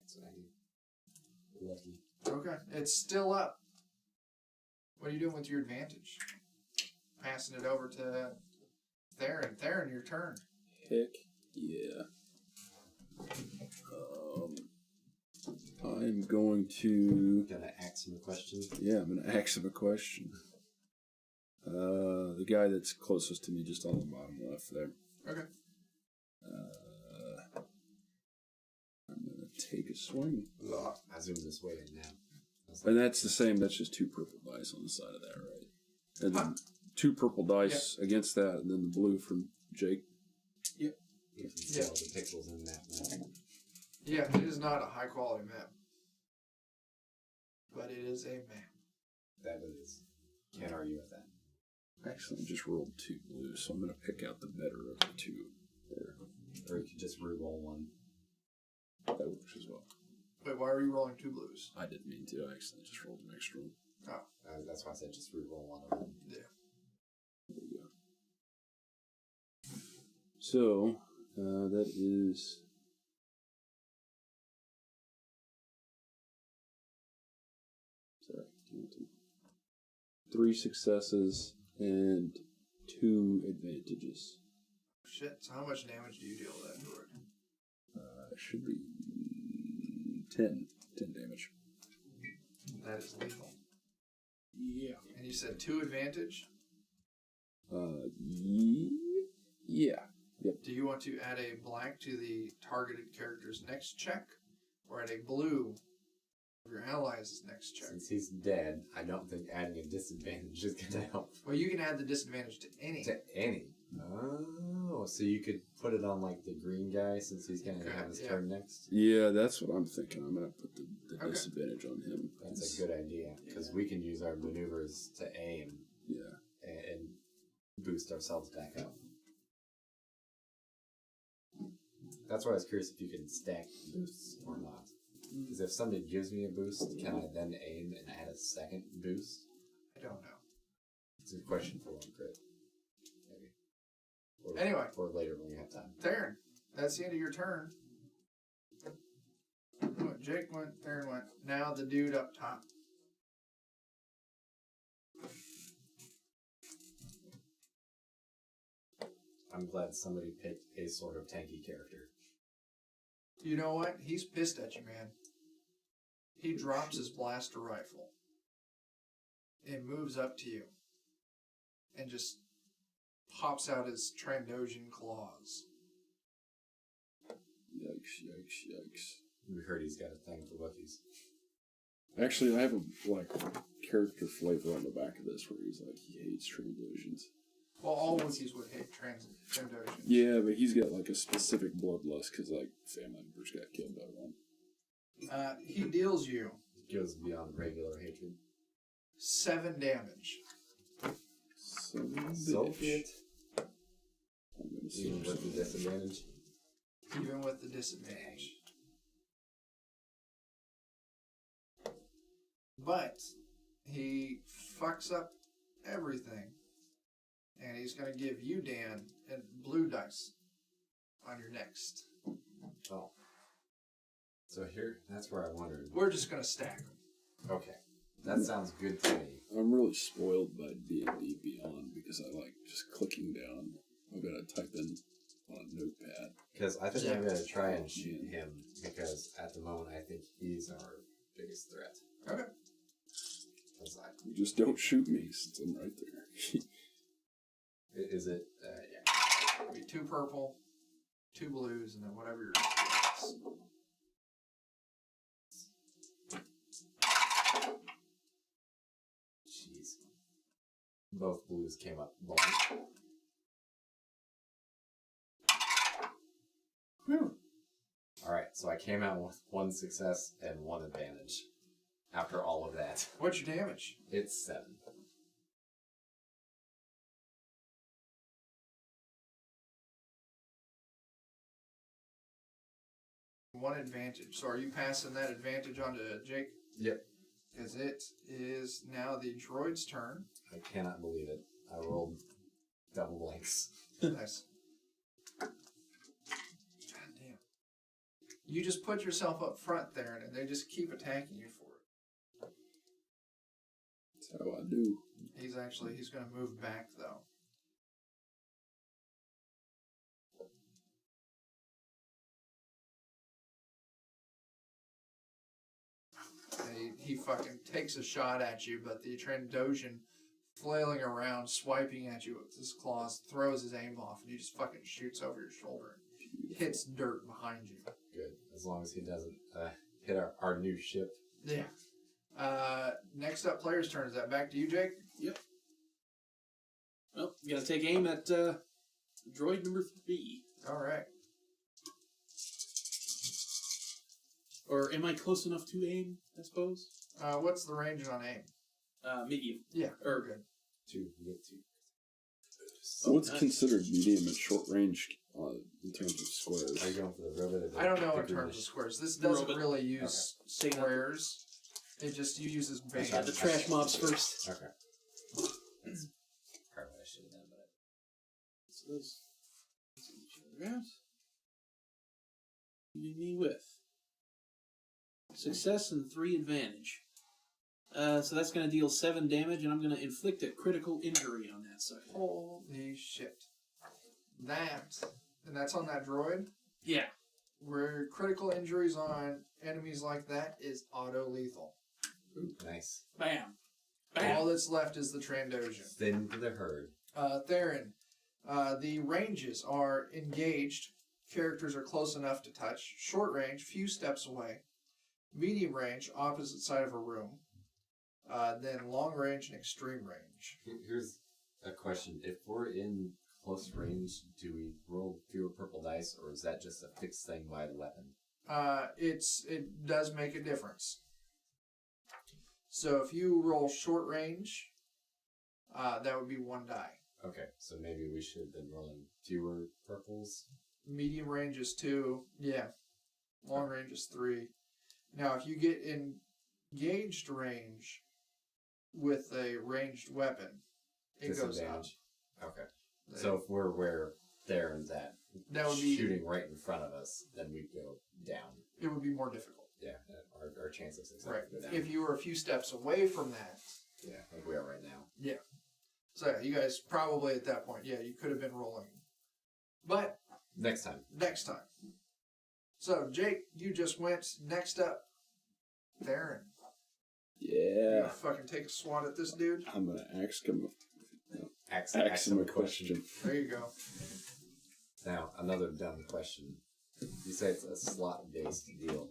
So lucky. Okay. It's still up. What are you doing with your advantage? Passing it over to Theron. Theron, your turn. Heck yeah. I'm going to. Gonna ask him a question. Yeah, I'm going to ask him a question. The guy that's closest to me, just on the bottom left there. Okay. I'm going to take a swing. Ugh, I zoom this way in now. And that's the same, that's just 2 purple dice on the side of that, right? And then 2 purple dice against that, and then the blue from Jake. You can see all the pixels in that map. Yeah, it is not a high quality map. But it is a map. That is. Can't argue with that. Actually, I just rolled 2 blues, so I'm going to pick out the better of the 2 there. Or you could just re-roll one. That works as well. Wait, why are you rolling 2 blues? I didn't mean to, I actually just rolled an extra one. Oh, That's why I said just re-roll one of them. yeah. There we go. So, that is... Sorry, 3 successes and 2 advantages. Shit, so how much damage do you deal to that droid? It should be 10 damage. That is lethal. Yeah. And you said 2 advantage? Yeah. Yep. Do you want to add a blank to the targeted character's next check? Or add a blue of your ally's next check? Since he's dead, I don't think adding a disadvantage is gonna help. Well, you can add the disadvantage to any. To any. Oh, so you could put it on like the green guy since he's gonna have his turn next. Yeah, that's what I'm thinking. I'm going to put the Okay. disadvantage on him. That's a good idea because we can use our maneuvers to aim Yeah. and boost ourselves back up. That's why I was curious if you can stack boosts or not. Because if somebody gives me a boost, can I then aim and add a second boost? I don't know. It's a question for one crit. Maybe. Or, Anyway. Or later when we have time. Theron, that's the end of your turn. Jake went, Theron went. Now the dude up top. I'm glad somebody picked a sort of tanky character. You know what? He's pissed at you, man. He drops his blaster rifle and moves up to you and just pops out his Trandoshan claws. Yikes. We heard he's got a thing for Wookiees. Actually, I have a character flavor on the back of this where he's like, he hates Trandoshans. Well, all Wookiees would hate Trandoshan. Yeah, but he's got like a specific bloodlust because like family members got killed by one. He deals you It goes beyond regular hatred. 7 damage. So bitch. it. I'm gonna Even search with the some- disadvantage. Even with the disadvantage. But he fucks up everything. And he's going to give you, Dan, a blue dice on your next. Oh. So here, that's where I wondered. We're just going to stack them. Okay. That sounds good to me. I'm really spoiled by D&D Beyond because I like just clicking down. I've got to type in on a notepad. Because I think I'm going to try and shoot him. Because at the moment, I think he's our biggest threat. Okay. You just don't shoot me since I'm right there. Is it? Yeah. It'll be 2 purple, 2 blues, and then whatever your Both blues came up blank. Alright, so I came out with 1 success and 1 advantage. After all of that. What's your damage? It's 7. One advantage. So are you passing that advantage on to Jake? Yep. Because it is now the droid's turn. I cannot believe it. I rolled double blanks. Nice. God damn. You just put yourself up front there, and they just keep attacking you for it. That's how I do. He's going to move back, though. He fucking takes a shot at you, but the Trandoshan flailing around, swiping at you with his claws, throws his aim off, and he just fucking shoots over your shoulder and hits dirt behind you. Good. As long as he doesn't hit our new ship. Yeah. Next up, player's turn. Is that back to you, Jake? Yep. Well, you gotta take aim at droid number 3. All right. Or am I close enough to aim, I suppose? What's the range on aim? Medium. Yeah, Or good. 2. You get 2. What's nice. considered medium and short range in terms of squares? Are you going for the robot? Or the I don't know in bigger terms of dish? squares. This doesn't Robot. really use squares. It just uses base. Yeah, the trash mobs first. Okay. That's probably what I should have done, but So those each other out. Leaving me with success and 3 advantage. So that's going to deal 7 damage, and I'm going to inflict a critical injury on that side. Holy shit. And that's on that droid, Yeah. where critical injuries on enemies like that is auto-lethal. nice. Bam. All Bam. that's left is the Trandoshan. Thin to the herd. Theron, the ranges are engaged. Characters are close enough to touch. Short range, few steps away. Medium range, opposite side of a room. Then long range and extreme range. Here's a question. If we're in close range, do we roll fewer purple dice, or is that just a fixed thing by the weapon? It does make a difference. So if you roll short range, that would be 1 die. Okay, so maybe we should have been rolling fewer purples. Medium range is 2. Yeah. Long range is 3. Now, if you get engaged range with a ranged weapon, it goes up. Disadvantage. Okay. So if we're where Theron's at, That would be- shooting right in front of us, then we'd go down. It would be more difficult. Yeah, our chance of success Right. would go down. If you were a few steps away from that, Yeah, like we are right now. yeah. So yeah, you guys probably at that point, yeah, you could have been rolling. But Next time. next time. So Jake, you just went next up. Theron. You Yeah. gonna fucking take a swat at this dude? I'm going to ask him Ask him a question. There you go. Now, another dumb question. You say it's a slot-based deal.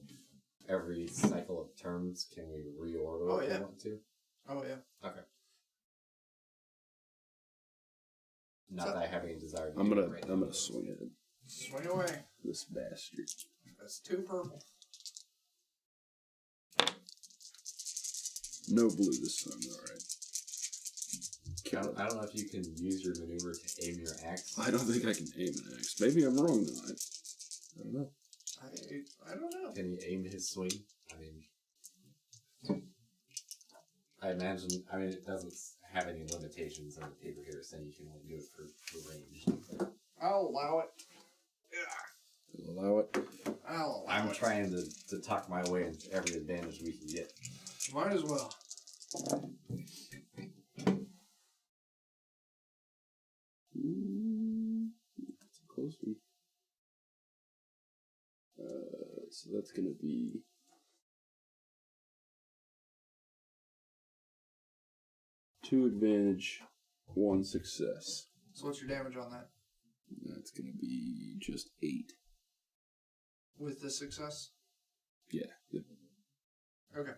Every cycle of turns, can we reorder Oh, if yeah. we want to? Oh yeah. Okay. Not So- that I have any desire to I'm do gonna it right I'm now. gonna swing at Swing away. this bastard. That's 2 purple. No blue this time, alright. I don't know if you can use your maneuver to aim your axe. I don't think I can aim an axe. Maybe I'm wrong though. I don't know. I don't know. Can he aim his swing? I mean, I imagine. I mean, it doesn't have any limitations on the paper here, saying you can only do it for range. I'll allow it. You'll allow it. I'll allow I'm it. trying to talk my way into every advantage we can get. Might as well. That's a close one. So that's gonna be 2 advantage, 1 success. So what's your damage on that? That's gonna be just 8. With the success? Yeah. Yep. Okay.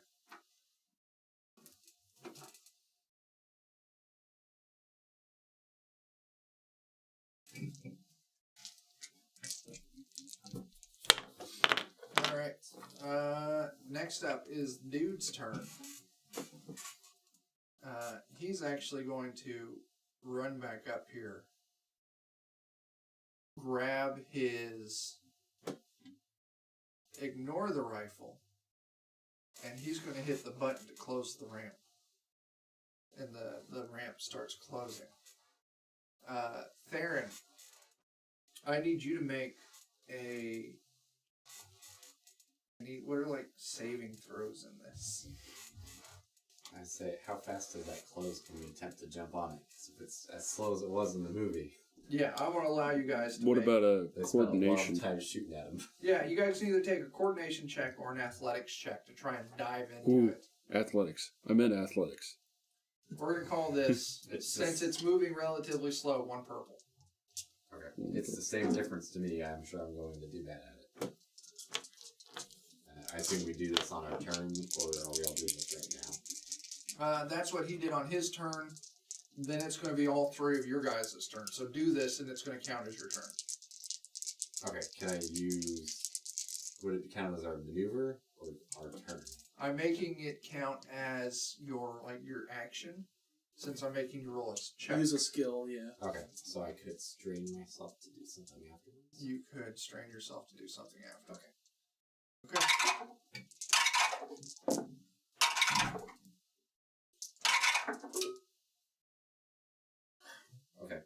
right. Next up is Dude's turn. He's actually going to run back up here, grab his, ignore the rifle, and he's going to hit the button to close the ramp. And the ramp starts closing. Theron, I need you to make what are like saving throws in this? I say, how fast does that close? Can we attempt to jump on it? Because if it's as slow as it was in the movie, Yeah, I want to allow you guys to What make, about a they spent a long coordination? time shooting at him. Yeah, you guys can either take a coordination check or an athletics check to try and dive into Ooh. it. Athletics. I meant athletics. We're going to call this, It's since just- it's moving relatively slow, 1 purple. Okay. It's the same difference to me. I'm sure I'm going to do bad at it. I assume we do this on our turn, or are we all doing this right now? That's what he did on his turn. Then it's going to be all 3 of your guys' turn. So do this, and it's going to count as your turn. Okay, can I use... Would it count as our maneuver, or our turn? I'm making it count as your action, since I'm making you roll a check. Use a skill, yeah. Okay, so I could strain myself to do something afterwards? You could strain yourself to do something after. Okay. Okay.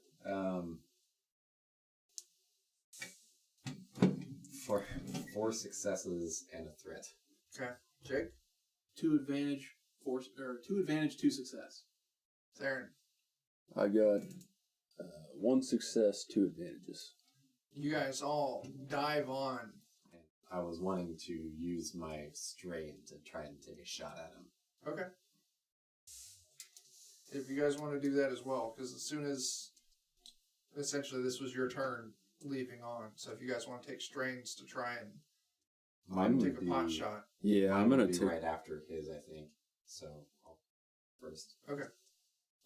For 4 successes and a threat. Okay. Jake? 2 advantage, 2 advantage, 2 success. Theron? I got 1 success, 2 advantages. You guys all dive on. And I was wanting to use my strain to try and take a shot at him. Okay. If you guys want to do that as well, because as soon as essentially this was your turn leaving on, so if you guys want to take strains to try and Mine take would a pot be- shot. Yeah, Mine I'm gonna would be take. right after his, I think. So I'll first. Okay.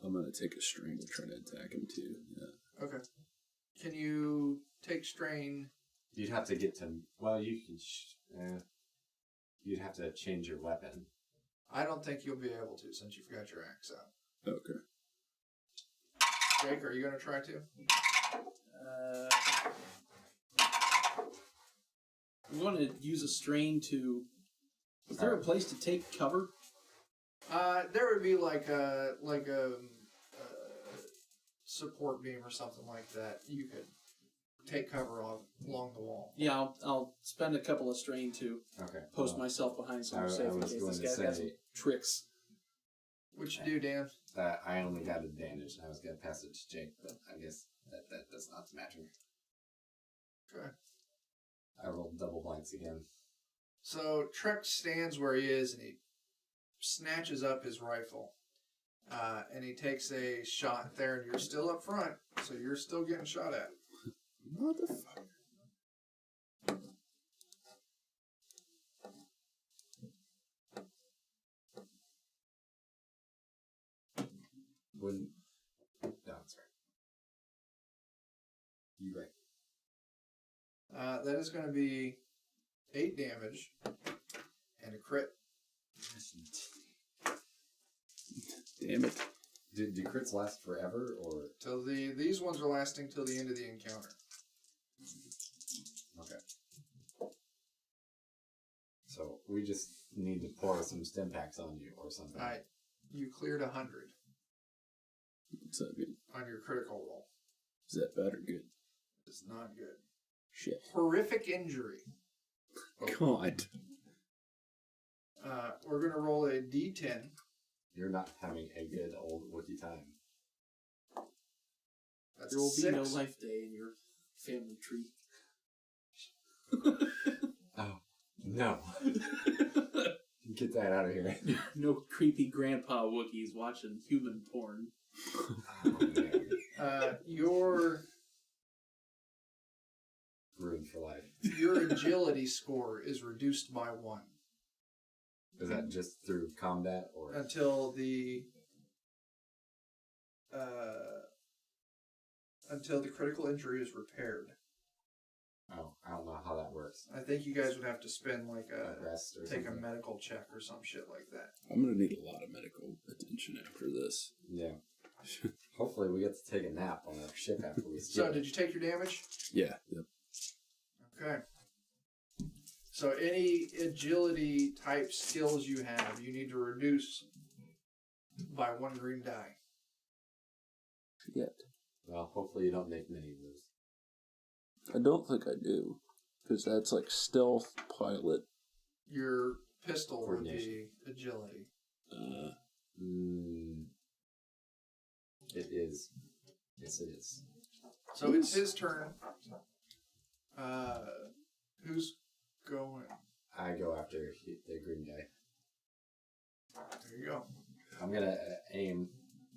I'm gonna take a strain to try to attack him too. Yeah. Okay. Can you take strain? You'd have to get to. Well, you can. You'd have to change your weapon. I don't think you'll be able to since you've got your axe out. Okay. Jake, are you going to try to? I'm going to use a strain to... Is there a place to take cover? There would be like a support beam or something like that. You could take cover along the wall. Yeah, I'll spend a couple of strain to Okay. post well, myself behind I some safe in was case going this to guy's got say- some tricks. What you do, Dan? I only got advantage, and I was going to pass it to Jake, but I guess that does not matter. Okay. I rolled double blanks again. So Trek stands where he is and he snatches up his rifle. And he takes a shot there, and you're still up front, so you're still getting shot at. Motherfucker. Wouldn't. No, that's right. You right. That is going to be 8 damage and a crit. Damn it. Do crits last forever, or So these ones are lasting till the end of the encounter. okay? So we just need to pour some stim packs on you or something. You cleared 100 What's that mean? on your critical roll. Is that bad or good? It's not good. Shit. Horrific injury. God. We're going to roll a d10. You're not having a good old Wookiee time. That's There will a be no 6. life day in your family tree. Oh no! Get that out of here. No creepy grandpa Wookiees watching human porn. Oh, man. Your Ruined for life. agility score is reduced by 1 Is that just through combat or? until the critical injury is repaired. Oh, I don't know how that works. I think you guys would have to spend like Like rest or take a something. medical check or some shit like that. I'm gonna need a lot of medical attention after this. Yeah. Hopefully we get to take a nap on our ship after we So, skip. did you take your damage? Yeah. Yep. Okay. So, any agility type skills you have, you need to reduce by 1 green die. Yet. Well, hopefully you don't make many of those. I don't think I do, because that's like stealth, pilot. Your pistol would be Coordination. agility. It is. Yes, it is. So, it's his turn. Who's going? I go after the green guy. There you go. I'm gonna aim.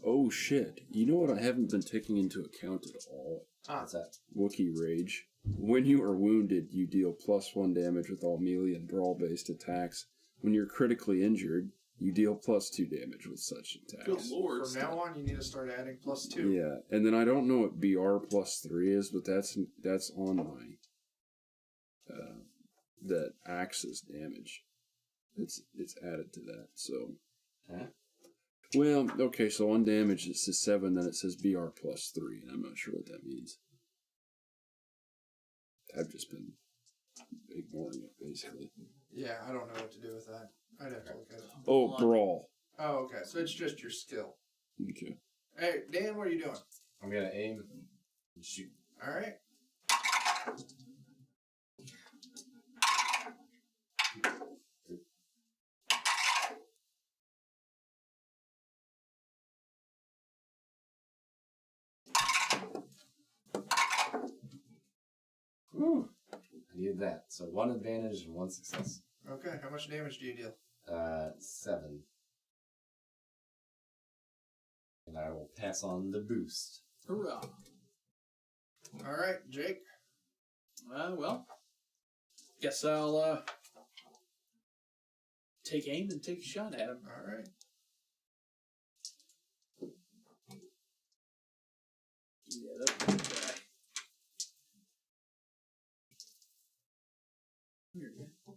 Oh shit! You know what I haven't been taking into account at all? What's that? Wookiee Rage. When you are wounded, you deal +1 damage with all melee and brawl-based attacks. When you're critically injured, you deal +2 damage with such Good attacks. lord. From now on, you need to start adding +2. Yeah, and then I don't know what BR +3 is, but that's on my that axis damage. It's added to that. So, Huh? well, okay. So on damage it says 7, then it says BR +3, and I'm not sure what that means. I've just been ignoring it basically. Yeah, I don't know what to do with that. I'd have to look at it. Oh, brawl. Oh, okay. So it's just your skill. Okay. Hey, Dan, what are you doing? I'm gonna aim and shoot. All right. Whew. I needed that. So 1 advantage and 1 success. Okay. How much damage do you deal? 7. And I will pass on the boost. Hurrah. All right, Jake. Well, guess I'll take aim and take a shot at him. All right. Yeah, that's a good guy. Here you go.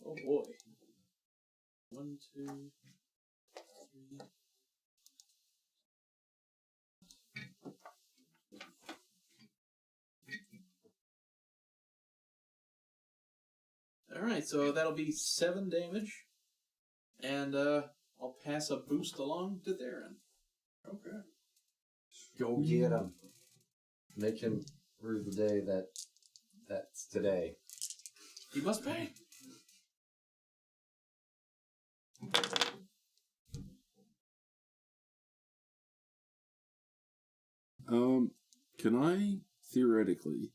Oh boy. 1, 2, 3. Alright, so that'll be 7 damage. And I'll pass a boost along to Darren. Okay. Go get him. Make him rue the day that's today. He must pay. Can I theoretically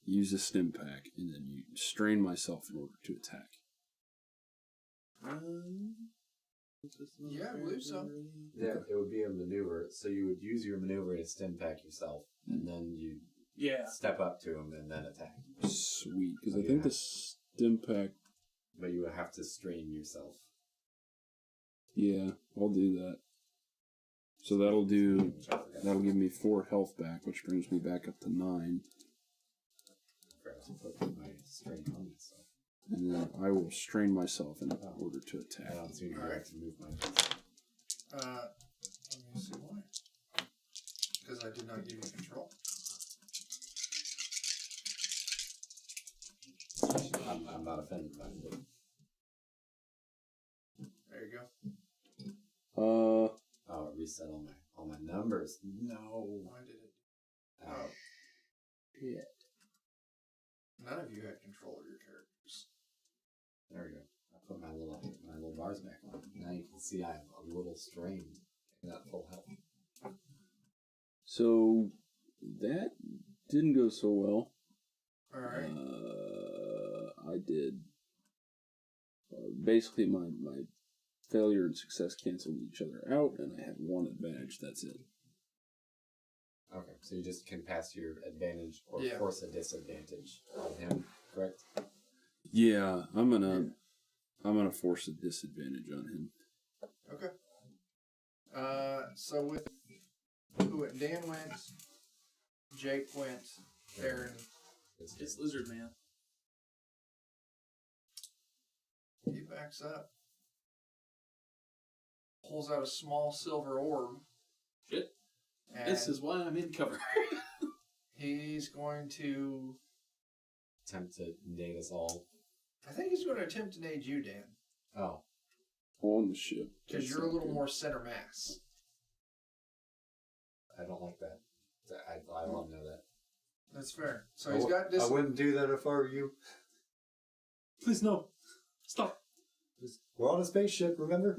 use a stim pack and then you strain myself in order to attack? Yeah, I believe so. Yeah, it would be a maneuver. So you would use your maneuver to stim pack yourself, and then you step up to him and then attack. Sweet, because I think the stim pack. But you would have to strain yourself. Yeah, I'll do that. So that'll give me 4 health back, which brings me back up to 9. I forgot to put my strain on myself. And then I will strain myself in order to I attack. don't seem to be Alright. able to move my Let me see why. Because I did not give you control. I'm not offended by it. There you go. Oh, it reset all my numbers. No. Why did it? Oh. Shit. None of you had control of your characters. There we go. I put my little bars back on. Now you can see I have a little strain. Not full health. So that didn't go so well. All right. I did. Basically, my failure and success canceled each other out, and I have 1 advantage. That's it. Okay, so you just can pass your advantage or Yeah. force a disadvantage on him, correct? Yeah, I'm gonna force a disadvantage on him. Okay. So with who Dan went, Jake went. Theron. It's Lizard Man. He backs up. Pulls out a small silver orb. Shit. And This is why I'm in cover. he's going to... Attempt to nade us all. I think he's going to attempt to nade you, Dan. Oh. On the ship. Because you're a little more center mass. I don't like that. I want to know that. That's fair. So he's got I wouldn't do that if I were you. Please, no. Stop. We're on a spaceship, remember?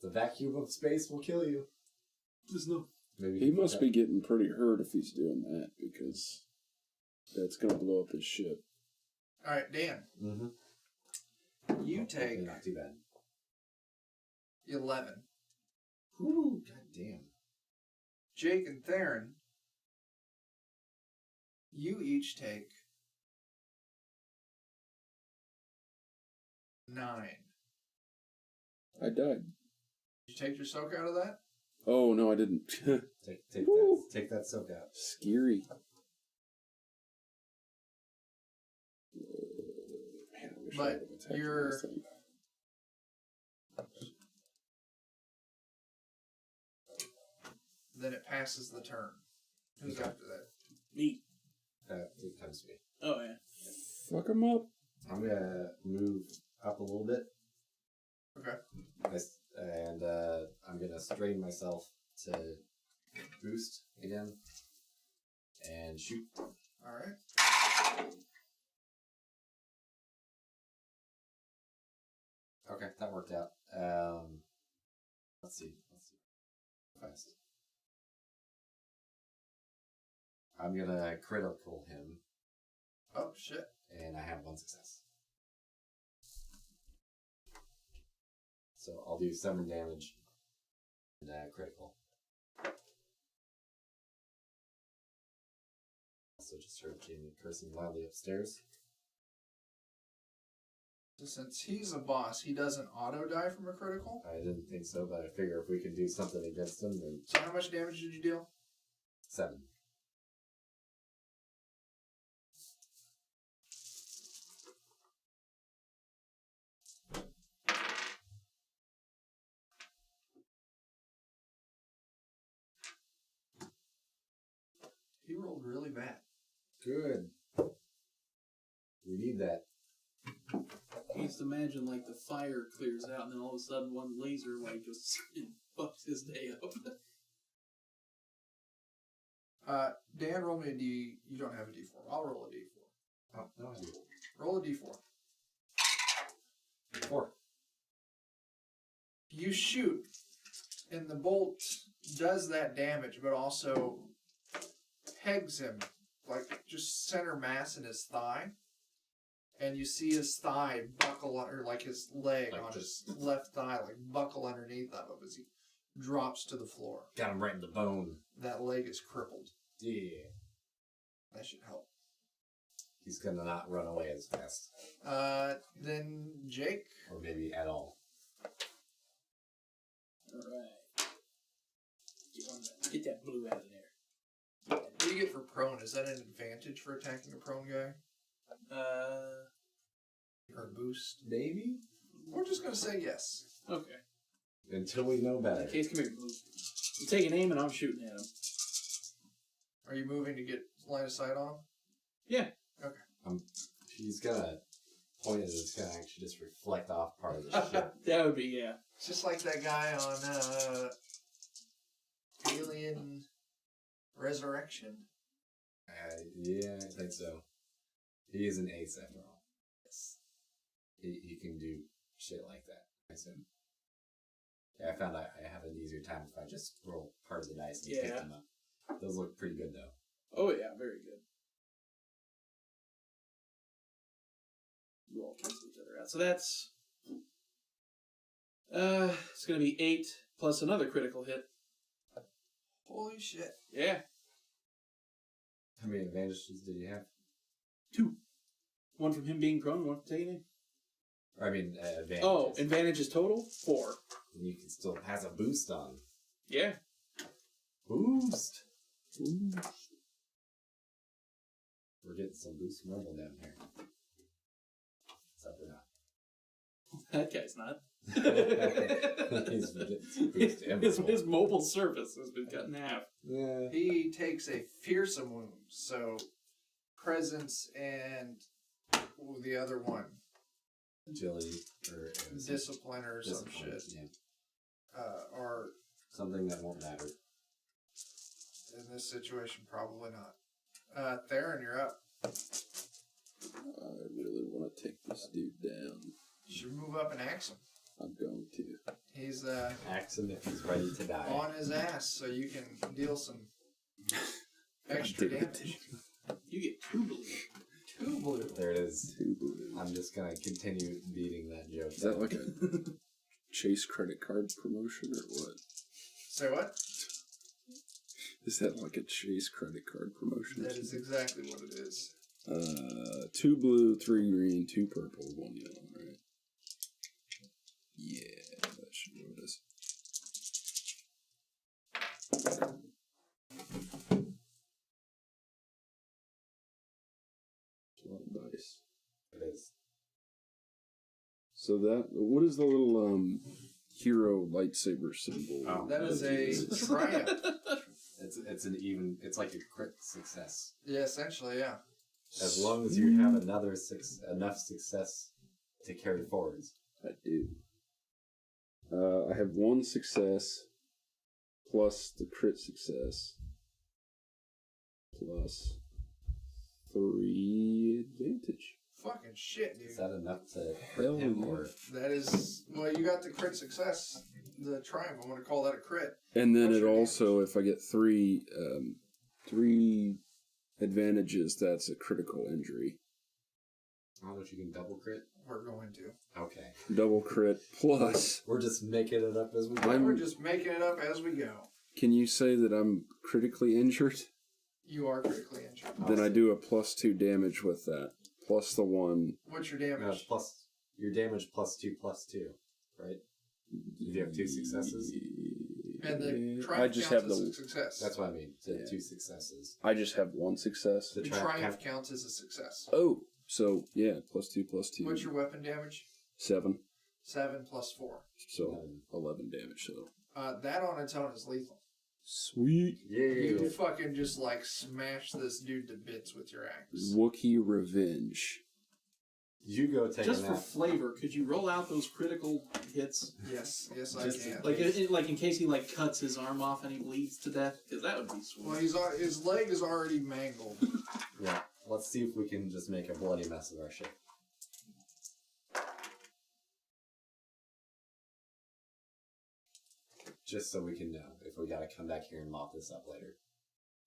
The vacuum of space will kill you. Please, no. Maybe He must be getting pretty hurt if he's doing that, because that's going to blow up his ship. All right, Dan. Mm-hmm. You take Not too bad. 11. Ooh, goddamn. Jake and Theron, you each take 9. I died. Did you take your soak out of that? Oh, no, I didn't. Take that soak out. Scary. Man, I wish I But would have attacked you're- this thing. Then it passes the turn. Who's Okay. after that? Me. It comes to me. Oh, yeah. Fuck him up. I'm gonna move up a little bit. Okay. And I'm gonna strain myself to boost again and shoot. All right. Okay, that worked out. Let's see. Fast. I'm gonna critical him, Oh, shit. and I have 1 success. So I'll do 7 damage and critical. Also just heard Jamie cursing loudly upstairs. So since he's a boss, he doesn't auto die from a critical. I didn't think so, but I figure if we can do something against him, then So how much damage did you deal? 7. He rolled really bad. Good. We need that. I used to imagine, like, the fire clears out, and then all of a sudden one laser, like, just fucks his day up. Dan, roll me a D. You don't have a D4. I'll roll a D4. Oh, no, I do. Roll a D4. 4. You shoot, and the bolt does that damage, but also pegs him, like, just center mass in his thigh. And you see his thigh buckle, or like his leg Like on just- his left thigh, like buckle underneath of him as he drops to the floor. Got him right in the bone. That leg is crippled. Yeah. That should help. He's gonna not run away as fast. Then Jake. Or maybe at all. Alright. Get that blue out of there. What do you get for prone? Is that an advantage for attacking a prone guy? Or a boost? Maybe? We're just gonna say yes. Okay. Until we know In better. that case, come here, blue. I'm taking aim and I'm shooting at him. Are you moving to get line of sight on him? Yeah. Okay. He's gonna point at it. It's gonna actually just reflect off part of the ship. That would be, yeah. It's just like that guy on Alien Resurrection. Yeah, I think so. He is an ace after all. Yes. He can do shit like that, I assume. Yeah, I found I have an easier time if I just roll part of the dice and pick Yeah. them up. Those look pretty good though. Oh, yeah, very good. You all cancel each other out. So that's... it's going to be 8 plus another critical hit. Holy shit. Yeah. How many advantages did you have? 2. One from him being prone, one from taking aim. Or, I mean, advantages. Oh, advantage is total? 4. And you can still has a boost on. Yeah. Boost. We're getting some boost normal down here. Except we're not. That guy's not. He's getting some boost emerald. His mobile surface has been cut in half. Yeah. He takes a fearsome wound, so presence and the other one, Agility or discipline or some discipline, shit, yeah. are Something that won't matter. in this situation probably not. Theron, you're up. I really want to take this dude down. You should move up and axe him. I'm going to. He's Axe him if he's ready to die. on his ass, so you can deal some extra Damn it. damage. You get 2 blue. 2 blue. There it is. 2 blue. I'm just gonna continue beating that joke. Is that like a Chase credit card promotion or what? Say what? Is that like a Chase credit card promotion? That is exactly what it is. 2 blue, 3 green, 2 purple, 1 yellow, right? Yeah, that should be what it is. A lot of dice. It is. So that, what is the little hero lightsaber symbol? Oh. That is a triumph. It's like a crit success. Yeah, essentially, yeah. As long as you have enough success to carry forwards. I do. I have 1 success plus the crit success plus 3 advantage. Fucking shit, dude. Is that enough to Hell crit him yeah. or That is, well, you got the crit success, the triumph. I want to call that a crit. And then What's it your also, if I get 3 advantages, that's a critical injury. I don't know if you can double crit? We're going to. Okay. Double crit plus. We're just making it up as we go. We're just making it up as we go. Can you say that I'm critically injured? You are critically injured. Then I do a +2 damage with that. Plus the 1. What's your No, damage? plus your damage +2, right? You have 2 successes? And the I triumph just counts have as a the. success. That's what I mean. So Yeah. 2 successes. I just have 1 success. The The triumph triumph count- counts as a success. Oh, so yeah, +2 +2. What's your weapon damage? 7. 7 plus 4. So 11 damage. So That on its own is lethal. sweet. You fucking just like smash this dude to bits with your axe. Wookiee revenge. You go take Just a for nap. flavor, could you roll out those critical hits? Yes, I Just can. Like in case he like cuts his arm off and he bleeds to death, because that would be sweet. Well, his leg is already mangled. Yeah. Let's see if we can just make a bloody mess of our shit. Just so we can know if we gotta come back here and mop this up later.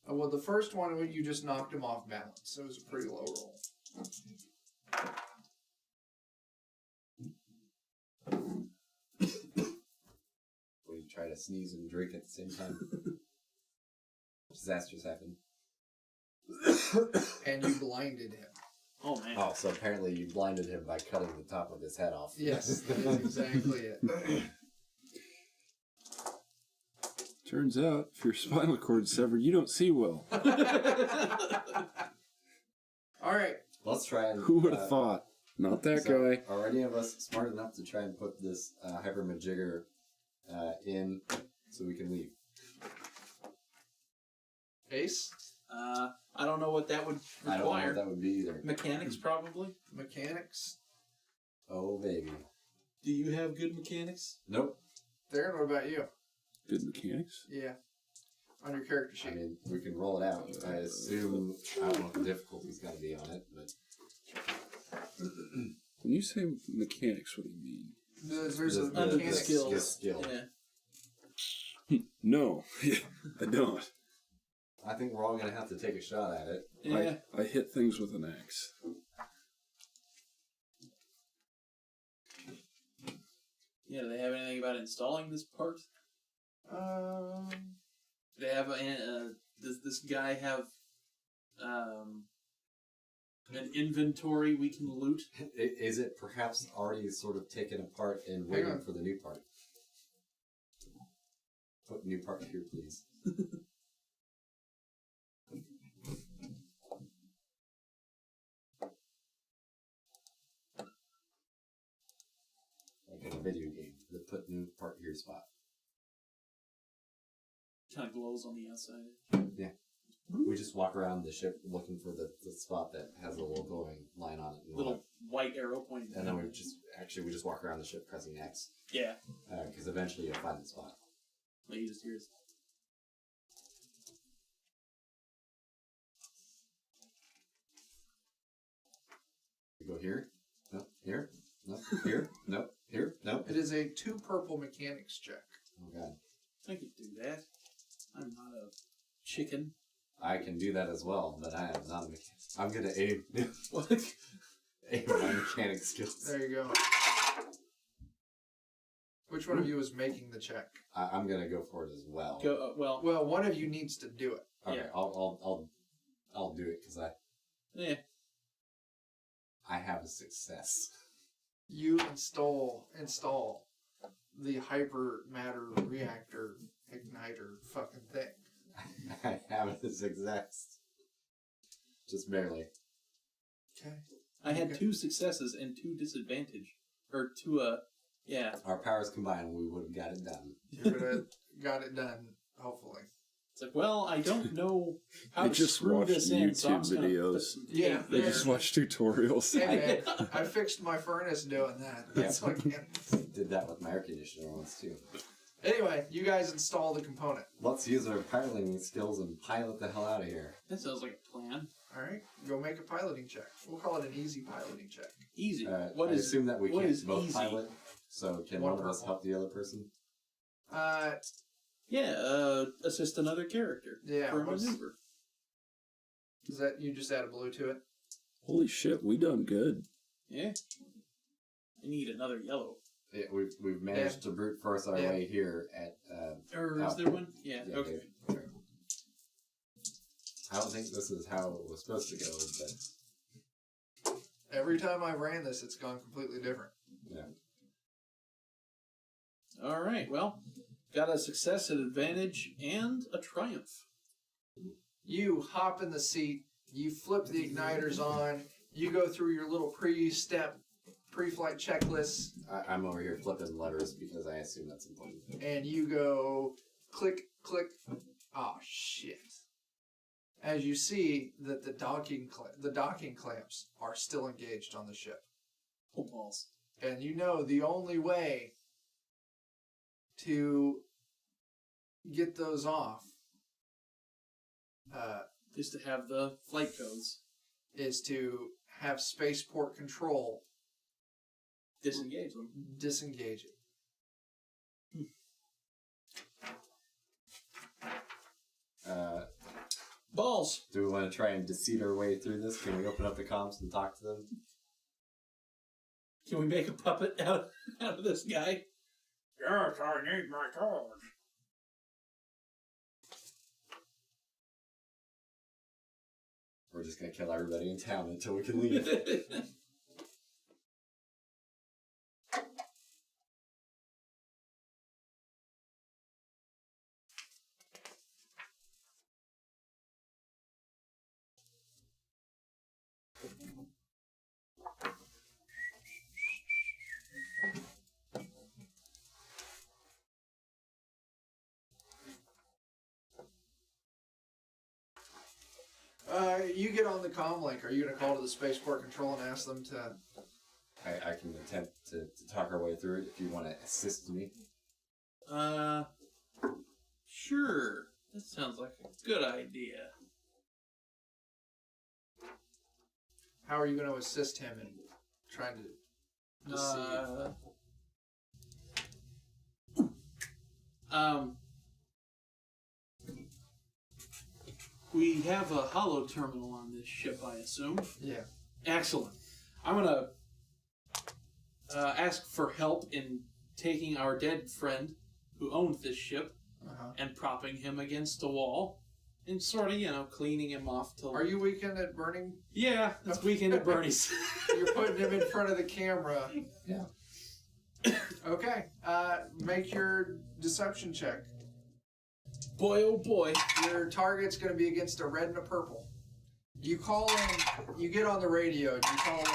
Well, the first one you just knocked him off balance, so it was a pretty low roll. We try to sneeze and drink at the same time. Disasters happen. And you blinded him. Oh man. Oh, so apparently you blinded him by cutting the top of his head off. Yes, that is exactly it. Turns out, if your spinal cord's severed, you don't see well. All right. Let's try and... Who would have thought? Not that so, guy. Are any of us smart enough to try and put this hypermajigger in so we can leave? Ace, I don't know what that would I don't know require. what that would be either. Mechanics, probably. mechanics. Oh, baby. Do you have good mechanics? Nope. Theron, what about you? Good mechanics. Yeah. On your character sheet. I mean, we can roll it out. I assume, I don't know what the difficulty's got to be on it, but... When you say mechanics, what do you mean? There's a The mechanics skill. skill. Yeah. No, I don't. I think we're all going to have to take a shot at it. Yeah. I hit things with an axe. Yeah. Do they have anything about installing this part? Do they have does this guy have an inventory we can loot? Is it perhaps already sort of taken apart and Hang waiting on. for the new part? Put new part here, please. Like in a video game, the put new part here spot. Kind of glows on the outside. Yeah. We just walk around the ship looking for the spot that has a little glowing line on it. And Little white arrow pointing. and then we just walk around the ship pressing X. Yeah. Because eventually you'll find the spot. Like you just hear his... You go here. No. Here. No. Here. No. Here. No. It is a 2 purple mechanics check. Oh god. I could do that. I'm not a chicken. I can do that as well, but I am not a mechanic. I'm gonna aim What? aim my mechanic skills. There you go. Which one of you is making the check? I'm gonna go for it as well. Go, well, Well, one of you needs to do it. Okay, yeah. I'll do it because Yeah. I have a success. You install the hyper matter reactor igniter fucking thing. I have a success. Just barely. Okay. I had Okay. 2 successes and 2 disadvantage. Or 2, yeah. Our powers combined, we would have got it done. You would have got it done, hopefully. It's like, well, I don't know how They to just screw watched this in, so I'm just gonna YouTube put videos. some Yeah, tape They there. just watch tutorials. Hey man, I fixed my furnace doing that. That's Yeah. like, Did that with my air conditioner once too. anyway, you guys install the component. Let's use our piloting skills and pilot the hell out of here. That sounds like a plan. All right, go make a piloting check. We'll call it an easy piloting check. Easy. I assume that we what can't is both easy? pilot. So can One one of us purple. help the other person? Yeah, assist another character Yeah, for a what's- maneuver. Is that you just add a blue to it? Holy shit, we done good. Yeah. I need another yellow. Yeah, we've managed to brute force our Yeah. way here at. Or is there one? Yeah, Yeah, okay. Dave. I don't think this is how it was supposed to go, but Every time I ran this, it's gone completely different. yeah. Alright, well, got a success, an advantage, and a triumph. You hop in the seat, you flip the igniters on, you go through your little pre-flight checklist, I'm over here flipping levers because I assume that's important. and you go click, click. Oh shit! As you see that the docking clamps are still engaged on the ship, Oh, balls. and you know the only way to get those off Just to have the flight codes. is to have spaceport control Disengage them. disengage it. Balls! Do we want to try and deceive our way through this? Can we open up the comms and talk to them? Can we make a puppet out of this guy? Yes, I need my codes. We're just gonna kill everybody in town until we can leave. You get on the comm link. Are you going to call to the spaceport control and ask them to? I can attempt to talk our way through it if you want to assist me. Sure. That sounds like a good idea. How are you going to assist him in trying to deceive? We have a hollow terminal on this ship, I assume. Yeah. Excellent. I'm gonna ask for help in taking our dead friend who owned this ship Uh-huh. and propping him against a wall and sort of, cleaning him off till... Are you weekend at burning? Yeah, it's Weekend at Bernie's. You're putting him in front of the camera. Yeah. Okay. Make your deception check. Boy, oh boy. Your target's going to be against a red and a purple. You call in, you get on the radio, and you call in,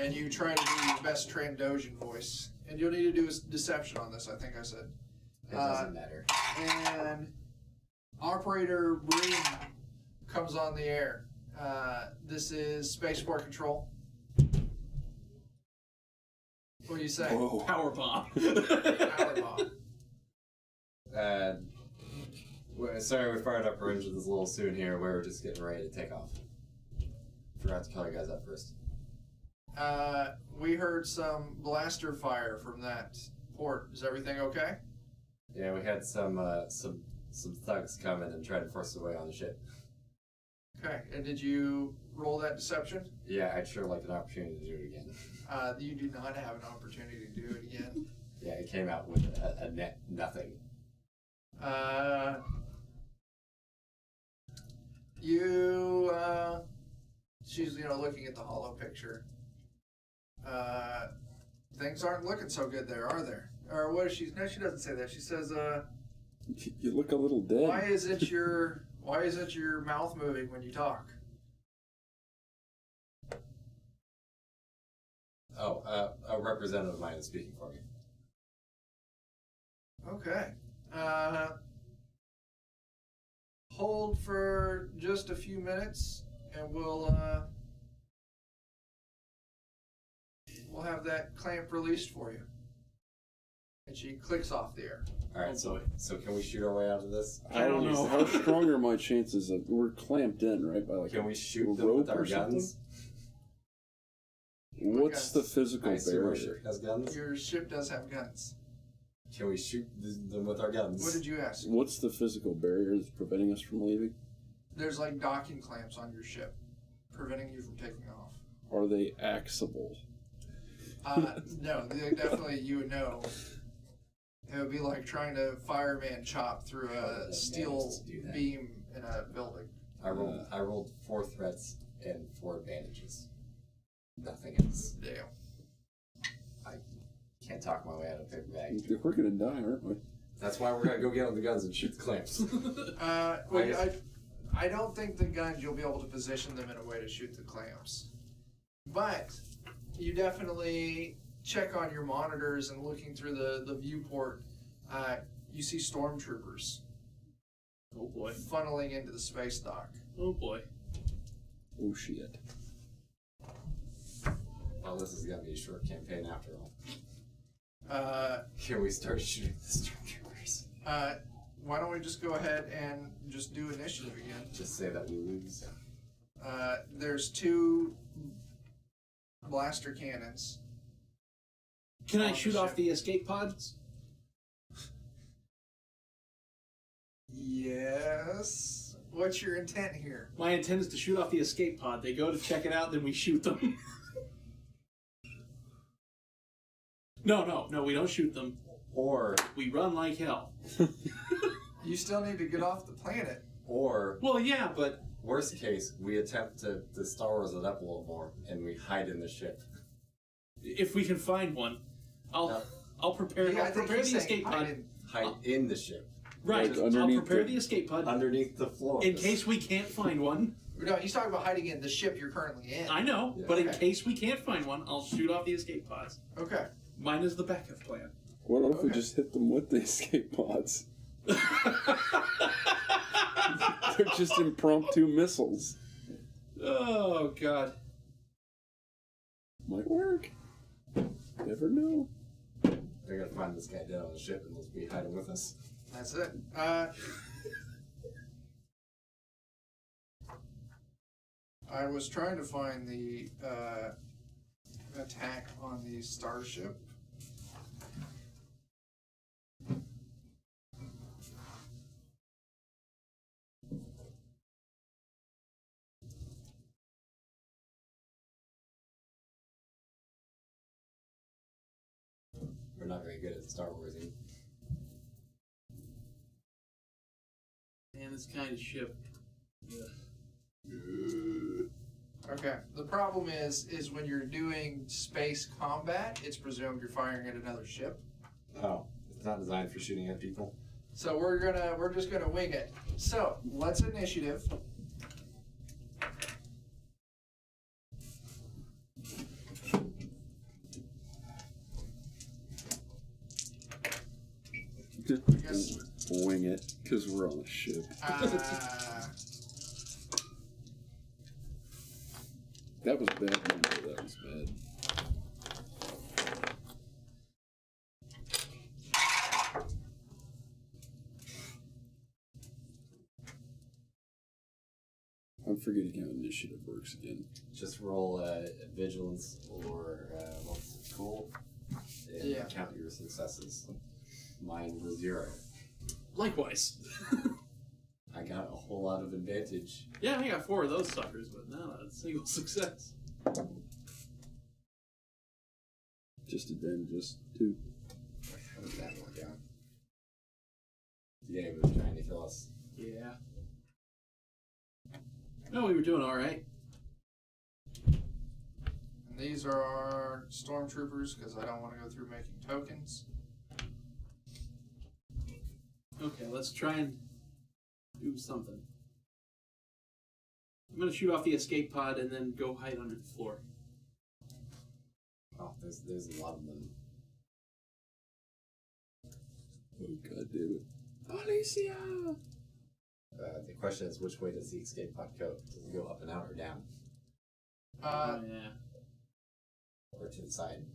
and you try to do your best Trandoshan voice. And you'll need to do a deception on this, I think I said. It doesn't matter. And Operator Breen comes on the air. This is Spaceport Control. What do you say? Whoa. Power bomb. Power bomb. Sorry, we fired up our engines a little soon here. We were just getting ready to take off. Forgot to call you guys up first. We heard some blaster fire from that port. Is everything okay? Yeah, we had some thugs come in and try to force their way on the ship. Okay, and did you roll that deception? Yeah, I'd sure like an opportunity to do it again. You do not have an opportunity to do it again. Yeah, it came out with a net nothing. She's, looking at the hollow picture. Things aren't looking so good there, are there? Or what is she? No, she doesn't say that. She says, You look a little dead. why isn't your mouth moving when you talk? Oh, a representative of mine is speaking for me. Okay. Hold for just a few minutes, and we'll have that clamp released for you. And she clicks off the air. All right, so can we shoot our way out of this? I don't know. How strong are my chances of... We're clamped in, right? By Can we shoot a them with rope our or something? guns? What's the physical I assume our barrier? ship has guns. Your ship does have guns. Can we shoot them with our guns? What did you ask? What's the physical barrier that's preventing us from leaving? There's like docking clamps on your ship, preventing you from taking off. Are they axable? No, definitely you would know. It would be like trying to fireman chop through a steel managed to do that? beam in a building. I rolled 4 threats and 4 advantages. Nothing else. Damn. I can't talk my way out of a paper bag. We're gonna die, aren't we? That's why we're gonna go get on the guns and shoot the clamps. I don't think the guns you'll be able to position them in a way to shoot the clamps. But you definitely check on your monitors and looking through the viewport. You see stormtroopers Oh boy. funneling into the space dock. Oh boy. Oh shit. Well, this is gonna be a short campaign after all. Can we start shooting the stormtroopers? Why don't we just go ahead and just do initiative again? Just say that we lose. There's 2 blaster cannons. Can I On the shoot off ship. the escape pods? Yes. What's your intent here? My intent is to shoot off the escape pod. They go to check it out, then we shoot them. No, we don't shoot them. Or We run like hell. You still need to get off the planet. Well, yeah, but worst case, we attempt to Star Wars it up a little more and we hide in the ship. if we can find one, I'll prepare. Yeah, I I'll think prepare he's the saying escape pod. Hide in the ship. Right. Like I'll underneath prepare the- the escape pod Underneath the floor. in case we can't find one. No, he's talking about hiding in the ship you're currently in. I know, Yeah. but in Okay. case we can't find one, I'll shoot off the escape pods. Okay. Mine is the backup plan. What if we Okay. just hit them with the escape pods? They're just impromptu missiles. Oh God. Might work. Never know. They're gonna find this guy dead on the ship and they'll be hiding with us. That's it. I was trying to find the attack on the starship. We're not very good at Star Wars. Man, this kind of ship. Okay. The problem is when you're doing space combat, it's presumed you're firing at another ship. Oh, it's not designed for shooting at people. So we're just gonna wing it. So let's initiative. Yes. Wing it, because we're on a ship. That was bad. That was bad. I'm forgetting how initiative works again. Just roll vigilance or what's cool, and Yeah. count your successes. Mine were 0. Likewise. I got a whole lot of advantage. Yeah, I got 4 of those suckers, but not a single success. Just advantages, too. How did that work out? The game was trying to kill us. Yeah. No, we were doing all right. And these are our stormtroopers because I don't want to go through making tokens. Okay, let's try and do something. I'm gonna shoot off the escape pod and then go hide under the floor. Oh, there's a lot of them. Oh, god damn it. Alicia! The question is, which way does the escape pod go? Does it go up and out or down? Yeah. Or to the side?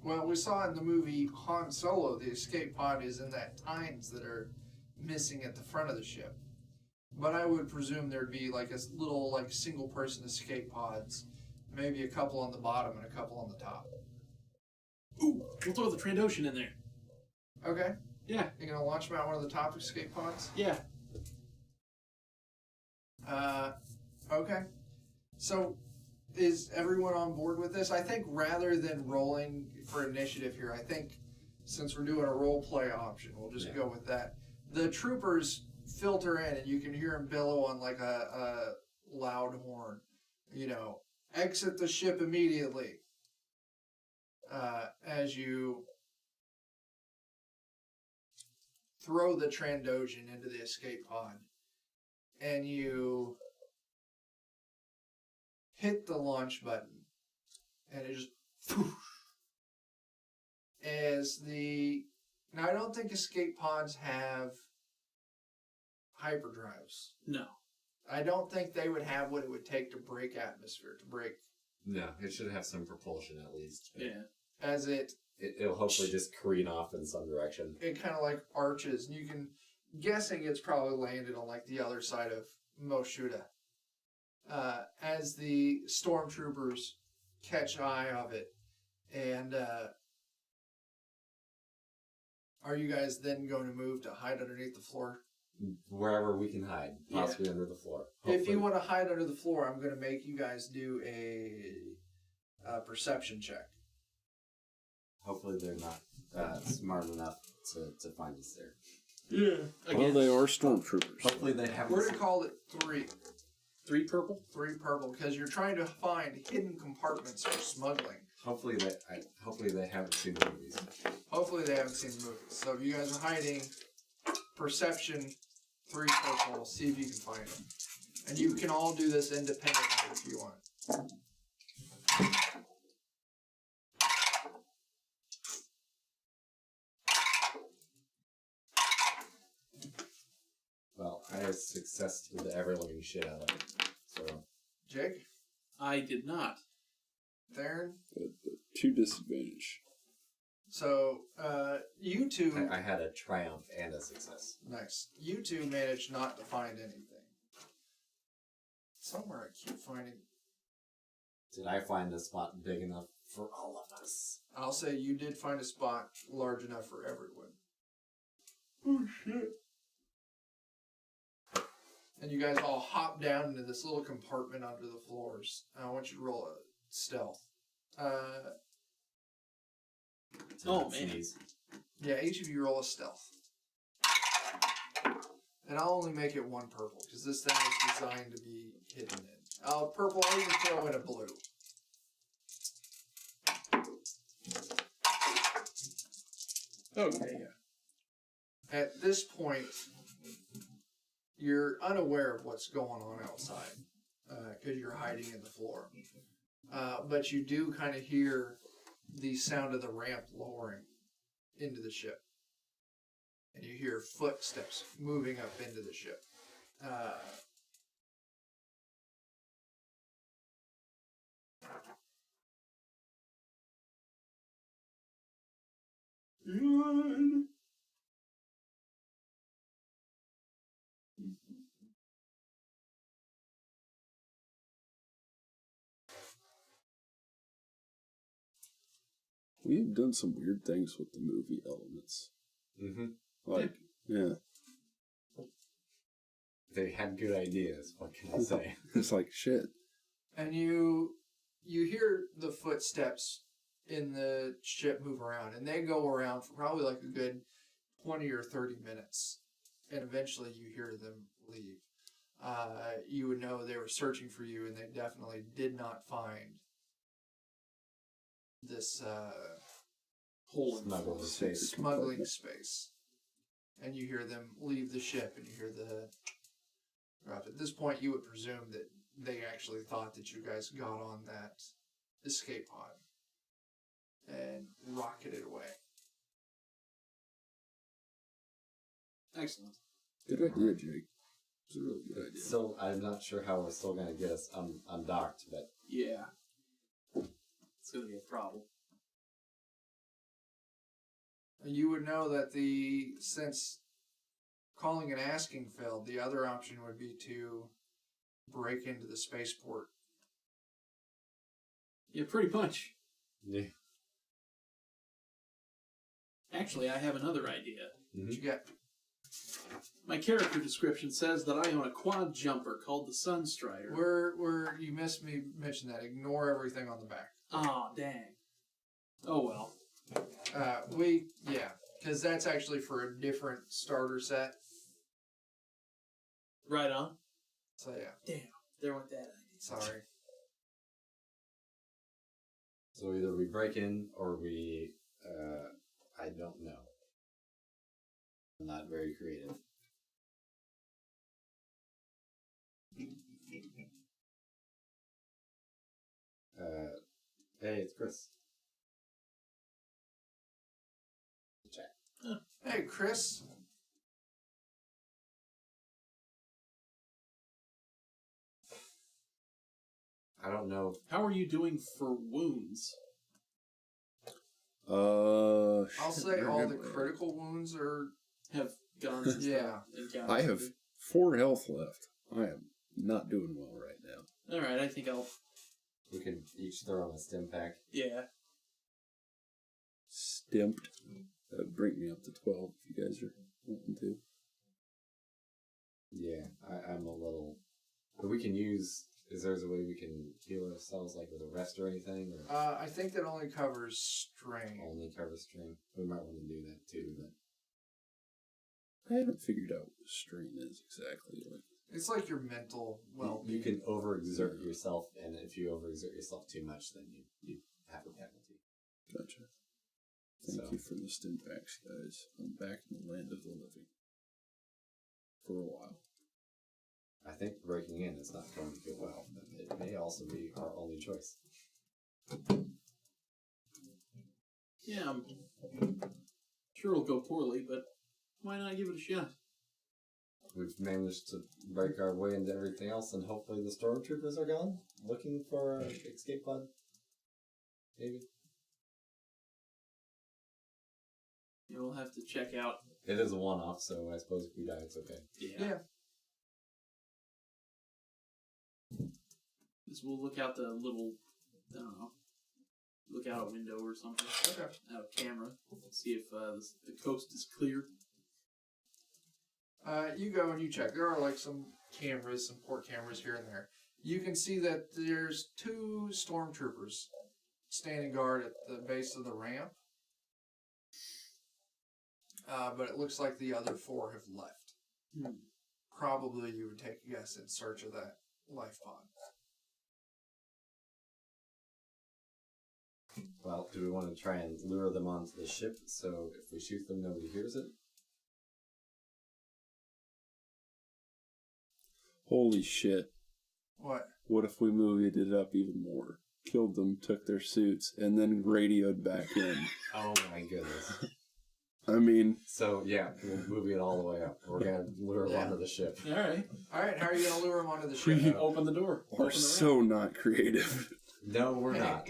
Well, we saw in the movie Han Solo, the escape pod is in that tines that are missing at the front of the ship. But I would presume there'd be like a little like single person escape pods, maybe a couple on the bottom and a couple on the top. Ooh, we'll throw the Trandoshan in there. Okay. Yeah. You gonna launch them out one of the top escape pods? Yeah. Okay. So, is everyone on board with this? I think rather than rolling for initiative here, I think since we're doing a role play option, we'll just go with that. The troopers filter in, and you can hear them bellow on like a loud horn. You know, exit the ship immediately. As you throw the Trandoshan into the escape pod, and you hit the launch button, and it just now I don't think escape pods have hyperdrives. No. I don't think they would have what it would take to break atmosphere, to break No, it should have some propulsion at least. Yeah. as It'll hopefully just careen off in some direction. it kind of like arches, and you can guessing it's probably landed on like the other side of Moshuda. As the stormtroopers catch eye of it, and are you guys then going to move to hide underneath the floor? Wherever we can hide, possibly under the floor. If you want to hide under the floor, I'm going to make you guys do a perception check. Hopefully they're not smart enough to find us there. Yeah. Well, they are stormtroopers. Hopefully they haven't. We're going to call it 3. 3 purple? 3 purple, because you're trying to find hidden compartments for smuggling. Hopefully they haven't seen the movies. Hopefully they haven't seen the movies. So if you guys are hiding, perception 3 purple, see if you can find them. And you can all do this independently if you want. Well, I had success to the ever-living shit out of it. So, Jake? I did not. Theron? 2 disadvantage. So, you two... I had a triumph and a success. Nice. You two managed not to find anything. Somewhere I keep finding... Did I find a spot big enough for all of us? I'll say you did find a spot large enough for everyone. Oh, shit. And you guys all hop down into this little compartment under the floors. I want you to roll a stealth. Oh, man. Sneeze. Yeah, each of you roll a stealth. And I'll only make it 1 purple, because this thing is designed to be hidden in. Purple, I'll even throw in a blue. Okay, At this point, you're unaware of what's going on outside because you're hiding in the floor. But you do kind of hear the sound of the ramp lowering into the ship. And you hear footsteps moving up into the ship. We've done some weird things with the movie elements. Mm-hmm. Like, yeah. They had good ideas, what can I say? It's like shit. And you hear the footsteps in the ship move around, and they go around for probably like a good 20 or 30 minutes, and eventually you hear them leave. You would know they were searching for you, and they definitely did not find this Hole in the Smuggle floor. space. smuggling space. And you hear them leave the ship, and you hear the drop. At this point, you would presume that they actually thought that you guys got on that escape pod and rocketed away. Excellent. Good idea, Jake. It's a really good idea. Still, I'm not sure how we're still going to get us undocked, but Yeah. It's going to be a problem. You would know that since calling and asking failed, the other option would be to break into the spaceport. Yeah, pretty much. yeah. Actually, I have another idea. What you got? My character description says that I own a quad jumper called the Sunstrider. Where you missed me mention that. Ignore everything on the back. Aw, dang. Oh well. Because that's actually for a different starter set. Right on. So yeah, Damn, there went that idea. sorry. So either we break in or we, I don't know. I'm not very creative. Hey, it's Chris. Chat. Hey, Chris. I don't know. How are you doing for wounds? I'll Shit, say you're all good, the man. critical wounds are. Have gone since Yeah. the encounter? I have 4 health left. I am not doing well right now. Alright, I think I'll... We can each throw on a stim pack. Yeah. Stimped. Bring me up to 12 if you guys are wanting to. Yeah, I'm a little. But we can use. Is there a way we can heal ourselves, like with a rest or anything? Or I think that only covers strain. only cover strain? We might want to do that too, but. I haven't figured out what the strain is exactly. Like, It's like your mental well-being. You can overexert yourself, and if you overexert yourself too much, then you have a penalty. gotcha. Thank you for the stim packs, guys. I'm back in the land of the living. For a while. I think breaking in is not going to go well, but it may also be our only choice. Yeah, I'm sure it'll go poorly, but why not give it a shot? We've managed to break our way into everything else, and hopefully the stormtroopers are gone, looking for an escape pod. Maybe. Yeah, we'll have to check out. It is a one-off, so I suppose if we die, it's okay. Yeah. Just we'll look out the little, I don't know, look out a window or something. Okay. Out a camera. See if the coast is clear. You go and you check. There are like some cameras, some port cameras here and there. You can see that there's 2 stormtroopers standing guard at the base of the ramp. But it looks like the other 4 have left. Probably you would take a guess in search of that life pod. Well, do we want to try and lure them onto the ship so if we shoot them, nobody hears it? Holy shit. What? What if we moved it up even more? Killed them, took their suits, and then radioed back in. Oh my goodness. I mean... So, yeah, we'll move it all the way up. We're going to lure him onto the ship. All right. All right, how are you going to lure him onto the ship? Open the door. We're so not creative. No, we're not.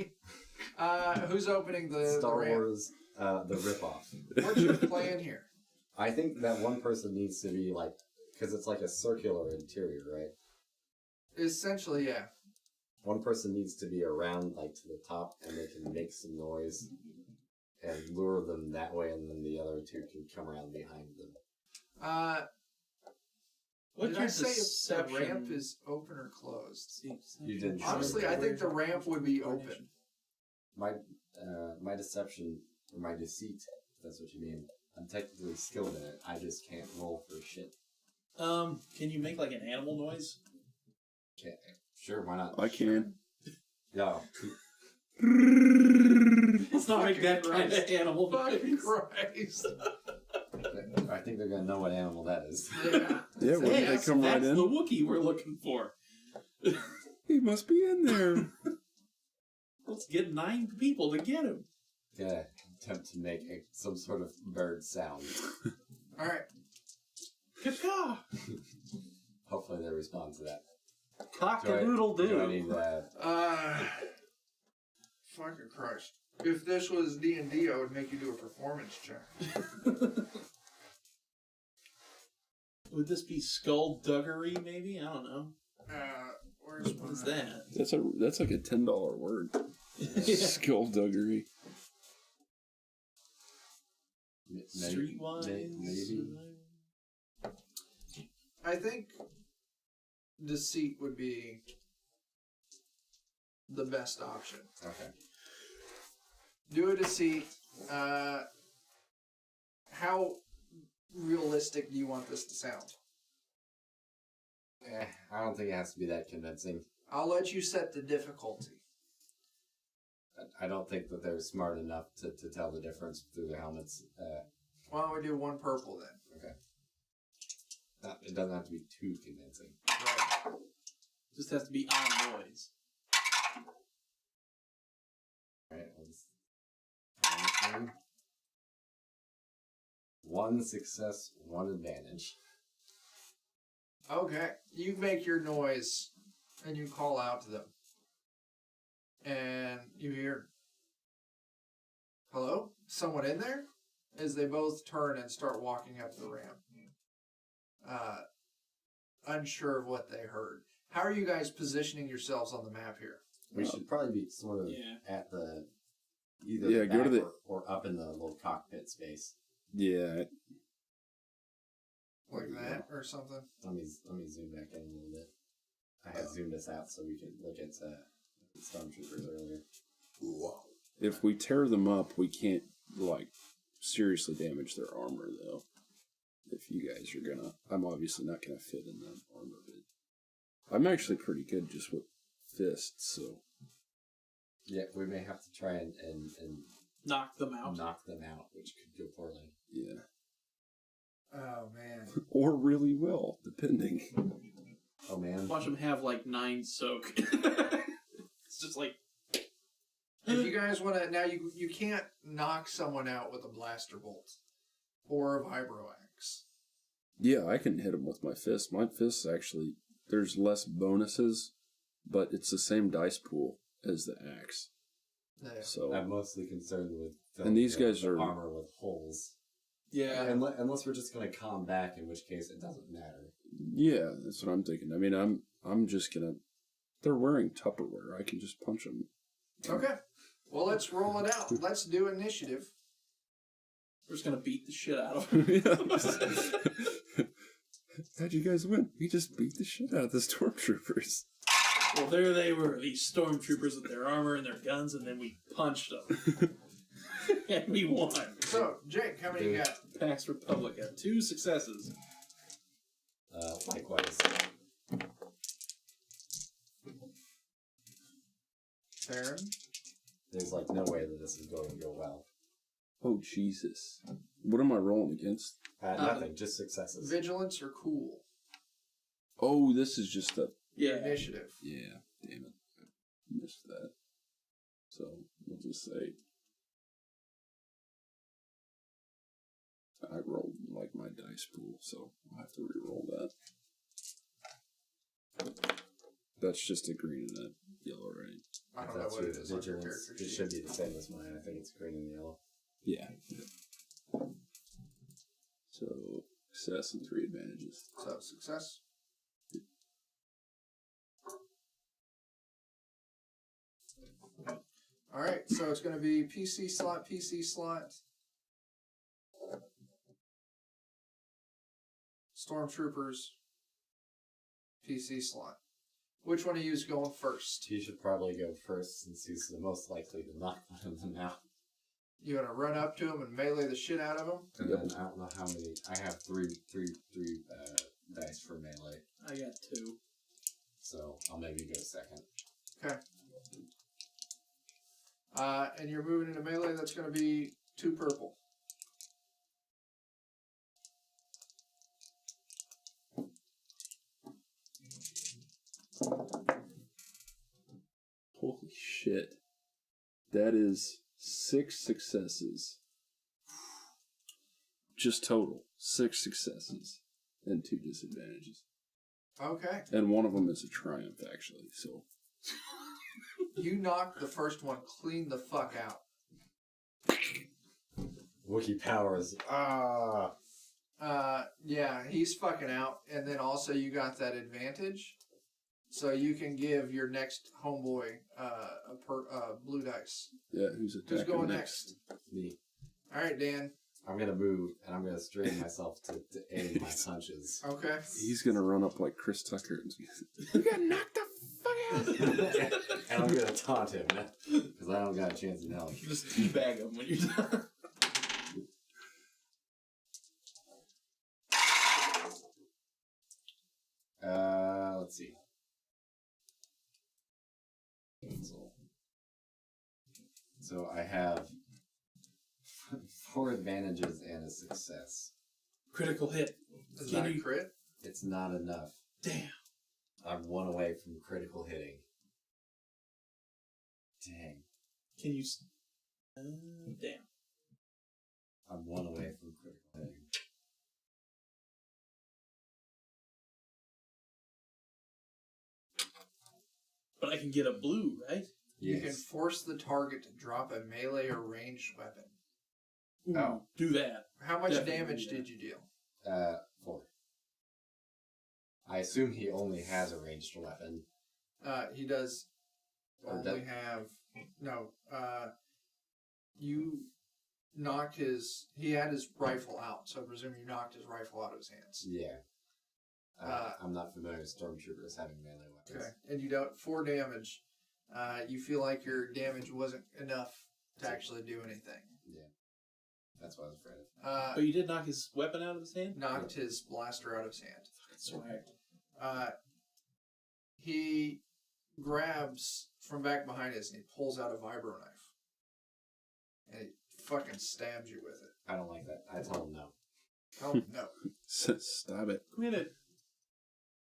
Who's opening the Star ramp? Wars, the ripoff. What's your plan here? I think that one person needs to be like, because it's like a circular interior, right? Essentially, yeah. One person needs to be around, like, to the top, and they can make some noise and lure them that way, and then the other two can come around behind them. What's Did your I say if the deception? ramp is open or closed? You didn't. Honestly, I think the ramp would be open. My deception, or my deceit, if that's what you mean, I'm technically skilled in it. I just can't roll for shit. Can you make like an animal noise? Can't. Sure, why not? I can. Yeah. Let's not make that kind of animal Fucking noise. Christ. I think they're gonna know what animal that is. Yeah. Yeah, when they come right That's in. the Wookiee we're looking for. He must be in there. Let's get 9 people to get him. Gonna attempt to make some sort of bird sound. All right. Caw. Hopefully they respond to that. Cock-a-doodle-doo. Do I need Fucking Christ. If this was D&D, I would make you do a performance check. Would this be skullduggery, maybe? I don't know. Where's What is my... that? That's like a $10 word. Skullduggery. Streetwise? Maybe. I think deceit would be the best option. Okay. Do a deceit. How realistic do you want this to sound? I don't think it has to be that convincing. I'll let you set the difficulty. I don't think that they're smart enough to tell the difference through their helmets. Why don't we do 1 purple then? Okay. It doesn't have to be too convincing. Right. Just has to be on noise. Alright, let's... 1 success, 1 advantage. Okay. You make your noise and you call out to them. And you hear, "Hello? Someone in there?" As they both turn and start walking up the ramp. Unsure of what they heard. How are you guys positioning yourselves on the map here? We should probably be sort of at the... Either the go to back the... or up in the little cockpit space. Yeah. Like that or something? Let me zoom back in a little bit. I had zoomed us out so we could look at stormtroopers earlier. Wow. If we tear them up, we can't, like, seriously damage their armor, though. If you guys are gonna... I'm obviously not gonna fit in that armor bit. I'm actually pretty good just with fists, so... Yeah, we may have to try and Knock them out. knock them out, which could go poorly. Yeah. Oh, man. Or really well, depending. Oh, man. Watch them have like 9 soak. It's just like... If you guys want to... Now, you can't knock someone out with a blaster bolt. Or a vibro axe. Yeah, I can hit them with my fist. My fists actually... There's less bonuses, but it's the same dice pool as the axe. Yeah. So... I'm mostly concerned with And these the guys are... armor with holes. Yeah. Unless we're just going to calm back, in which case it doesn't matter. Yeah, that's what I'm thinking. I mean, I'm just gonna... They're wearing Tupperware. I can just punch them. Okay. Well, let's roll it out. Let's do initiative. We're just gonna beat the shit out of them. How'd you guys win? We just beat the shit out of the stormtroopers. Well, there they were, these stormtroopers with their armor and their guns, and then we punched them. And we won. So, Jake, how many you got? Pax Republic got 2 successes. Likewise. Theron? There's like no way that this is going to go well. Oh, Jesus. What am I rolling against? Nothing, just successes. Vigilance or cool? Oh, this is just a... Yeah. Initiative. Yeah, damn it. I missed that. So, we'll just say... I rolled like my dice pool, so I'll have to re-roll that. That's just a green and a yellow, right? I don't know what it is on your character It sheet. should be the same as mine. I think it's green and yellow. Yeah. So, success and 3 advantages. So, success. Alright, so it's going to be PC slot, Stormtroopers, PC slot. Which one of you is going first? He should probably go first since he's the most likely to knock one of them out. You want to run up to him and melee the shit out of him? And then I don't know how many. I have three dice for melee, I got 2. so I'll maybe go second. Okay. And you're moving into melee, that's going to be 2 purple. Holy shit. That is 6 successes. Just total. 6 successes and 2 disadvantages. Okay. And one of them is a triumph, actually, so... You knocked the first one clean the fuck out. Wookiee powers. Yeah, he's fucking out. And then also you got that advantage. So you can give your next homeboy blue dice. Yeah, who's attacking Who's going next? Me. Alright, Dan. I'm gonna move and I'm gonna strain myself to aim my punches. Okay. He's gonna run up like Chris Tucker and you got knocked the fuck out! And I'm gonna taunt him because I don't got a chance in hell. Just teabag him when you're done. Let's see. So I have 4 advantages and a success. Critical hit. Is Can that a you- crit? It's not enough. Damn. I'm 1 away from critical hitting. Dang. Can you... damn. I'm 1 away from critical hitting. But I can get a blue, right? You can Yes. force the target to drop a melee or ranged weapon. Ooh, Oh. do that. How much Definitely damage do that. did you deal? 4. I assume he only has a ranged weapon. He does Or only that- have... No. You knocked his... He had his rifle out, so I presume you knocked his rifle out of his hands. Yeah. I'm not familiar with stormtroopers having melee weapons. Okay. And you dealt 4 damage. You feel like your damage wasn't enough to actually do anything. Yeah. That's what I was afraid of. But you did knock his weapon out of his hand? Knocked his blaster out of his hand. Swag. He grabs from back behind us and he pulls out a vibro knife. And he fucking stabs you with it. I don't like that. I tell him no. Oh, no. Stop it. Quit it.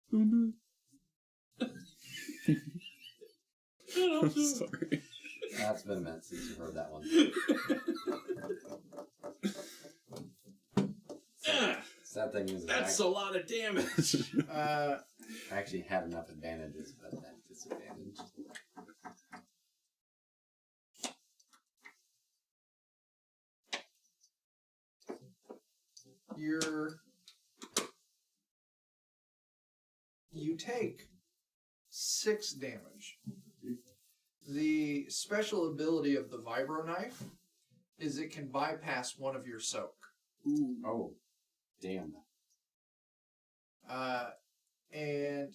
Don't do Don't do it. it. Sorry. That's been a minute since you've heard that one. Sad thing is, That's a lot of damage. I actually had enough advantages, but then disadvantage. You take 6 damage. The special ability of the vibro knife is it can bypass one of your soak. Ooh. Oh, damn. And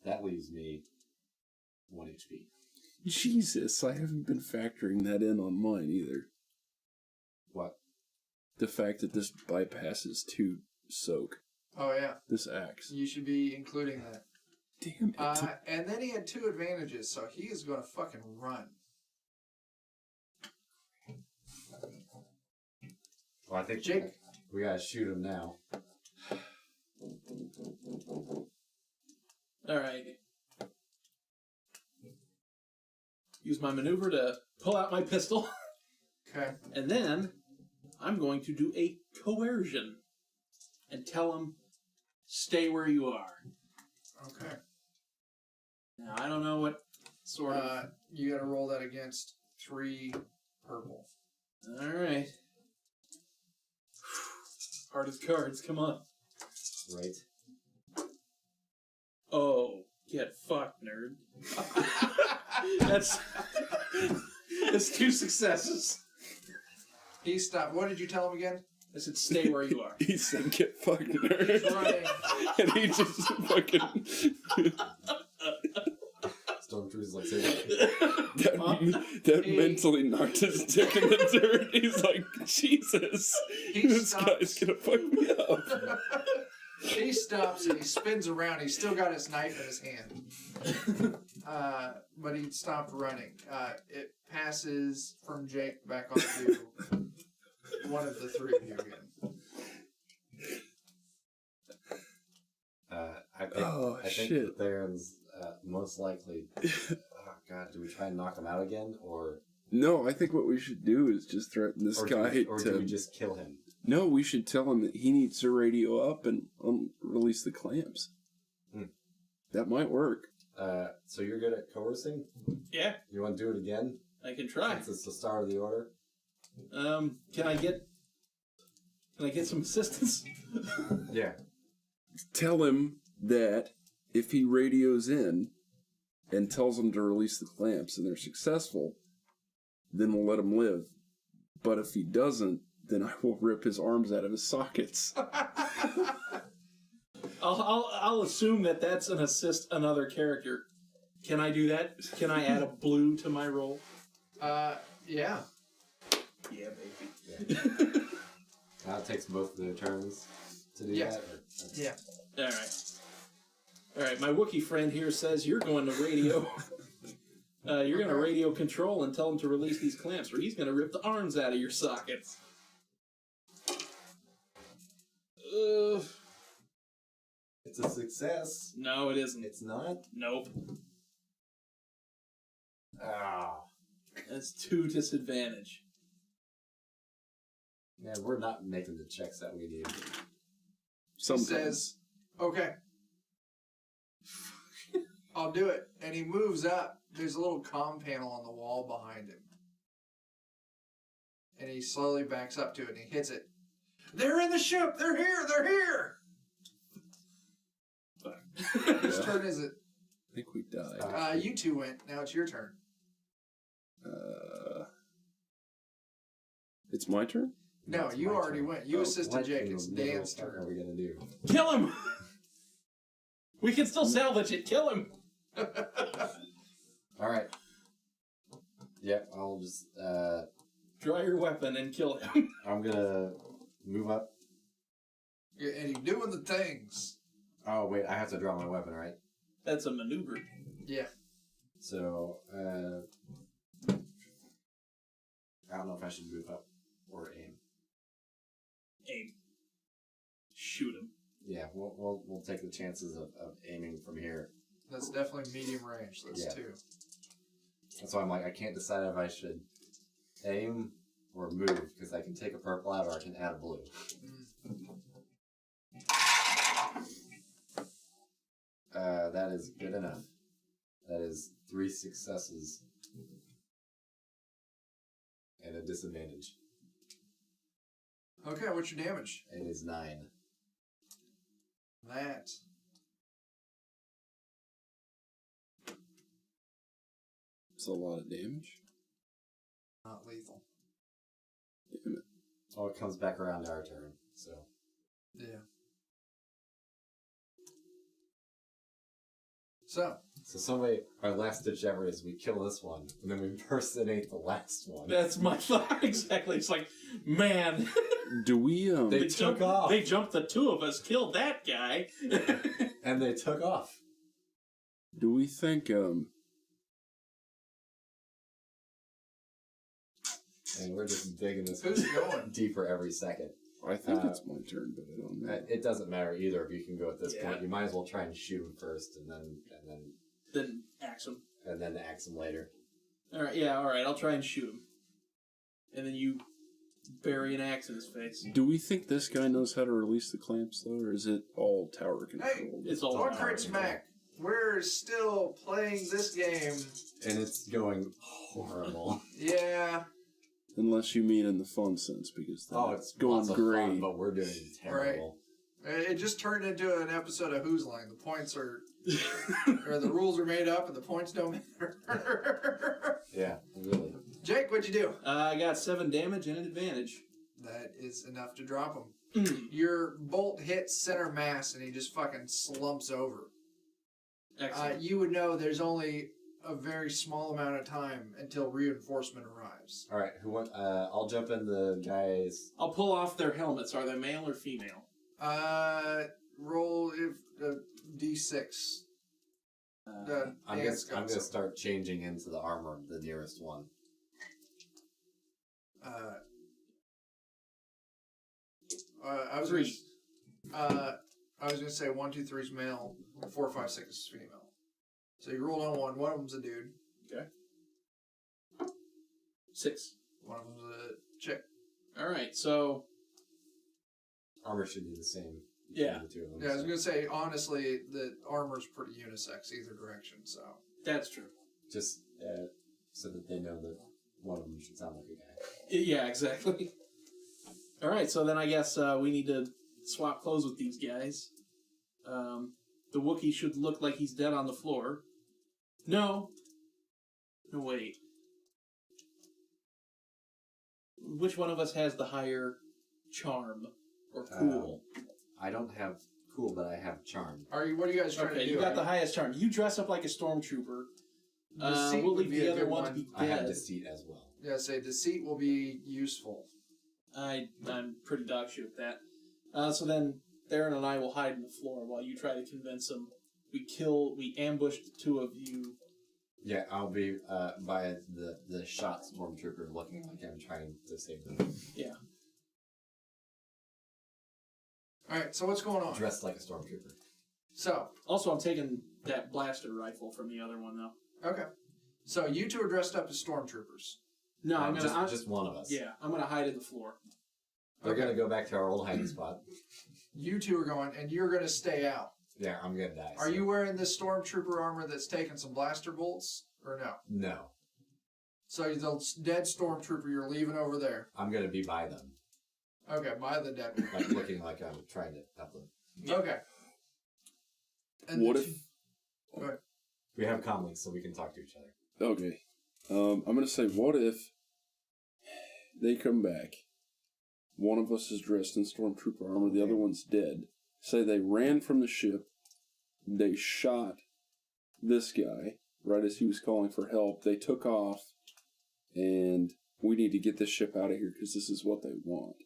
That leaves me 1 HP. Jesus, I haven't been factoring that in on mine either. What? The fact that this bypasses 2 soak. oh yeah, This axe. you should be including that. Damn it. And then he had 2 advantages, so he is going to fucking run. Well, I think Jake? we gotta shoot him now. Alright. Use my maneuver to pull out my pistol. Okay. And then I'm going to do a coercion and tell him, stay where you are. Okay. Now, I don't know what sort of... You gotta roll that against 3 purple. Alright. Hardest cards, come on. Right. Oh, get fucked, nerd. That's 2 successes. He stopped. What did you tell him again? I said, stay where you are. He said, "Get fucked, nerd," He's running. and he just fucking Stormtrooper's like, say that. that mentally knocked his dick in the dirt. He's like, Jesus, He this stops. guy's gonna fuck me up. He stops and he spins around. He's still got his knife in his hand. But he stopped running. It passes from Jake back onto one of the 3 of you again. I think that Theron's most likely. Oh God, do we try and knock him out again, or No, I think what we should do is just threaten this guy do we just kill him? No, we should tell him that he needs to radio up and release the clamps. That might work. So you're good at coercing? Yeah, You want to do it again? I can try. Since it's the start of the order. Can I get some assistance? Yeah. Tell him that if he radios in and tells them to release the clamps and they're successful, then we'll let him live. But if he doesn't, then I will rip his arms out of his sockets. I'll assume that that's an assist another character. Can I do that? Can I add a blue to my roll? Yeah. Yeah, baby. Yeah. It takes both the turns to do Yeah. that? Yeah. All right. My Wookiee friend here says you're going to radio. You're going to radio control and tell him to release these clamps, or he's going to rip the arms out of your sockets. It's a success. No, it isn't. It's not? Nope. Ah. That's 2 disadvantage. Man, we're not making the checks that we need. He Sometimes. says, okay. I'll do it. And he moves up. There's a little comm panel on the wall behind him. And he slowly backs up to it and he hits it. They're in the ship! They're here! They're here! Whose turn is it? I think we died. You 2 went. Now it's your turn. It's my turn? No, It's you my already turn. went. You assisted what Jake. in It's the Dan's fuck turn. are we gonna do? Kill him! We can still salvage it. Kill him! Alright. Yep, I'll just, Draw your weapon and kill him. I'm gonna move up. Yeah, and he's doing the things. Oh, wait, I have to draw my weapon, right? That's a maneuver. Yeah. So, I don't know if I should move up or aim. Aim. Shoot him. Yeah, we'll take the chances of aiming from here. That's definitely medium range. That's Yeah. 2. That's why I'm like, I can't decide if I should aim or move, because I can take a purple out or I can add a blue. That is good enough. That is 3 successes and a disadvantage. Okay, what's your damage? It is 9. That. It's a lot of damage. Not lethal. Damn it. Oh, it comes back around to our turn, so. Yeah. So, somebody, our last ditch effort is we kill this one, and then we impersonate the last one. That's my thought exactly. It's like, man, Do we, They took off. They jumped the 2 of us, killed that guy. And they took off. do we think, And we're just digging this Who's going? deeper every second. I think it's my turn, but I don't know. It doesn't matter either if you can go at this Yeah. point. You might as well try and shoot him first, and Then axe him. then axe him later. All right, yeah, all right. I'll try and shoot him, and then you bury an axe in his face. Do we think this guy knows how to release the clamps, though, or is it all tower controlled? It's all Lord power. Crit Smack, we're still playing this game. And it's going horrible. Yeah. Unless you mean in the fun sense, because It's going lots of great. fun, but we're doing terrible. It just turned into an episode of Who's Line. The points are, or the rules are made up and the points don't matter. Yeah, really. Jake, what'd you do? I got 7 damage and an advantage. That is enough to drop him. Your bolt hits center mass and he just fucking slumps over. Excellent. You would know there's only a very small amount of time until reinforcement arrives. All right, I'll jump in the guys. I'll pull off their helmets. Are they male or female? Roll if D6. I'm gonna start changing into the armor of the nearest one. I was 3. I was gonna say 1, 2, 3 is male, 4, 5, 6 is female. So you rolled on one. One of them's a dude. Okay. 6. One of them's a chick. All right, so Armor should be the same. Yeah. between the two of them, Yeah, I was so- gonna say honestly, the armor's pretty unisex either direction. So that's true. Just so that they know that one of them should sound like a guy. Yeah, exactly. All right, so then I guess we need to swap clothes with these guys. The Wookiee should look like he's dead on the floor. No, wait. Which one of us has the higher charm or cool? I don't have cool, but I have charm. what are you guys trying to Okay, do? you got the highest charm. You dress up like a stormtrooper. Deceit We'll would leave be the a other good one to one. be I have dead. deceit as well. Yeah, say deceit will be useful. I'm pretty dog shit at that. So then Theron and I will hide in the floor while you try to convince them. We ambushed the two of you. Yeah, I'll be by the shot stormtrooper looking like I'm trying to save them. Yeah. All right. So what's going on? Dressed like a stormtrooper. So Also, I'm taking that blaster rifle from the other one, though. okay. So you two are dressed up as stormtroopers. No, I'm gonna. just one of us. Yeah, I'm gonna hide in the floor. We're Okay. gonna go back to our old hiding spot. You two are going, and you're going to stay out. Yeah, I'm gonna die. Are so- you wearing this stormtrooper armor that's taking some blaster bolts, or no? No, So the dead stormtrooper you're leaving over there. I'm gonna be by them, Okay, by the dead. like looking like I'm trying to help them. Okay. And What the if... two- Go ahead. We have comlinks, so we can talk to each other. Okay. I'm going to say, what if they come back, one of us is dressed in stormtrooper armor, the other one's dead. Say they ran from the ship, they shot this guy right as he was calling for help, they took off, and we need to get this ship out of here because this is what they want,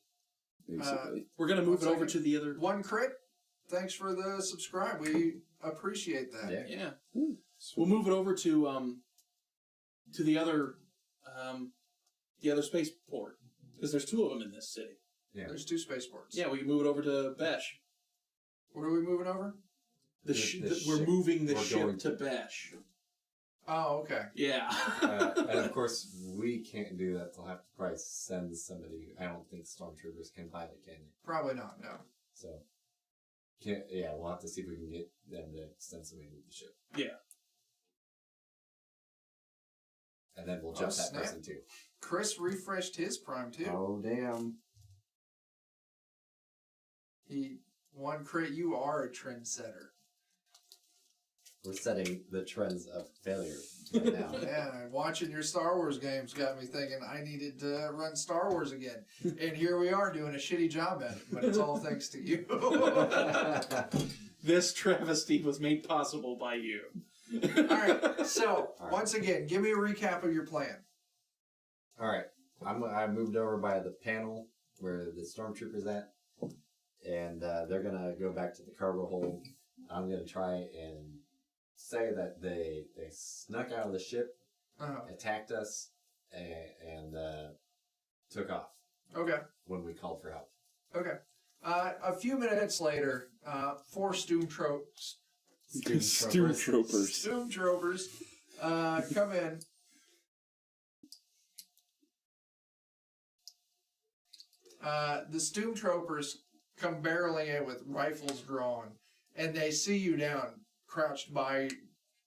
basically. We're gonna move 1 it over second. to the other. One crit. Thanks for the subscribe. We appreciate that. Yeah. Yeah, Ooh, we'll move it over to the other spaceport because there's 2 of them in this city. Yeah. There's 2 spaceports. Yeah, we can move it over to Besh. What are we moving over? We're ship. moving the We're ship going to to- Besh. Oh, okay. Yeah. And of course, we can't do that. They'll have to probably send somebody. I don't think stormtroopers can pilot, can they? Probably not. No. So, we'll have to see if we can get them to send somebody to the ship. Yeah. And then we'll jump that snap. person too. Chris refreshed his prime too. Oh, damn. He one crit. You are a trendsetter. We're setting the trends of failure right now. Yeah, watching your Star Wars games got me thinking I needed to run Star Wars again. And here we are doing a shitty job at it, but it's all thanks to you. This travesty was made possible by you. Alright, so, All right. once again, give me a recap of your plan. All right, I moved over by the panel where the stormtroopers at, and they're gonna go back to the cargo hold. I'm gonna try and say that they snuck out of the ship, attacked us, and took off Okay, when we called for help. Okay. A few minutes later, 4 Stormtroopers come in. The Stormtroopers come barreling in with rifles drawn, and they see you down, crouched by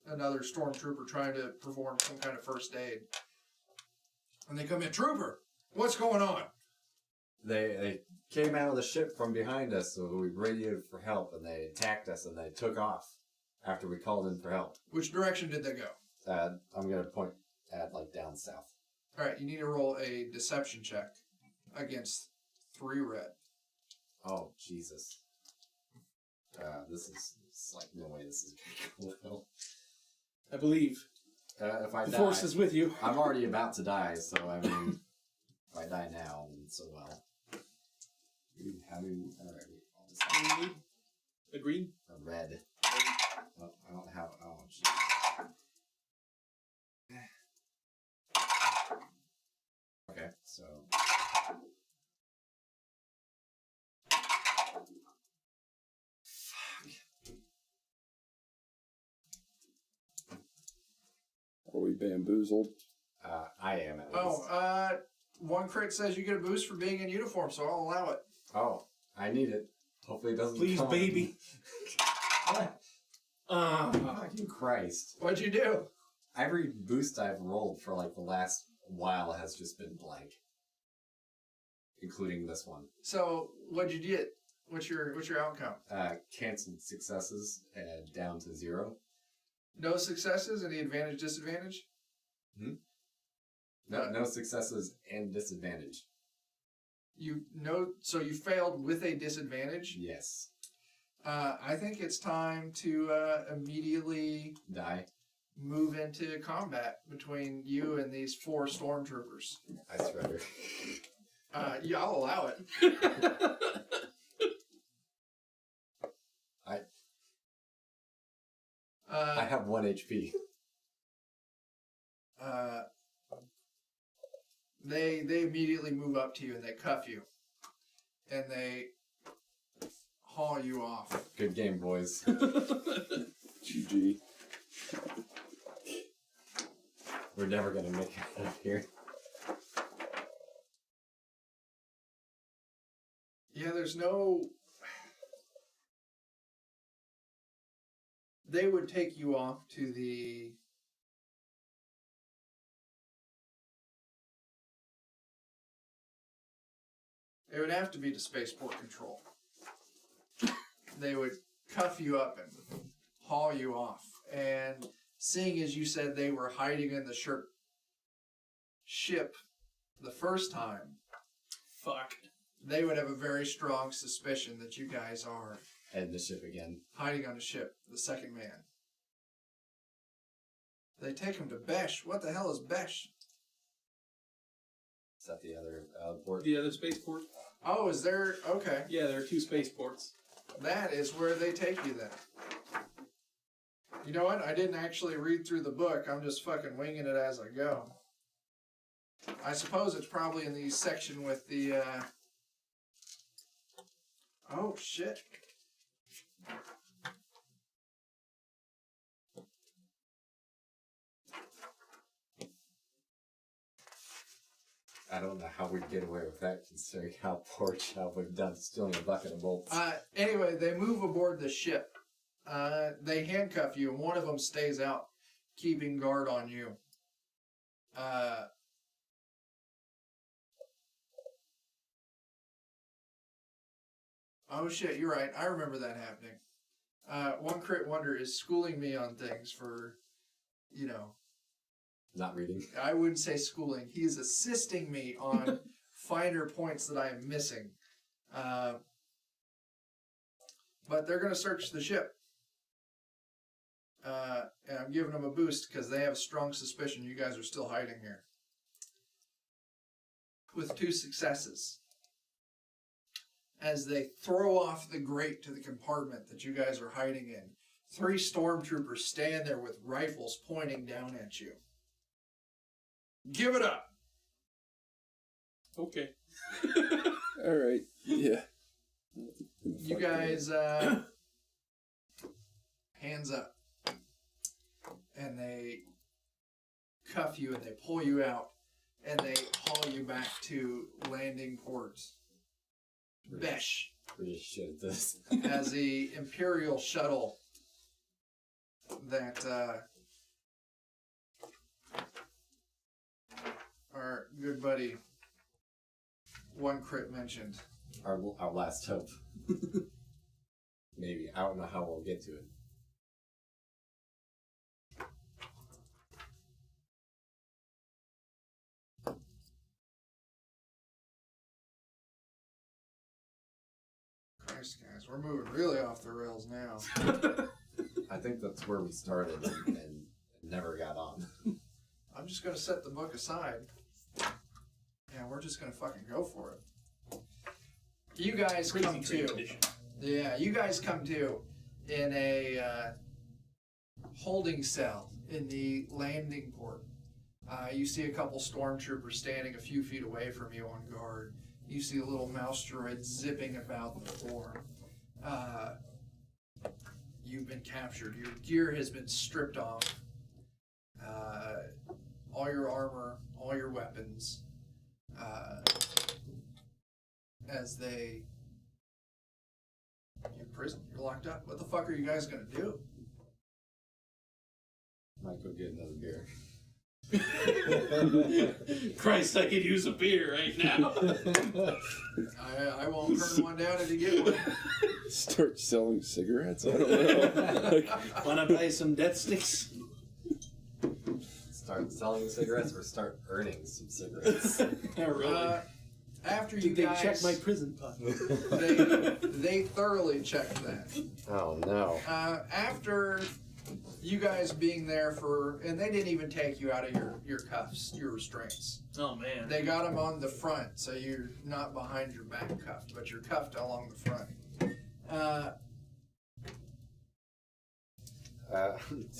another Stormtrooper trying to perform some kind of first aid. And they come in, Trooper, what's going on? They came out of the ship from behind us, so we radioed for help, and they attacked us, and they took off after we called in for help. Which direction did they go? I'm going to point at, down south. Alright, you need to roll a deception check against 3 red. Oh, Jesus. It's like, no way this is going to go well. I believe. If I The die, Force is with you. I'm already about to die, so I mean, if I die now, then so well. Alright, I'll just What do you need? A green? a red. Oh, I don't have, oh, shit. Okay, so. Are we bamboozled? I am at least. One crit says you get a boost for being in uniform, so I'll allow it. Oh, I need it. Hopefully it doesn't Please, come. baby. Fucking Christ. What'd you do? Every boost I've rolled for the last while has just been blank. Including this one. So, what'd you get? What's your outcome? Canceled successes and down to 0. No successes? Any advantage, disadvantage? No successes and disadvantage. So you failed with a disadvantage? Yes. I think it's time to immediately Die. move into combat between you and these 4 stormtroopers. I surrender. Yeah, I'll allow it. I have 1 HP. They immediately move up to you and they cuff you. And they haul you off. Good game, boys. GG. We're never gonna make it out of here. Yeah, there's no... They would take you off to the... It would have to be to spaceport control. They would cuff you up and haul you off. And seeing as you said they were hiding in the ship the first time, Fuck. they would have a very strong suspicion that you guys are And the ship again. hiding on the ship, the second man. They take him to Besh. What the hell is Besh? Is that the other port? The other spaceport? Oh, is there... Okay. Yeah, there are 2 spaceports. That is where they take you then. You know what? I didn't actually read through the book. I'm just fucking winging it as I go. I suppose it's probably in the section with the... Oh, shit. I don't know how we'd get away with that, considering how poor job we've done stealing a bucket of bolts. Anyway, they move aboard the ship. They handcuff you, and one of them stays out, keeping guard on you. Oh shit, you're right. I remember that happening. One Crit Wonder is schooling me on things for, Not reading. I wouldn't say schooling. He is assisting me on finer points that I am missing. But they're going to search the ship. And I'm giving them a boost because they have a strong suspicion you guys are still hiding here. With 2 successes. As they throw off the grate to the compartment that you guys are hiding in, 3 stormtroopers stand there with rifles pointing down at you. Give it up! Okay. All right. Yeah. You guys, hands up. And they cuff you and they pull you out and they haul you back to landing port. Besh. Pretty shit at this. As the Imperial shuttle that our good buddy One Crit mentioned. Our last hope. Maybe. I don't know how we'll get to it. Christ, guys, we're moving really off the rails now. I think that's where we started and never got on. I'm just gonna set the book aside. And we're just gonna fucking go for it. You guys come to. Yeah, you guys come to in a holding cell in the landing port. You see a couple stormtroopers standing a few feet away from you on guard. You see a little mouse droid zipping about the floor. You've been captured. Your gear has been stripped off. All your armor, all your weapons. As they... You're in prison. You're locked up. What the fuck are you guys gonna do? Might go get another beer. Christ, I could use a beer right now. I won't turn one down if you get one. Start selling cigarettes? I don't know. Wanna buy some death sticks? Start selling cigarettes or start earning some cigarettes? Yeah, really. After you Did they guys... check my prison pot? They thoroughly checked that. Oh no. After you guys being there for... And they didn't even take you out of your cuffs, your restraints. Oh, man. They got them on the front, so you're not behind your back cuffed, but you're cuffed along the front.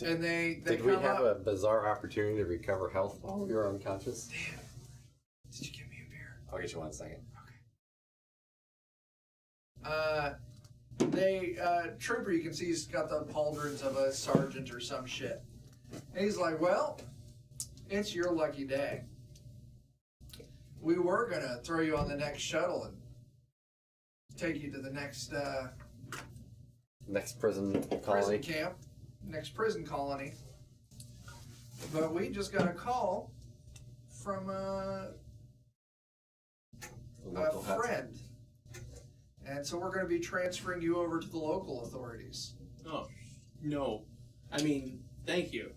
And they Did we come have up... a bizarre opportunity to recover health while we were unconscious? Damn. Did you give me a beer? I'll get you one in a second. Trooper, you can see he's got the pauldrons of a sergeant or some shit. And he's like, well, it's your lucky day. We were gonna throw you on the next shuttle and take you to the next Next prison prison colony. camp, next prison colony. But we just got a call from a Local hut. friend. And so we're going to be transferring you over to the local authorities. Oh, no. I mean, thank you.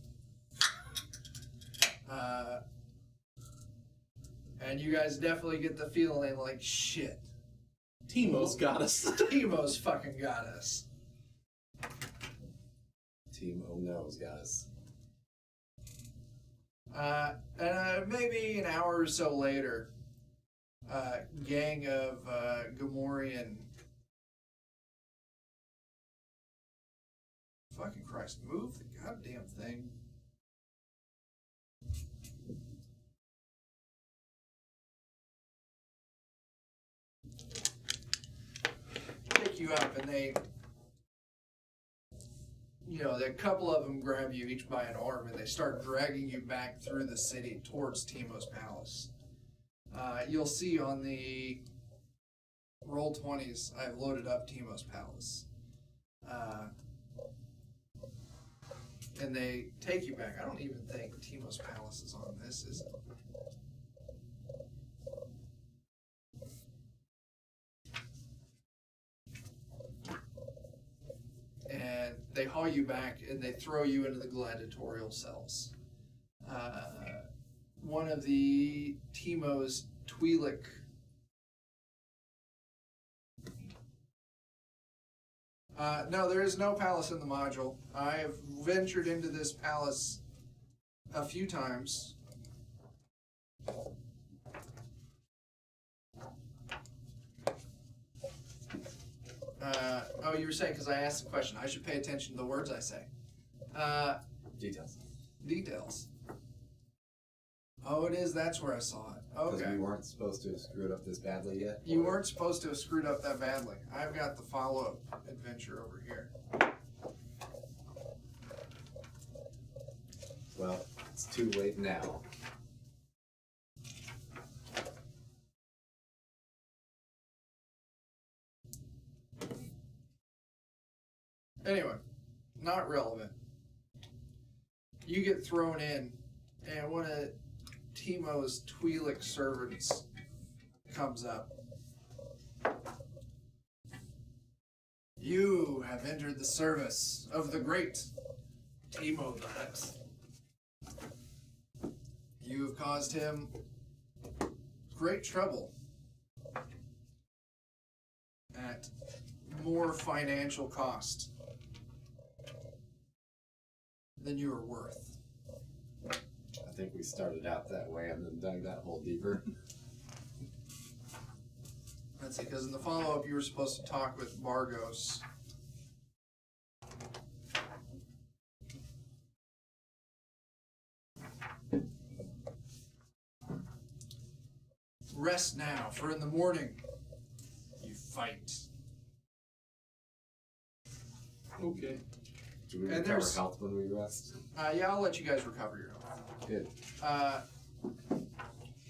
And you guys definitely get the feeling like, shit. Timo's got us. Timo's fucking got us. Team Oh No's got us. Maybe an hour or so later, gang of Gamorrean... Fucking Christ, move the goddamn thing. Pick you up and they... a couple of them grab you each by an arm and they start dragging you back through the city towards Timo's palace. You'll see on the roll 20s, I've loaded up Timo's palace. And they take you back. I don't even think Timo's palace is on this, is it? And they haul you back and they throw you into the gladiatorial cells. One of the Timo's Twi'lek no, there is no palace in the module. I have ventured into this palace a few times. You were saying, because I asked the question, I should pay attention to the words I say. Details. Details. Oh, it is. That's where I saw it. Because Okay. we weren't supposed to have screwed up this badly yet? You or- weren't supposed to have screwed up that badly. I've got the follow-up adventure over here. Well, it's too late now. Anyway, not relevant. You get thrown in, and one of Timo's Twi'lek servants comes up. You have entered the service of the great Timo the Hutt. You have caused him great trouble at more financial cost than you are worth. I think we started out that way and then dug that hole deeper. That's it, because in the follow-up you were supposed to talk with Bargos. Rest now, for in the morning you fight. Okay. Do we And recover there's- health when we rest? Yeah, I'll let you guys recover your health. Good.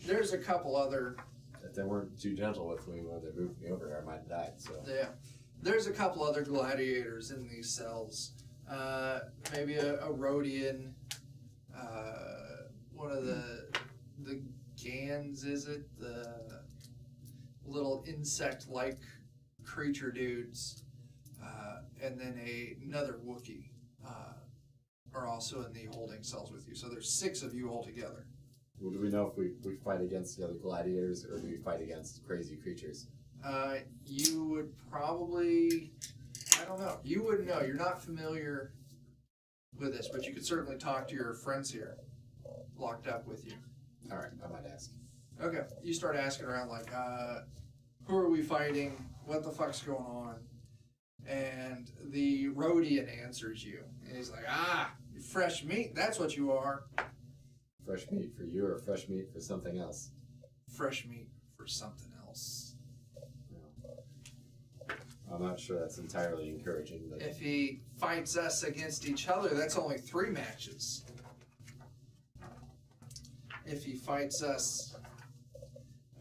There's a couple other If they weren't too gentle with me when they moved me over here, I might have died, so. Yeah, there's a couple other gladiators in these cells. Maybe a Rhodian, one of the Gans, is it? The little insect-like creature dudes, and then another Wookiee are also in the holding cells with you. So there's 6 of you all together. Well, do we know if we fight against the other gladiators or do we fight against crazy creatures? You would probably, I don't know. You wouldn't know. You're not familiar with this, but you could certainly talk to your friends here, locked up with you. Alright, I might ask. Okay. You start asking around, like, who are we fighting? What the fuck's going on? And the Rhodian answers you. And he's like, fresh meat. That's what you are. Fresh meat for you or fresh meat for something else? Fresh meat for something else. I'm not sure that's entirely encouraging, but If he fights us against each other, that's only 3 matches. If he fights us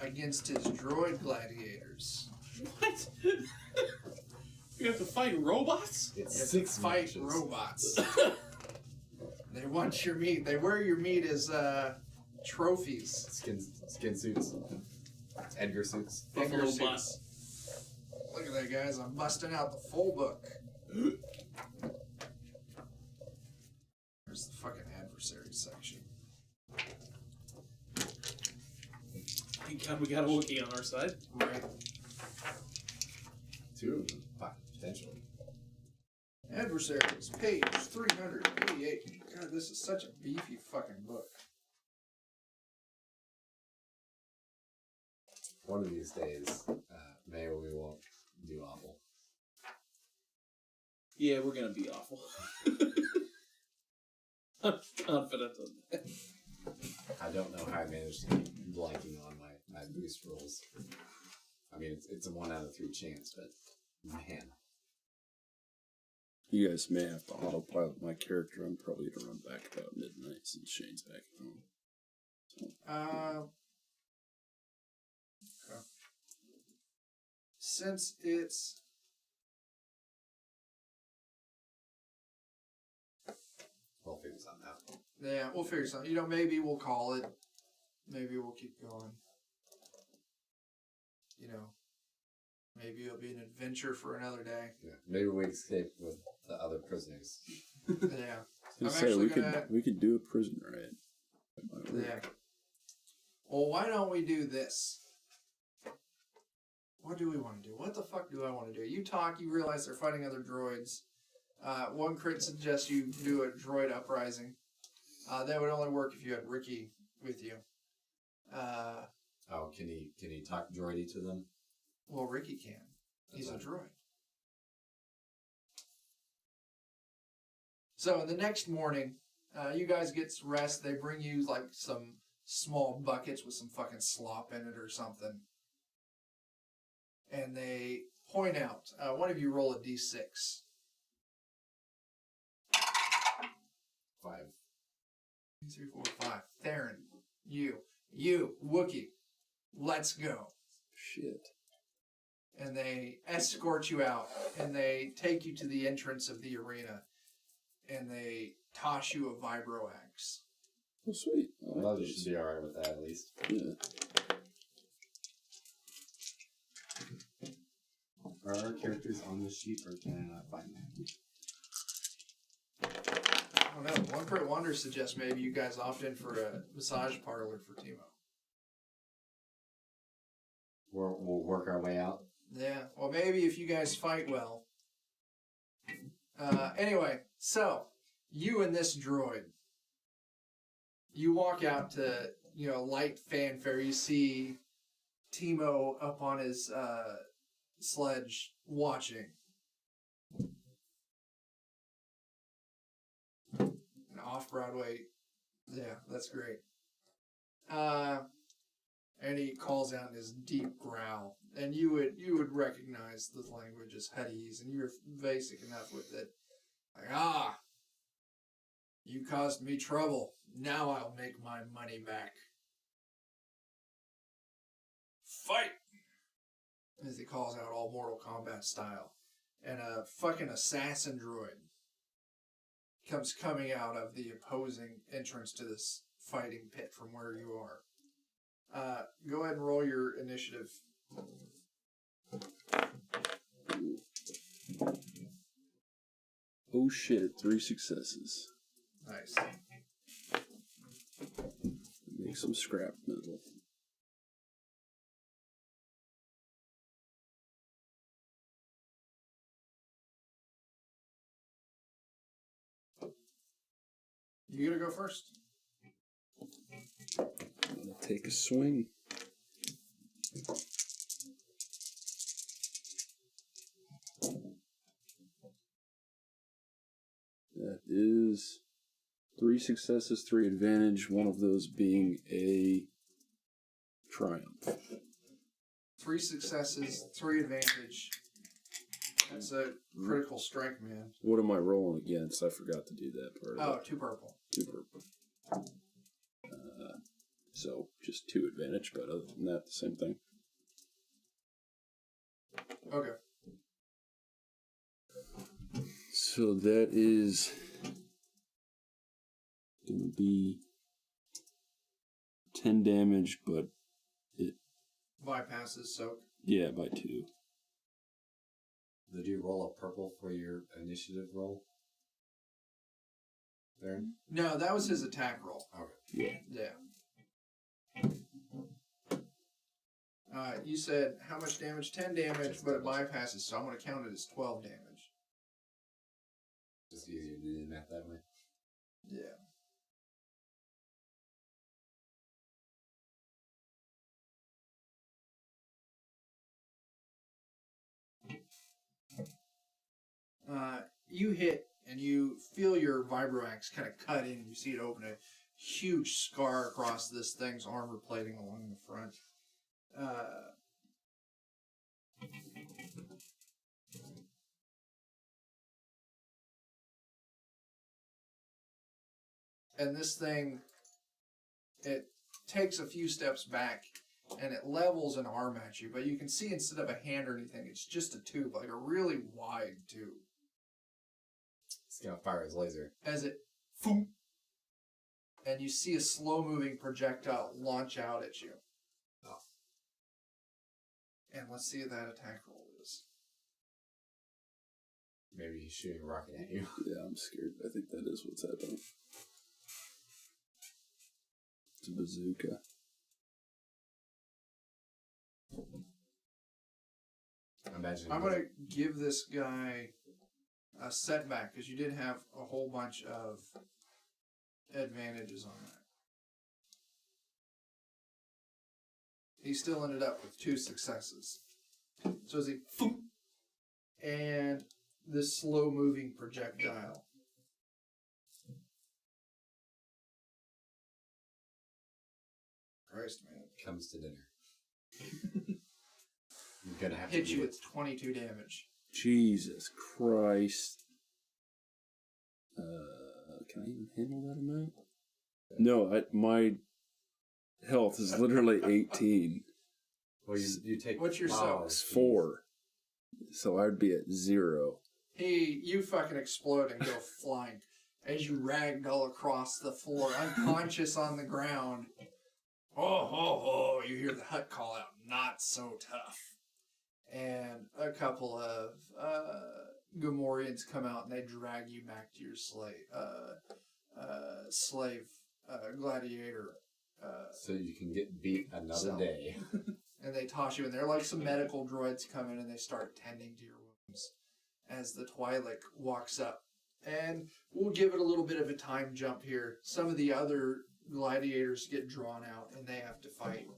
against his droid gladiators, What? We have to fight robots? it's you have 6 to fight matches. robots. They want your meat. They wear your meat as trophies. Skin suits. Edgar suits. Figure Buffalo suits. Look at that, guys. I'm busting out the full book. There's the fucking adversary section. Thank God we got a Wookiee on our side. Right. 2 of them, potentially. Adversaries, page 388. God, this is such a beefy fucking book. One of these days, maybe we won't do awful. Yeah, we're gonna be awful. I'm confident of that. I don't know how I managed to keep blanking on my boost rolls. I mean, it's a 1 out of 3 chance, but man. You guys may have to autopilot my character. I'm probably going to run back about midnight since Shane's back at home. Okay. Since it's We'll figure something out. yeah, we'll figure something. Maybe we'll call it. Maybe we'll keep going. Maybe it'll be an adventure for another day. Yeah, maybe we escape with the other prisoners. Yeah. I was I'm gonna say, actually gonna. we could do a prison riot. That might work. Yeah. Well, why don't we do this? What do we want to do? What the fuck do I want to do? You talk, you realize they're fighting other droids. One crit suggests you do a droid uprising. That would only work if you had Ricky with you. Oh, can he talk droidy to them? Well, Ricky can. He's a That's droid. So the next morning, you guys get some rest. They bring you like some small buckets with some fucking slop in it or something. And they point out, one of you roll a d6. 5. 2, 3, 4, 5. Theron, you, Wookie, let's go. Shit. And they escort you out, and they take you to the entrance of the arena, and they toss you a vibro axe. Oh, sweet. I like Well, you those. should be alright with that at least. Yeah. Are our characters on this sheet, or can I not find them? I don't know. One Crit Wonder suggests maybe you guys opt in for a massage parlor for Timo. We'll work our way out. Yeah, well, maybe if you guys fight well. Anyway, so, you and this droid, you walk out to, light fanfare. You see Timo up on his sledge watching. And off-Broadway, yeah, that's great. And he calls out in his deep growl. And you would recognize the language as Huttese, and you're basic enough with it. Like, you caused me trouble. Now I'll make my money back. Fight! As he calls out all Mortal Kombat style. And a fucking assassin droid comes coming out of the opposing entrance to this fighting pit from where you are. Go ahead and roll your initiative. Oh shit, 3 successes. Nice. Make some scrap metal. You gonna go first? I'm gonna take a swing. That is 3 successes, 3 advantage, one of those being a triumph. 3 successes, 3 advantage. That's a critical strike, man. What am I rolling against? I forgot to do that part. Oh, 2 purple. 2 purple. So just 2 advantage, but other than that, the same thing. Okay. So that is going to be 10 damage, but it, Bypasses soak. yeah, by 2. Did you roll a purple for your initiative roll? There? No, that was his attack roll. Okay. Yeah. You said how much damage? 10 damage, but it bypasses, so I'm going to count it as 12 damage. Just easier to do the math that way. Yeah. You hit and you feel your vibroaxe kind of cut in. You see it open a huge scar across this thing's armor plating along the front. And this thing, it takes a few steps back and it levels an arm at you, but you can see instead of a hand or anything, it's just a tube, like a really wide tube. It's gonna fire his laser. As it, boom, and you see a slow-moving projectile launch out at you. Oh. And let's see what that attack roll is. Maybe he's shooting a rocket at you. Yeah, I'm scared. I think that is what's happening. It's a bazooka. Imagine. I'm going to give this guy a setback, because you did have a whole bunch of advantages on that. He still ended up with 2 successes. So as he, and this slow-moving projectile Christ, man. Comes to dinner. You're gonna have Hit to you eat it. with 22 damage. Jesus Christ. Can I even handle that amount? No, my health is literally 18. Well, you take. What's your soak? It's 4. So I'd be at 0. You fucking explode and go flying as you ragdoll across the floor, unconscious on the ground. Oh, you hear the hut call out, not so tough. And a couple of Gamorreans come out and they drag you back to your slave gladiator. So you can get beat another So- day. And they toss you in there like some medical droids come in and they start tending to your wounds as the Twi'lek walks up. And we'll give it a little bit of a time jump here. Some of the other gladiators get drawn out and they have to fight.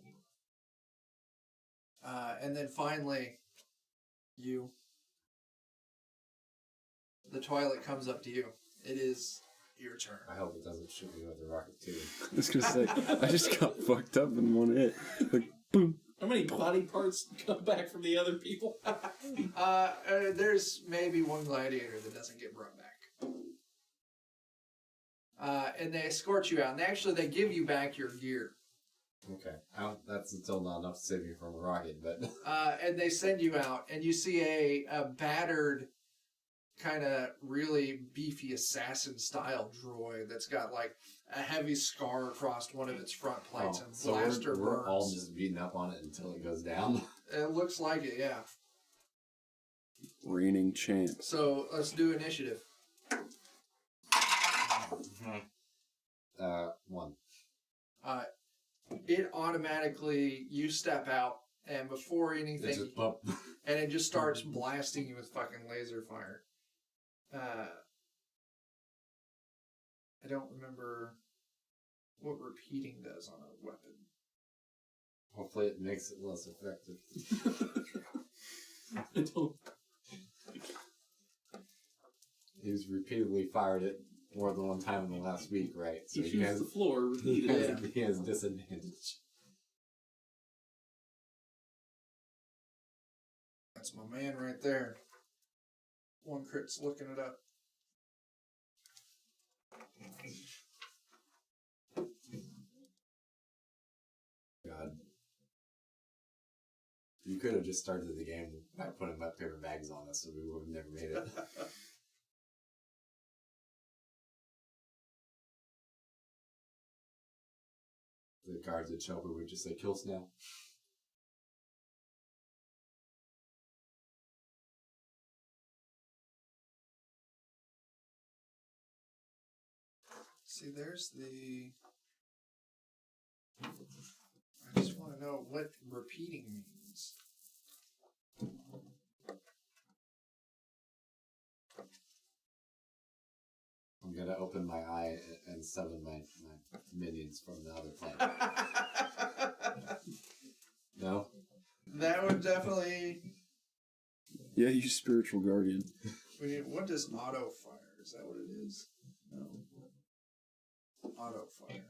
And then finally, the Twi'lek comes up to you. It is your turn. I hope it doesn't shoot me with a rocket too. I was going to say, I just got fucked up in one hit. Like, boom. How many body parts come back from the other people? There's maybe one gladiator that doesn't get brought back. And they escort you out. And they give you back your gear. Okay, that's still not enough to save you from a rocket, but And they send you out. And you see a battered, kind of really beefy assassin-style droid that's got like a heavy scar across one of its front plates and so blaster we're burns. all just beating up on it until it goes down. It looks like it, yeah. Reigning champ. So let's do initiative. 1. It automatically, you step out, and before It's anything, just bump. and it just starts blasting you with fucking laser fire. I don't remember what repeating does on a weapon. Hopefully it makes it less effective. I don't. He's repeatedly fired it more than one time in the last week, right? So He shoots the floor he repeatedly. has, he has disadvantage. That's my man right there. One crit's looking it up. God. You could have just started the game by putting wet paper bags on us, so we would have never made it. The guards at Shelby would just say, kill snail. See, there's the... I just want to know what repeating means. I'm gonna open my eye and summon my minions from the other planet. No? That would definitely... Yeah, you spiritual guardian. What does auto fire? Is that what it is? No. Auto fire.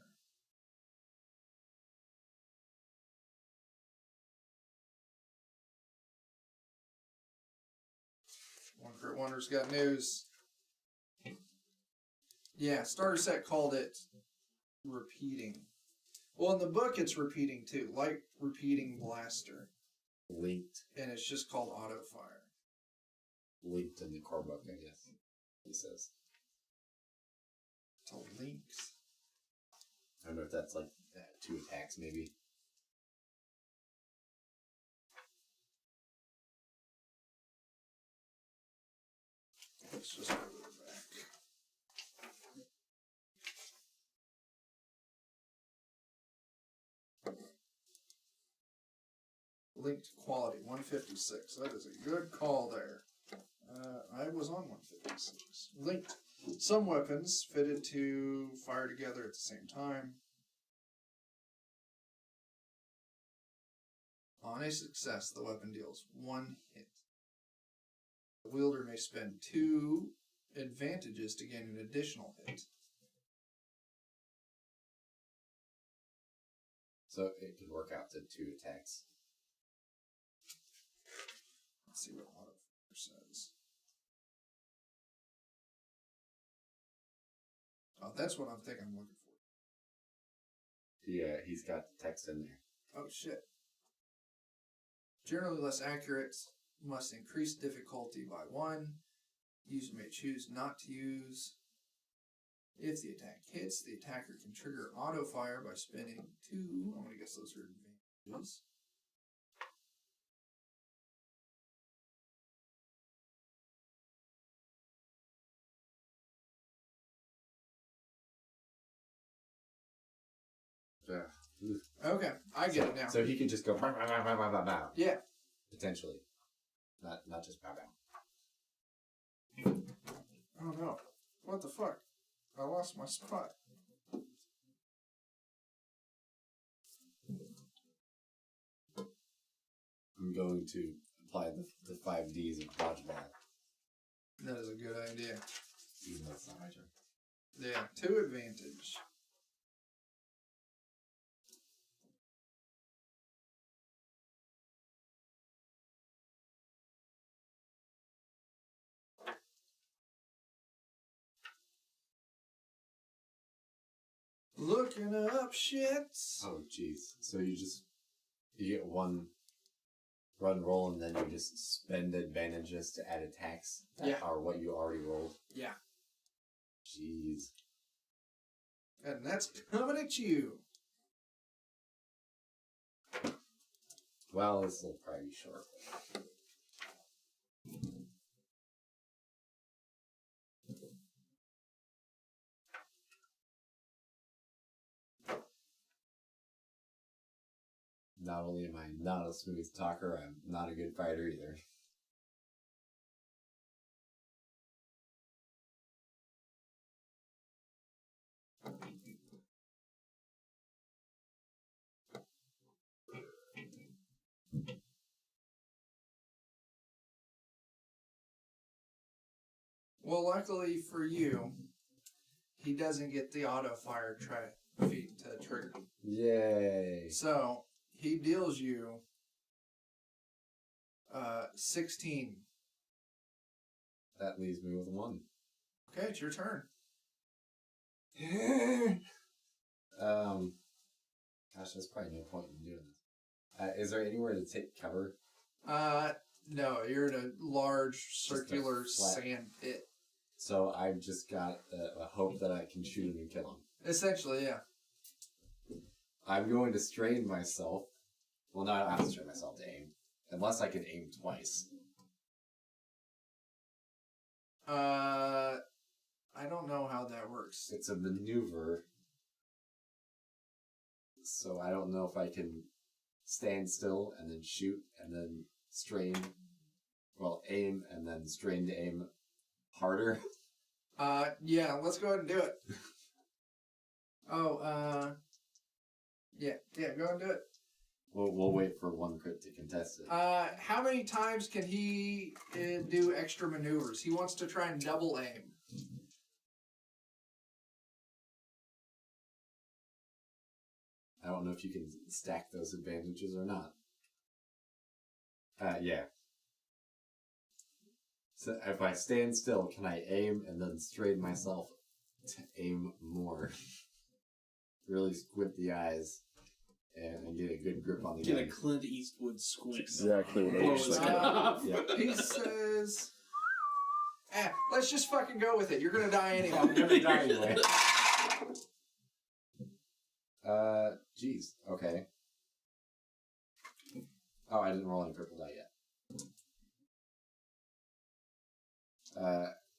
One Crit Wonder's got news. Yeah, Starter Set called it repeating. Well, in the book, it's repeating too, like repeating blaster, Linked. and it's just called auto fire. Linked in the core book, I guess. He says. It's all links. I don't know if that's like 2 attacks, maybe. Let's just go to the back. Linked quality 156. That is a good call there. I was on 156. Linked. Some weapons fitted to fire together at the same time. On a success, the weapon deals 1 hit. The wielder may spend 2 advantages to gain an additional hit. So it could work out to 2 attacks. Let's see what auto says. Oh, that's what I'm thinking I'm looking for. Yeah, he's got the text in there. Oh, shit. Generally less accurate, must increase difficulty by 1. User may choose not to use. If the attack hits, the attacker can trigger auto fire by spending 2. I'm going to guess those are advantages. Okay, I get it now. So he can just go bow, bow, bow, bow, bow, bow, bow. Yeah. Potentially. Not just bow, bow. Oh no. What the fuck? I lost my spot. I'm going to apply the 5Ds of dodgeball. That is a good idea. Even though it's not my turn. Yeah, 2 advantage. Looking up shits. Oh, jeez. So you get 1 run roll and then you just spend advantages to add attacks that are what you already rolled. Yeah. Jeez. And that's coming at you. Well, this will probably be short. Not only am I not a smooth talker, I'm not a good fighter either. Well, luckily for you, he doesn't get the auto fire feat to trigger. Yay! So he deals you 16. That leaves me with 1. Okay, it's your turn. Gosh, there's probably no point in doing this. Is there anywhere to take cover? No, you're in a large circular flat sand pit. So I've just got a hope that I can shoot him and kill him. Essentially, yeah. I'm going to strain myself. Well, no, I don't have to strain myself to aim. Unless I can aim twice. I don't know how that works. It's a maneuver. So I don't know if I can stand still and then shoot and then strain. Well, aim and then strain to aim harder. Yeah, let's go ahead and do it. Yeah, go ahead and do it. We'll wait for 1 crit to contest it. How many times can he do extra maneuvers? He wants to try and double aim. I don't know if you can stack those advantages or not. Yeah. So if I stand still, can I aim and then strain myself to aim more? Really squint the eyes and get a good grip on the Get gun. a Clint Eastwood squint. Exactly what I Blow was his thinking. head off. Yeah. He says, let's just fucking go with it. You're gonna die anyway. I'm gonna die anyway. Jeez. Okay. Oh, I didn't roll any purple die yet.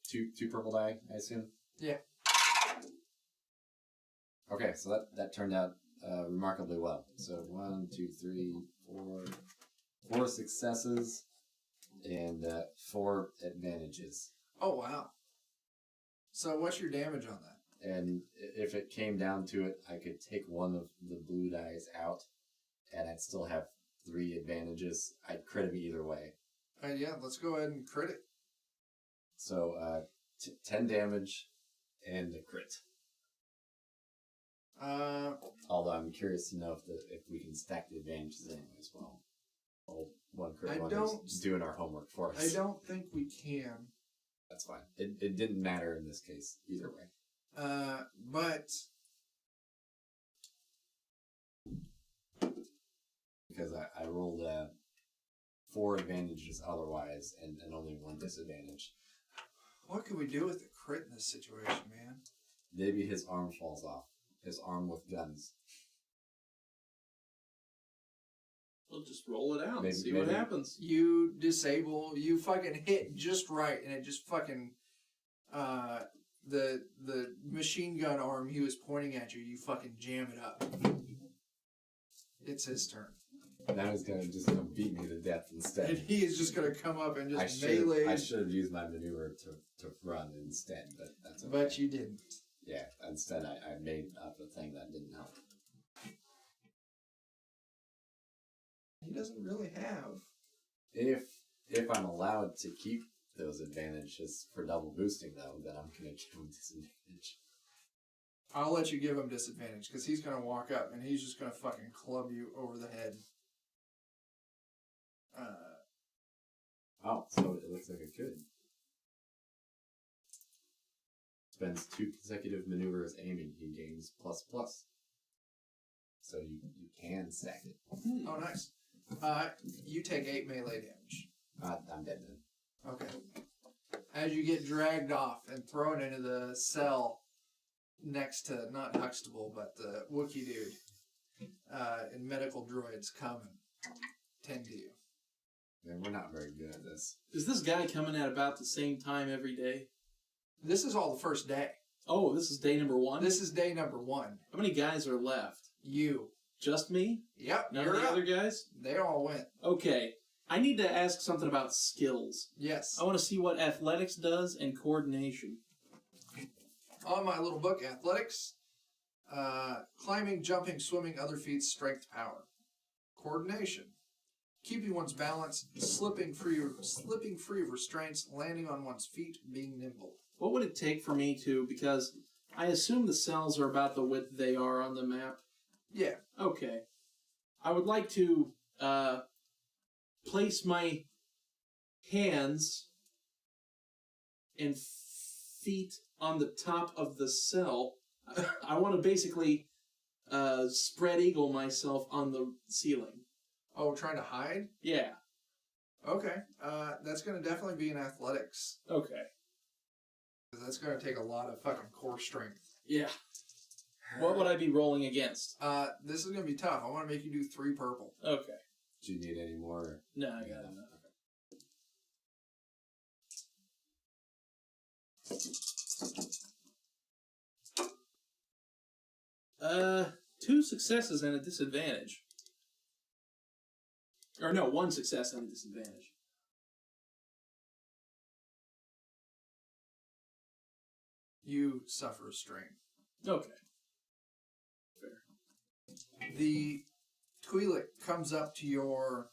Two purple die, I assume? Yeah. Okay, so that turned out remarkably well. So 1, 2, 3, 4, 4 successes and 4 advantages. Oh, wow. So what's your damage on that? And if it came down to it, I could take 1 of the blue dice out, and I'd still have 3 advantages. I'd crit him either way. Yeah, let's go ahead and crit it. So 10 damage and a crit. Although I'm curious to know if we can stack the advantages anyway as well. One crit I one don't- is doing our homework for us. I don't think we can. That's fine. It didn't matter in this case either way. But Because I rolled 4 advantages otherwise and only 1 disadvantage. what can we do with the crit in this situation, man? Maybe his arm falls off. His arm with guns. We'll just roll it out Maybe- and see what maybe- happens. You disable, you fucking hit just right, and it just fucking, the machine gun arm he was pointing at you, you fucking jam it up. It's his turn. Now he's gonna just come beat me to death And instead. he is just gonna come up and I just melee. should have used my maneuver to run instead, but that's okay. But you didn't. Yeah, instead I made up a thing that didn't help. He doesn't really have. If I'm allowed to keep those advantages for double boosting though, then I'm gonna give him disadvantage. I'll let you give him disadvantage, because he's gonna walk up and he's just gonna fucking club you over the head. Oh, so it looks like it could. Spends 2 consecutive maneuvers aiming, he gains ++. So you can stack it. Oh, nice. You take 8 melee damage. I'm dead then. Okay. As you get dragged off and thrown into the cell next to, not Huxtable, but the Wookiee dude, and medical droids come and tend to you. Man, we're not very good at this. Is this guy coming at about the same time every day? This is all the first day. Oh, this is day number 1? This is day number 1. How many guys are left? You. Just me? Yep, None you're of the up. other guys? They all went. Okay. I need to ask something about skills. Yes. I want to see what athletics does and coordination. On my little book, athletics, climbing, jumping, swimming, other feats, strength, power. Coordination, keeping one's balance, slipping free of restraints, landing on one's feet, being nimble. What would it take for me to, because I assume the cells are about the width they are on the map. Yeah. Okay. I would like to place my hands and feet on the top of the cell. I want to basically spread eagle myself on the ceiling. Oh, trying to hide? Yeah. Okay. That's going to definitely be in athletics. Okay. 'Cause that's going to take a lot of fucking core strength. Yeah. What would I be rolling against? This is going to be tough. I want to make you do 3 purple. Okay. Do you need any more? No, I got enough. Okay. 2 successes and a disadvantage. Or no, 1 success and a disadvantage. You suffer a strain. Okay. The Twi'lek comes up to your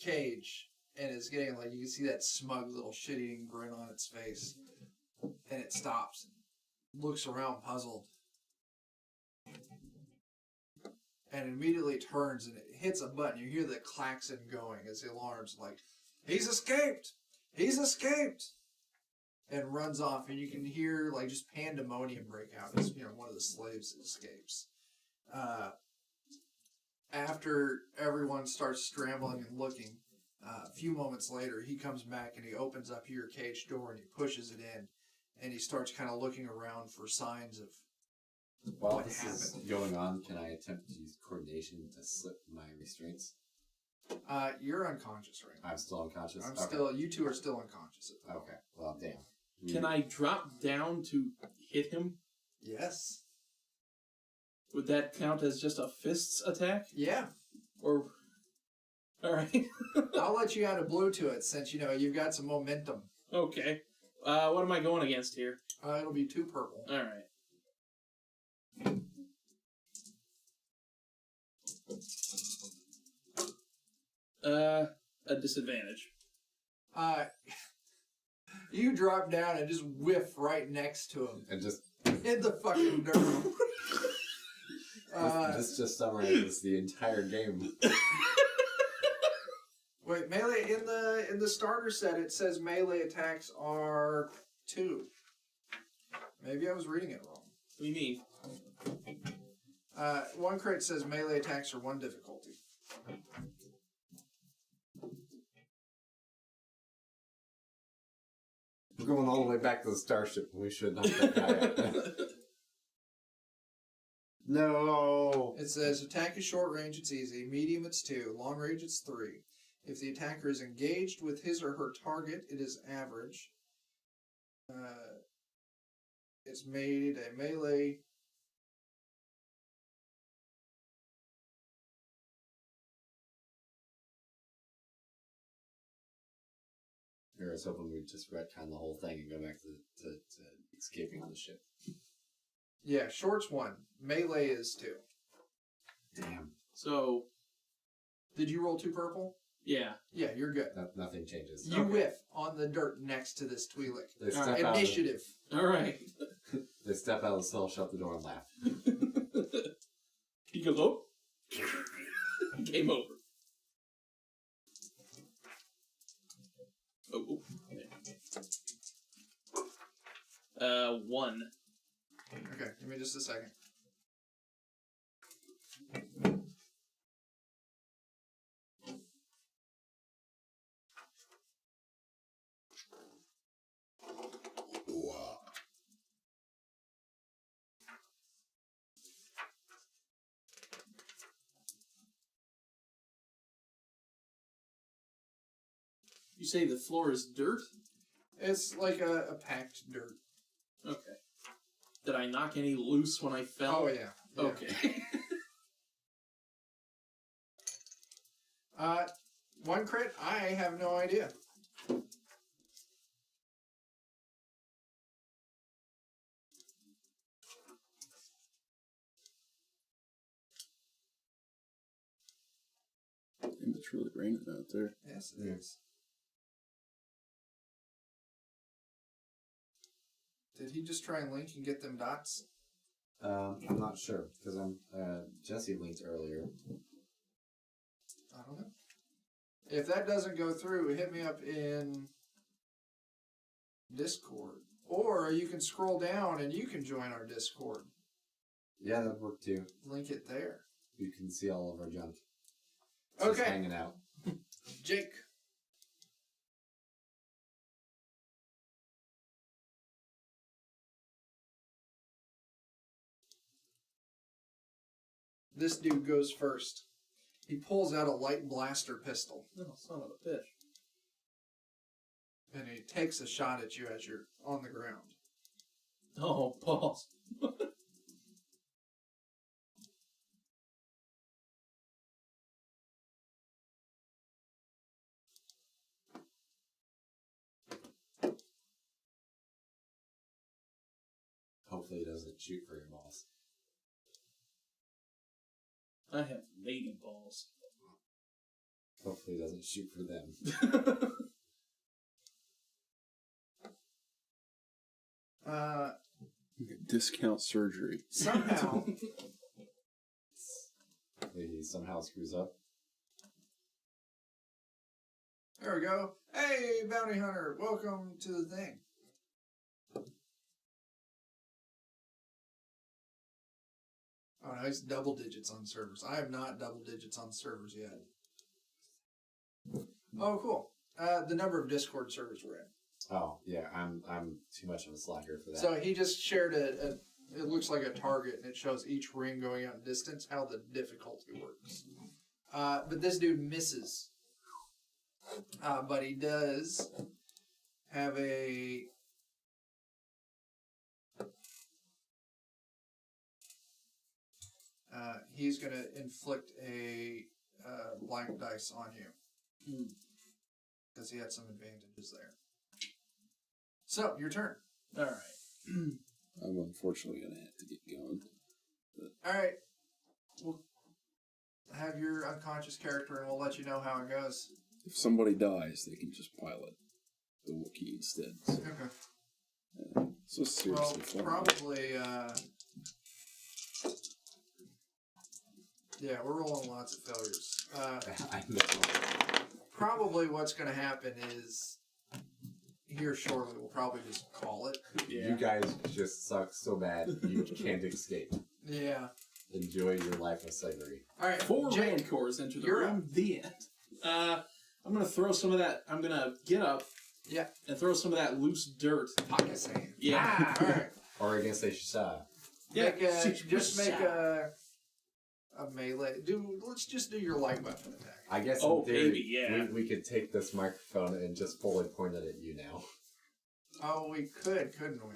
cage and is getting, like, you can see that smug little shit-eating grin on its face. And it stops and looks around puzzled. And immediately turns and it hits a button. You hear the klaxon going as the alarm's like, "He's escaped! He's escaped!" And runs off, and you can hear, like, just pandemonium break out as, one of the slaves escapes. After everyone starts scrambling and looking, a few moments later, he comes back and he opens up your cage door and he pushes it in, and he starts kind of looking around for signs of While what this happened. is going on, can I attempt to use coordination to slip my restraints? You're unconscious right now. I'm still unconscious? You two are still unconscious at the moment. Okay, well, damn. Can I drop down to hit him? Yes. Would that count as just a fists attack? Yeah. Or... Alright. I'll let you add a blue to it since, you've got some momentum. Okay. What am I going against here? It'll be 2 purple. Alright. A disadvantage. You drop down and just whiff right next to him. And just in the fucking dirt. This just summarizes the entire game. Wait, melee in the starter set it says melee attacks are 2. Maybe I was reading it wrong. What do you mean? One crate says melee attacks are 1 difficulty. We're going all the way back to the starship, and we should knock that guy out. No. It says attack is short range, it's easy. Medium, it's 2. Long range, it's 3. If the attacker is engaged with his or her target, it is average. It's made a melee. I was hoping we'd just retcon the whole thing and go back to escaping on the ship. Yeah, short's 1. Melee is 2. Damn. So, Did you roll 2 purple? yeah. Yeah, you're good. Nothing changes. You whiff on the dirt next to this Twi'lek. They step out. Initiative. All right. They step out of the cell, shut the door, and laugh. He goes, oh. Game over. Oh. 1. Okay, give me just a second. You say the floor is dirt? It's like a packed dirt. Okay. Did I knock any loose when I fell? Oh, yeah. Okay. 1 crit? I have no idea. And it's really raining out there. Yes, it is. Did he just try and link and get them dots? I'm not sure, because Jesse linked earlier. I don't know. If that doesn't go through, hit me up in Discord. Or you can scroll down and you can join our Discord. Yeah, that worked too. Link it there. You can see all of our junk. It's just Okay. hanging out. Jake. This dude goes first. He pulls out a light blaster pistol, No, son of a bitch. and he takes a shot at you as you're on the ground. Oh, balls. Hopefully he doesn't shoot for your balls. I have lady balls. Hopefully he doesn't shoot for them. Discount surgery. Somehow, He somehow screws up. there we go. Hey, bounty hunter, welcome to the thing. Oh, no, he's double digits on servers. I am not double digits on servers yet. Oh, cool. The number of Discord servers we're in. Oh, yeah, I'm too much of a slacker for that. So he just shared it looks like a target, and it shows each ring going out in distance, how the difficulty works. But this dude misses. But he does have a... he's going to inflict a blank dice on you. Because he had some advantages there. So, your turn. All right. I'm unfortunately going to have to get going. Alright. We'll have your unconscious character and we'll let you know how it goes. If somebody dies, they can just pilot the Wookiee instead. Okay. So seriously flying. Probably, yeah, we're rolling lots of failures. I know. Probably what's going to happen is here shortly we'll probably just call it. Yeah. You guys just suck so bad you can't escape. Yeah. Enjoy your life of slavery. All right, 4 Jake, rancors into the you're room. The end. I'm gonna throw some of that. I'm gonna get up. Yeah. And throw some of that loose dirt. pocket sand. Yeah. All right. Or I guess they should Yeah. Just make a melee. Let's just do your light weapon attack. I guess Oh, in theory, baby, yeah. we could take this microphone and just fully point it at you now. Oh, we could, couldn't we?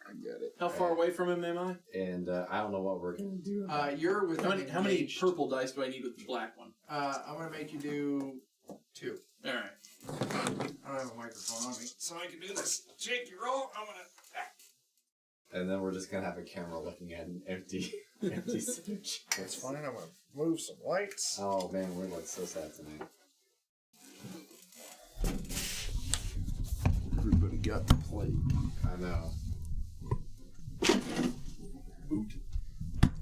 I get it. How far away from him am I? And I don't know what we're going to do. You're with How many purple dice do I need with the black one? I'm gonna make you do 2. All right. I don't have a microphone on me, so I can do this. Jake, you roll. I'm gonna. And then we're just going to have a camera looking at an empty stage. That's fine. I'm gonna move some lights. Oh man, we look so sad tonight. Everybody got the plate. I know.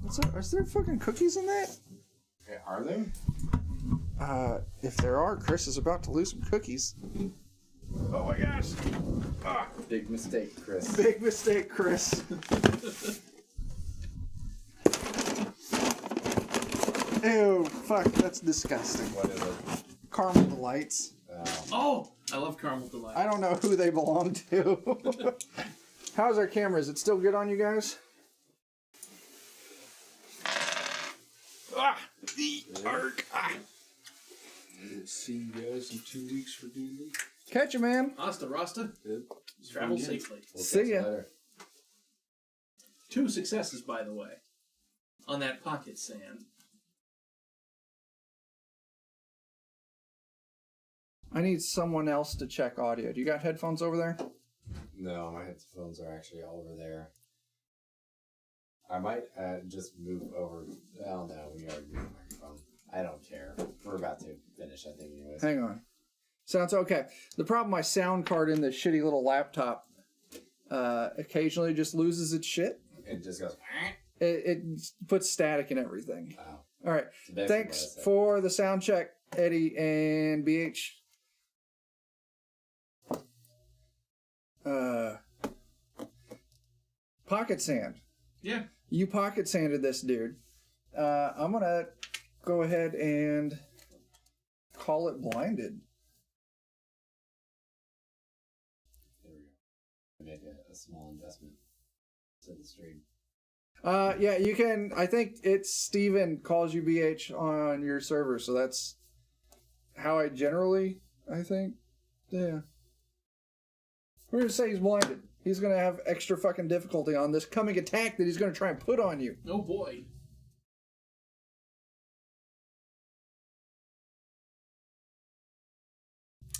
What's that? Is there fucking cookies in that? Okay, are there? If there are, Chris is about to lose some cookies. Oh my gosh! Big mistake, Chris. Big mistake, Chris. Ew, fuck, that's disgusting. What is it? Caramel Delights. Oh, I love caramel delight. I don't know who they belong to. How's our camera? Is it still good on you guys? We'll see you guys in 2 weeks for D&D. Catch you, man. Hasta Rasta. Yep. Travel Again. safely. We'll See catch you ya. later. 2 successes, by the way, on that pocket sand. I need someone else to check audio. Do you got headphones over there? No, my headphones are actually over there. I might just move over. Oh no, we already moved the microphone. I don't care. We're about to finish, I think, anyways. Hang on. Sounds okay. The problem, my sound card in this shitty little laptop occasionally just loses its shit. It just goes. It puts static in everything. Wow. All right. It's basically Thanks what I said. for the sound check, Eddie and BH. Pocket sand. Yeah. You pocket sanded this dude. I'm gonna go ahead and call it blinded. There we go. I made a small investment to the stream. Yeah, you can. I think it's Steven calls you BH on your server, so that's how I generally. I think, yeah. We're gonna say he's blinded. He's gonna have extra fucking difficulty on this coming attack that he's gonna try and put on you. Oh boy.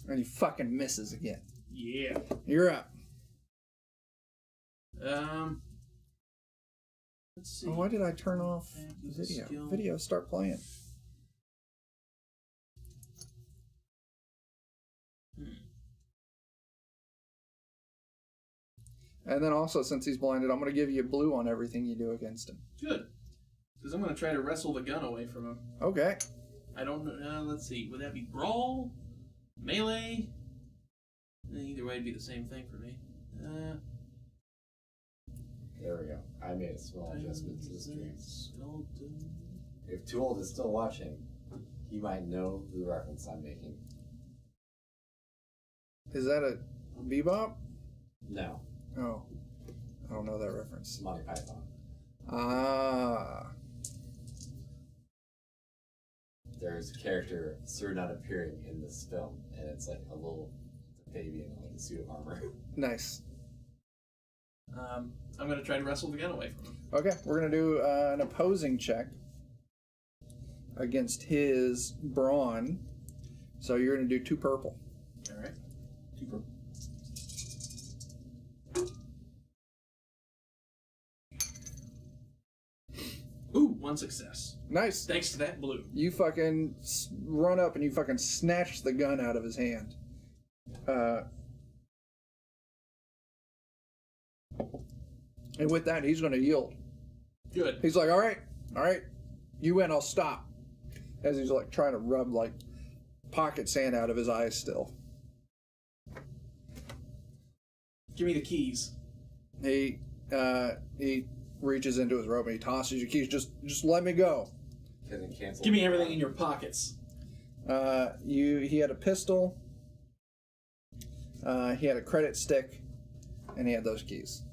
And he fucking misses again. Yeah. You're up. Let's see. Oh, why did I turn off Use a video? skill. Video, start playing. And then also, since he's blinded, I'm going to give you blue on everything you do against him. Good. Because I'm going to try to wrestle the gun away from him. Okay. I don't know. Let's see. Would that be brawl? Melee? Either way, it'd be the same thing for me. There we go. I made a small adjustment to the stream. Skeleton. If Too Old is still watching, he might know the reference I'm making. Is that a bebop? No, Oh. I don't know that reference. Monty Python. Ah. There's a character sort of not appearing in this film, and it's like a little baby in like a suit of armor. Nice. I'm going to try to wrestle the gun away from him. Okay, we're going to do an opposing check against his brawn. So you're going to do 2 purple. All right. 2 purple. Ooh, 1 success. Nice. Thanks to that blue. You fucking run up and you fucking snatch the gun out of his hand. And with that, he's going to yield. Good. He's like, all right, you win, I'll stop. As he's like trying to rub like pocket sand out of his eyes still. Give me the keys. He reaches into his robe and he tosses your keys. Just let me go. Can it cancel? Give me everything in your pockets. He had a pistol. He had a credit stick, and he had those keys.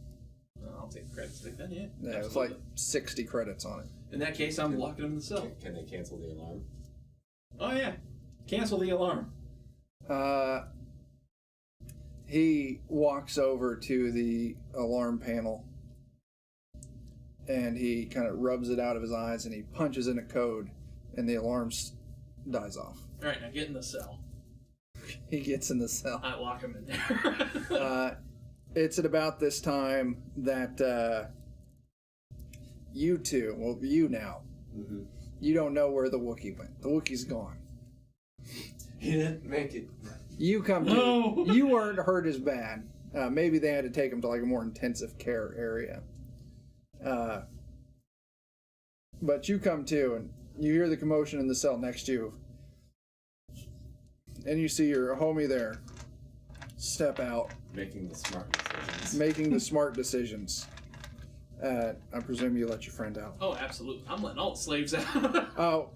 I'll take the credit stick then, yeah. Yeah, it was like 60 credits on it. In that case, I'm locking him in the cell. Can they cancel the alarm? Oh, yeah. Cancel the alarm. He walks over to the alarm panel, and he kind of rubs it out of his eyes, and he punches in a code, and the alarm dies off. All right, now get in the cell. He gets in the cell. I lock him in there. It's at about this time that you two, well, you now, you don't know where the Wookiee went. The Wookiee's gone. He didn't make it. You come to. No. You weren't hurt as bad. Maybe they had to take him to like a more intensive care area. But you come to, and you hear the commotion in the cell next to you. And you see your homie there step out. Making the smart decisions. Making the smart decisions. I presume you let your friend out. Oh, absolutely. I'm letting all the slaves out. Oh,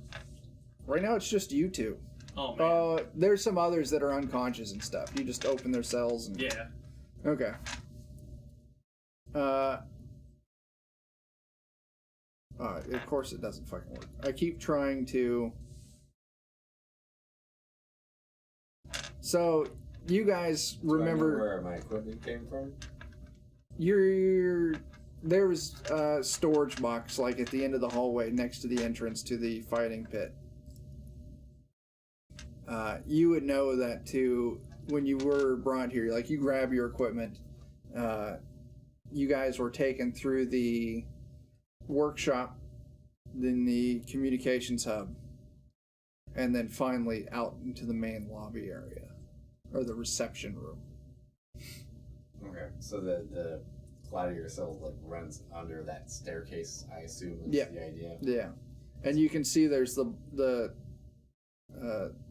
right now it's just you two. Oh, man. There's some others that are unconscious and stuff. You just open their cells and... Yeah. Okay. Of course it doesn't fucking work. I keep trying to... So, you guys remember... Do I know where my equipment came from? There was a storage box, like, at the end of the hallway next to the entrance to the fighting pit. You would know that, too, when you were brought here. Like, you grab your equipment. You guys were taken through the workshop, then the communications hub, and then finally out into the main lobby area, or the reception room. Okay, so the gladiator cell like runs under that staircase, I assume is Yeah. the idea. Yeah, and you can see there's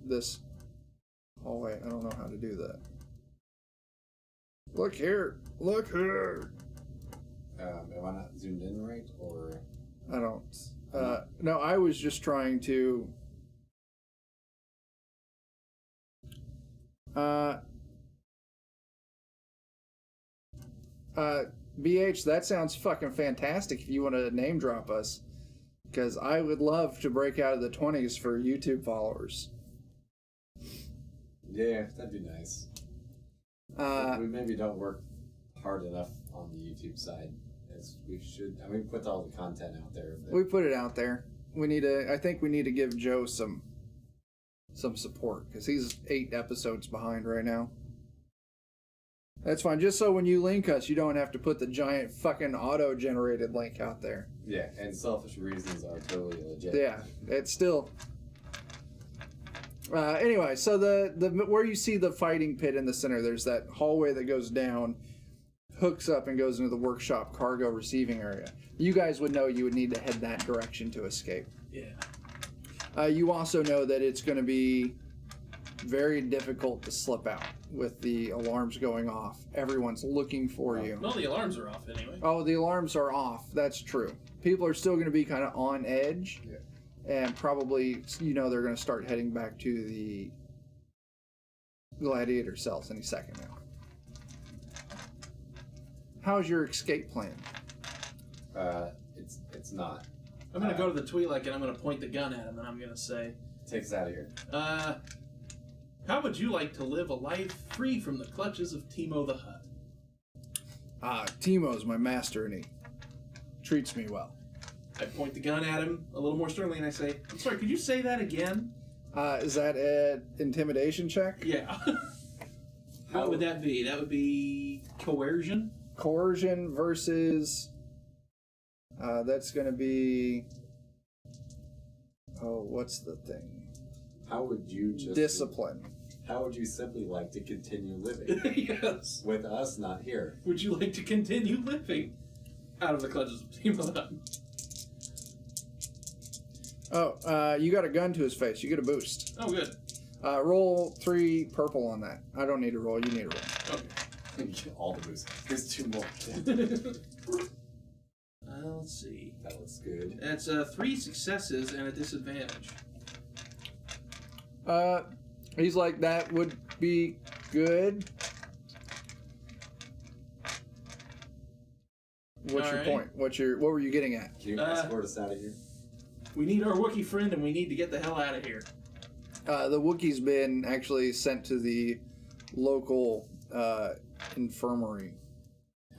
this hallway. I don't know how to do that. Look here! Look here! Am I not zoomed in right, or? I don't. No, I was just trying to. BH, that sounds fucking fantastic if you want to name drop us. Because I would love to break out of the 20s for YouTube followers. Yeah, that'd be nice. We maybe don't work hard enough on the YouTube side as we should. I mean, we put all the content out there. But... We put it out there. I think we need to give Joe some support, because he's 8 episodes behind right now. That's fine. Just so when you link us, you don't have to put the giant fucking auto-generated link out there. Yeah, and selfish reasons are totally legit. Yeah, it's still... anyway, so the where you see the fighting pit in the center, there's that hallway that goes down, hooks up, and goes into the workshop cargo receiving area. You guys would know you would need to head that direction to escape. Yeah. You also know that it's going to be very difficult to slip out with the alarms going off. Everyone's looking for you. Well, the alarms are off anyway. Oh, the alarms are off. That's true. People are still going to be kind of on edge. Yeah. And probably, they're going to start heading back to the gladiator cells any second now. How's your escape plan? It's not. I'm going to go to the Twi'lek and I'm going to point the gun at him and I'm going to say... Take us out of here. How would you like to live a life free from the clutches of Timo the Hutt? Timo's my master and he treats me well. I point the gun at him a little more sternly and I say, I'm sorry, could you say that again? Is that an intimidation check? Yeah. What would that be? That would be coercion? Coercion versus... that's going to be... Oh, what's the thing? How would you just... Discipline. How would you simply like to continue living? Yes. With us not here. Would you like to continue living? out of the clutches of Teemo. Oh, you got a gun to his face. You get a boost. Oh, good. Roll 3 purple on that. I don't need to roll. You need to roll. Okay. All the boosts. There's 2 more. Let's see. That looks good. That's 3 successes and a disadvantage. He's like, that would be good. What's All your right. point? What were you getting at? Can you escort us out of here? We need our Wookiee friend, and we need to get the hell out of here. The Wookiee's been actually sent to the local infirmary.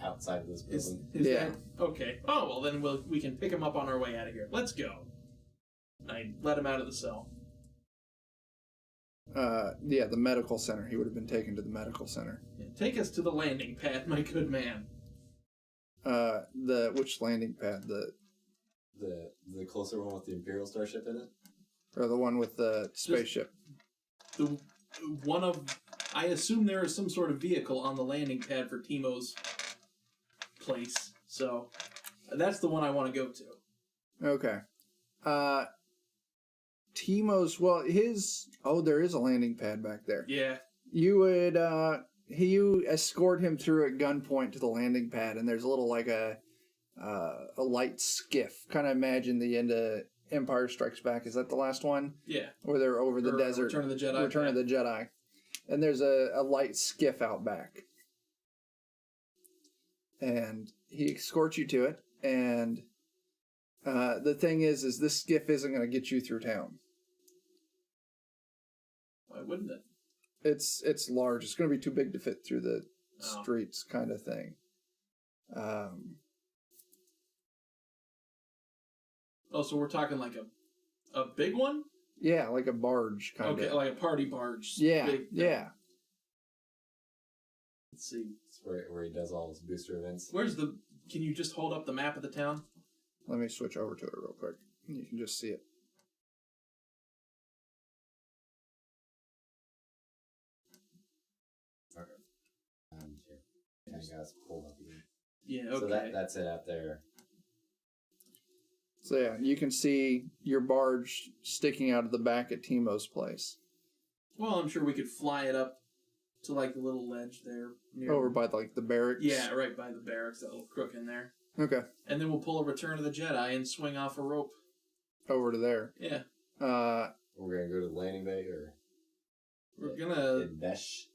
Outside of this Is building. Yeah. that okay? Oh well, then we can pick him up on our way out of here. Let's go. I let him out of the cell. Yeah, the medical center. He would have been taken to the medical center. Yeah, take us to the landing pad, my good man. Which landing pad? The closer one with the Imperial starship in it? Or the one with the spaceship? The one of I assume there is some sort of vehicle on the landing pad for Teemo's place, so that's the one I want to go to. Okay. Teemo's, well, there is a landing pad back there. Yeah. You would, you escort him through at gunpoint to the landing pad, and there's a little, like a light skiff. Kind of imagine the end of Empire Strikes Back. Is that the last one? Yeah. Where they're over the desert. Return of the Jedi. Return of the Jedi. And there's a light skiff out back. And he escorts you to it, and the thing is this skiff isn't going to get you through town. Why wouldn't it? It's large. It's going to be too big to fit through the Oh. streets, kind of thing. Oh, so we're talking like a big one? Yeah, like a barge, kind of. Okay, like a party barge. Yeah, Big thing. yeah. Let's see. It's where he does all his booster events. Can you just hold up the map of the town? Let me switch over to it real quick. You can just see it. Okay. Here. Kind of got us pulled up again. Yeah, okay. So that's it out there. So yeah, you can see your barge sticking out of the back at Teemo's place. Well, I'm sure we could fly it up to like the little ledge there. Near, Over by like the barracks. Yeah, right by the barracks, that little crook in there. Okay. And then we'll pull a Return of the Jedi and swing off a rope. Over to there. Yeah. We're gonna go to the landing bay or We're gonna... in Besh.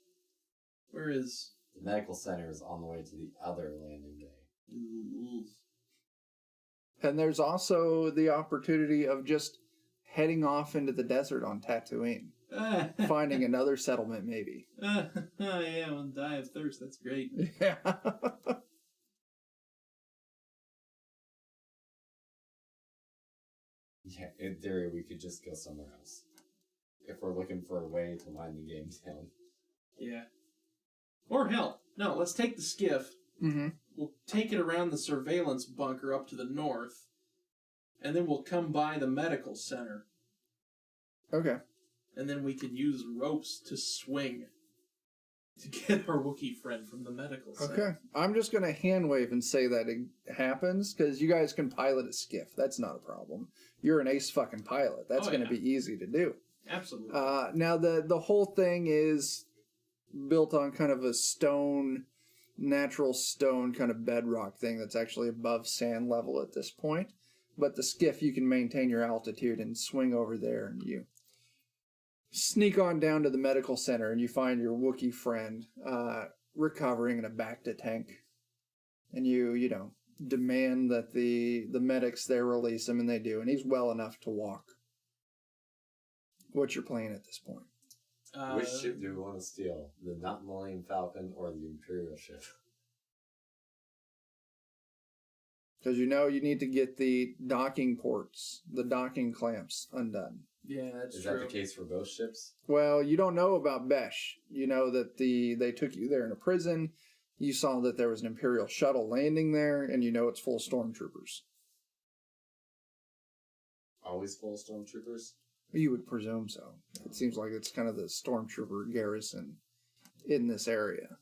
Where is... The medical center is on the way to the other landing bay. And there's also the opportunity of just heading off into the desert on Tatooine. Finding another settlement, maybe. yeah, I want to die of thirst. That's great. Yeah. Yeah, in theory, we could just go somewhere else. If we're looking for a way to wind the game down. Yeah. Or hell, no, let's take the skiff. Mm-hmm. We'll take it around the surveillance bunker up to the north, and then we'll come by the medical center, Okay. and then we can use ropes to swing to get our Wookiee friend from the medical center. Okay. I'm just going to hand wave and say that it happens, because you guys can pilot a skiff. That's not a problem. You're an ace fucking pilot. That's Oh, going to yeah. be easy to do. Absolutely. Now, the whole thing is built on kind of a natural stone kind of bedrock thing that's actually above sand level at this point. But the skiff, you can maintain your altitude and swing over there, and you sneak on down to the medical center, and you find your Wookiee friend recovering in a Bacta tank. And you demand that the medics there release him, and they do, and he's well enough to walk. What's your plan at this point? Which ship do we want to steal? The not Millennium Falcon or the Imperial ship? Because you need to get the docking ports, the docking clamps undone. Yeah, that's Is true. that the case for both ships? Well, you don't know about Besh. You know that they took you there in a prison. You saw that there was an Imperial shuttle landing there, and you know it's full of stormtroopers. Always full of stormtroopers? You would presume so. It seems like it's kind of the stormtrooper garrison in this area.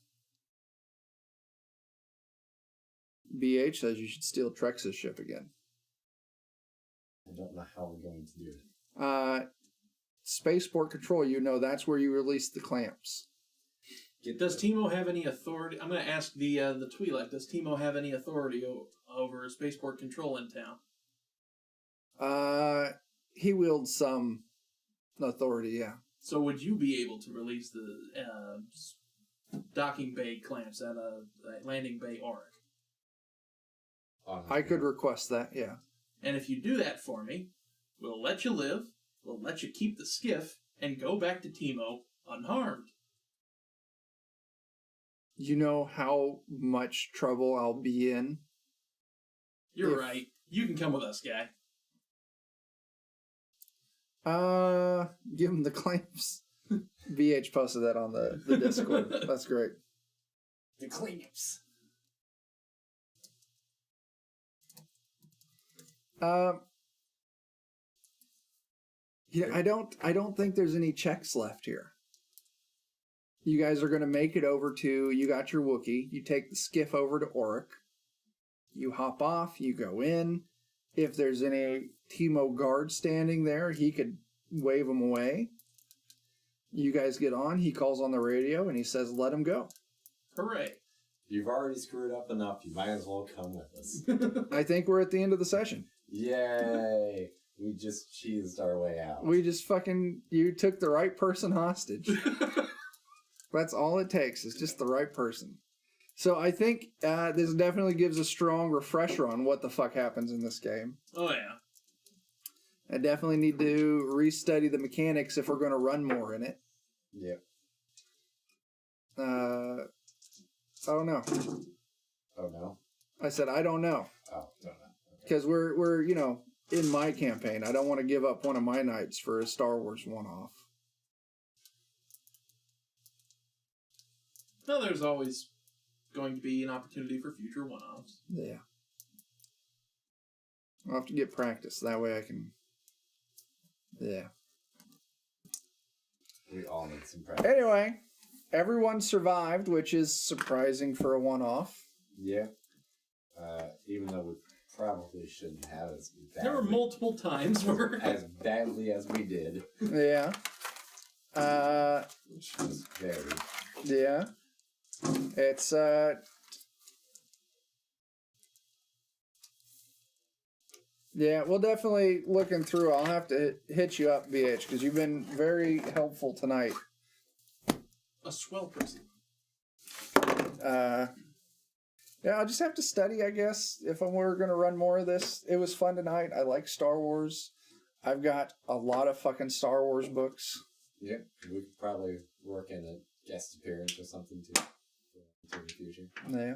BH says you should steal Trex's ship again. I don't know how we're going to do it. Spaceport Control, that's where you release the clamps. Does Timo have any authority? I'm going to ask the Twi'lek. Does Timo have any authority over spaceport control in town? He wields some authority, yeah. So would you be able to release the docking bay clamps at landing bay Auric? I could request that, yeah. And if you do that for me, we'll let you live, we'll let you keep the skiff, and go back to Timo unharmed. You know how much trouble I'll be in? You're right. You can come with us, guy. Give him the clamps. BH posted that on the Discord. That's great. The clamps. Yeah, I don't think there's any checks left here. You guys are going to make it over to, you got your Wookiee, you take the skiff over to Auric, you hop off, you go in. If there's any Timo guard standing there, he could wave them away. You guys get on, he calls on the radio, and he says, let him go. Hooray. You've already screwed up enough. You might as well come with us. I think we're at the end of the session. Yay. We just cheesed our way out. We just you took the right person hostage. That's all it takes, is just the right person. So I think this definitely gives a strong refresher on what the fuck happens in this game. Oh, yeah. I definitely need to restudy the mechanics if we're going to run more in it. Yep. I don't know. Oh, no? I said, I don't know. Oh, don't know. Because we're in my campaign. I don't want to give up one of my nights for a Star Wars one-off. Well, there's always going to be an opportunity for future one-offs. Yeah. I'll have to get practice. That way I can... Yeah. We all need some practice. Anyway, everyone survived, which is surprising for a one-off. Yeah. Even though we probably shouldn't have as badly. There were multiple times where... as badly as we did. Yeah. Which was very... Yeah. It's, yeah, we'll definitely looking through. I'll have to hit you up, BH, because you've been very helpful tonight. A swell person. Yeah, I'll just have to study, I guess, if we're going to run more of this. It was fun tonight. I like Star Wars. I've got a lot of fucking Star Wars books. Yeah, we could probably work in a guest appearance or something too in the future. Yeah.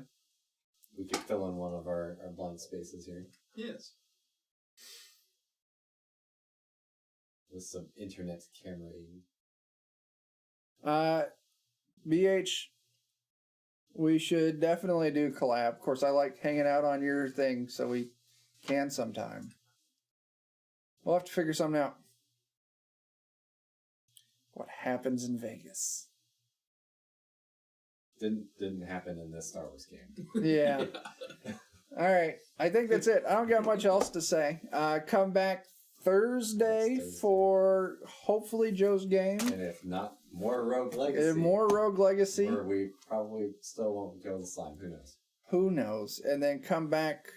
We could fill in one of our blank spaces here Yes. with some internet camera aid. BH, we should definitely do collab. Of course, I like hanging out on your thing, so we can sometime. We'll have to figure something out. What happens in Vegas? Didn't happen in this Star Wars game. Yeah. All right. I think that's it. I don't got much else to say. Come back Thursday for hopefully Joe's game. And if not, more Rogue Legacy. More Rogue Legacy. Or we probably still won't kill the slime. Who knows? Who knows? And then come back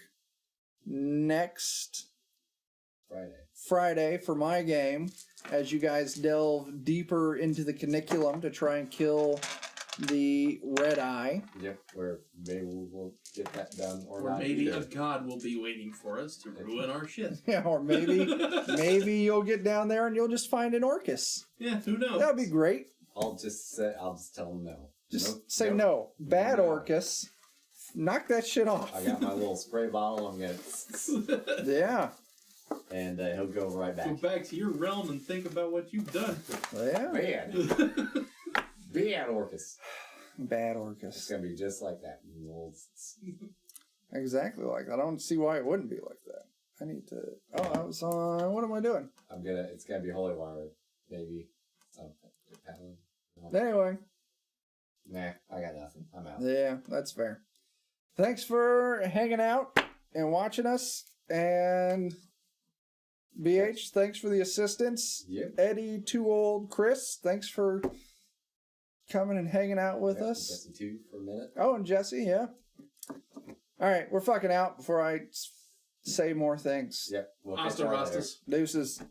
next Friday for my game as you guys delve deeper into the caniculum to try and kill the Red Eye. Yep, where maybe we'll get that done or not. Maybe either. a god will be waiting for us to ruin our shit. Yeah, or maybe you'll get down there and you'll just find an Orcus. Yeah, who knows? That'd be great. I'll just tell them no. Just say no. Bad No. Orcus. Knock that shit off. I got my little spray bottle. I'm gonna Yeah. and he'll go right back. Go back to your realm and think about what you've done. Yeah. Bad Orcus. Bad It's Orcus. gonna be just like that. Exactly like that. I don't see why it wouldn't be like that. I need to... Oh, I was on... What am I doing? It's gonna be Holy Water, maybe. Something. Anyway. Nah, I got nothing. I'm out. Yeah, that's fair. Thanks for hanging out and watching us. And BH, thanks for the assistance. Yep. Eddie, Too Old, Chris, thanks for coming and hanging out with us. Jesse too for a minute. Oh, and Jesse, yeah. All right, we're fucking out before I say more things. Yep. We'll catch Hasta y'all later. Rastas. Deuces.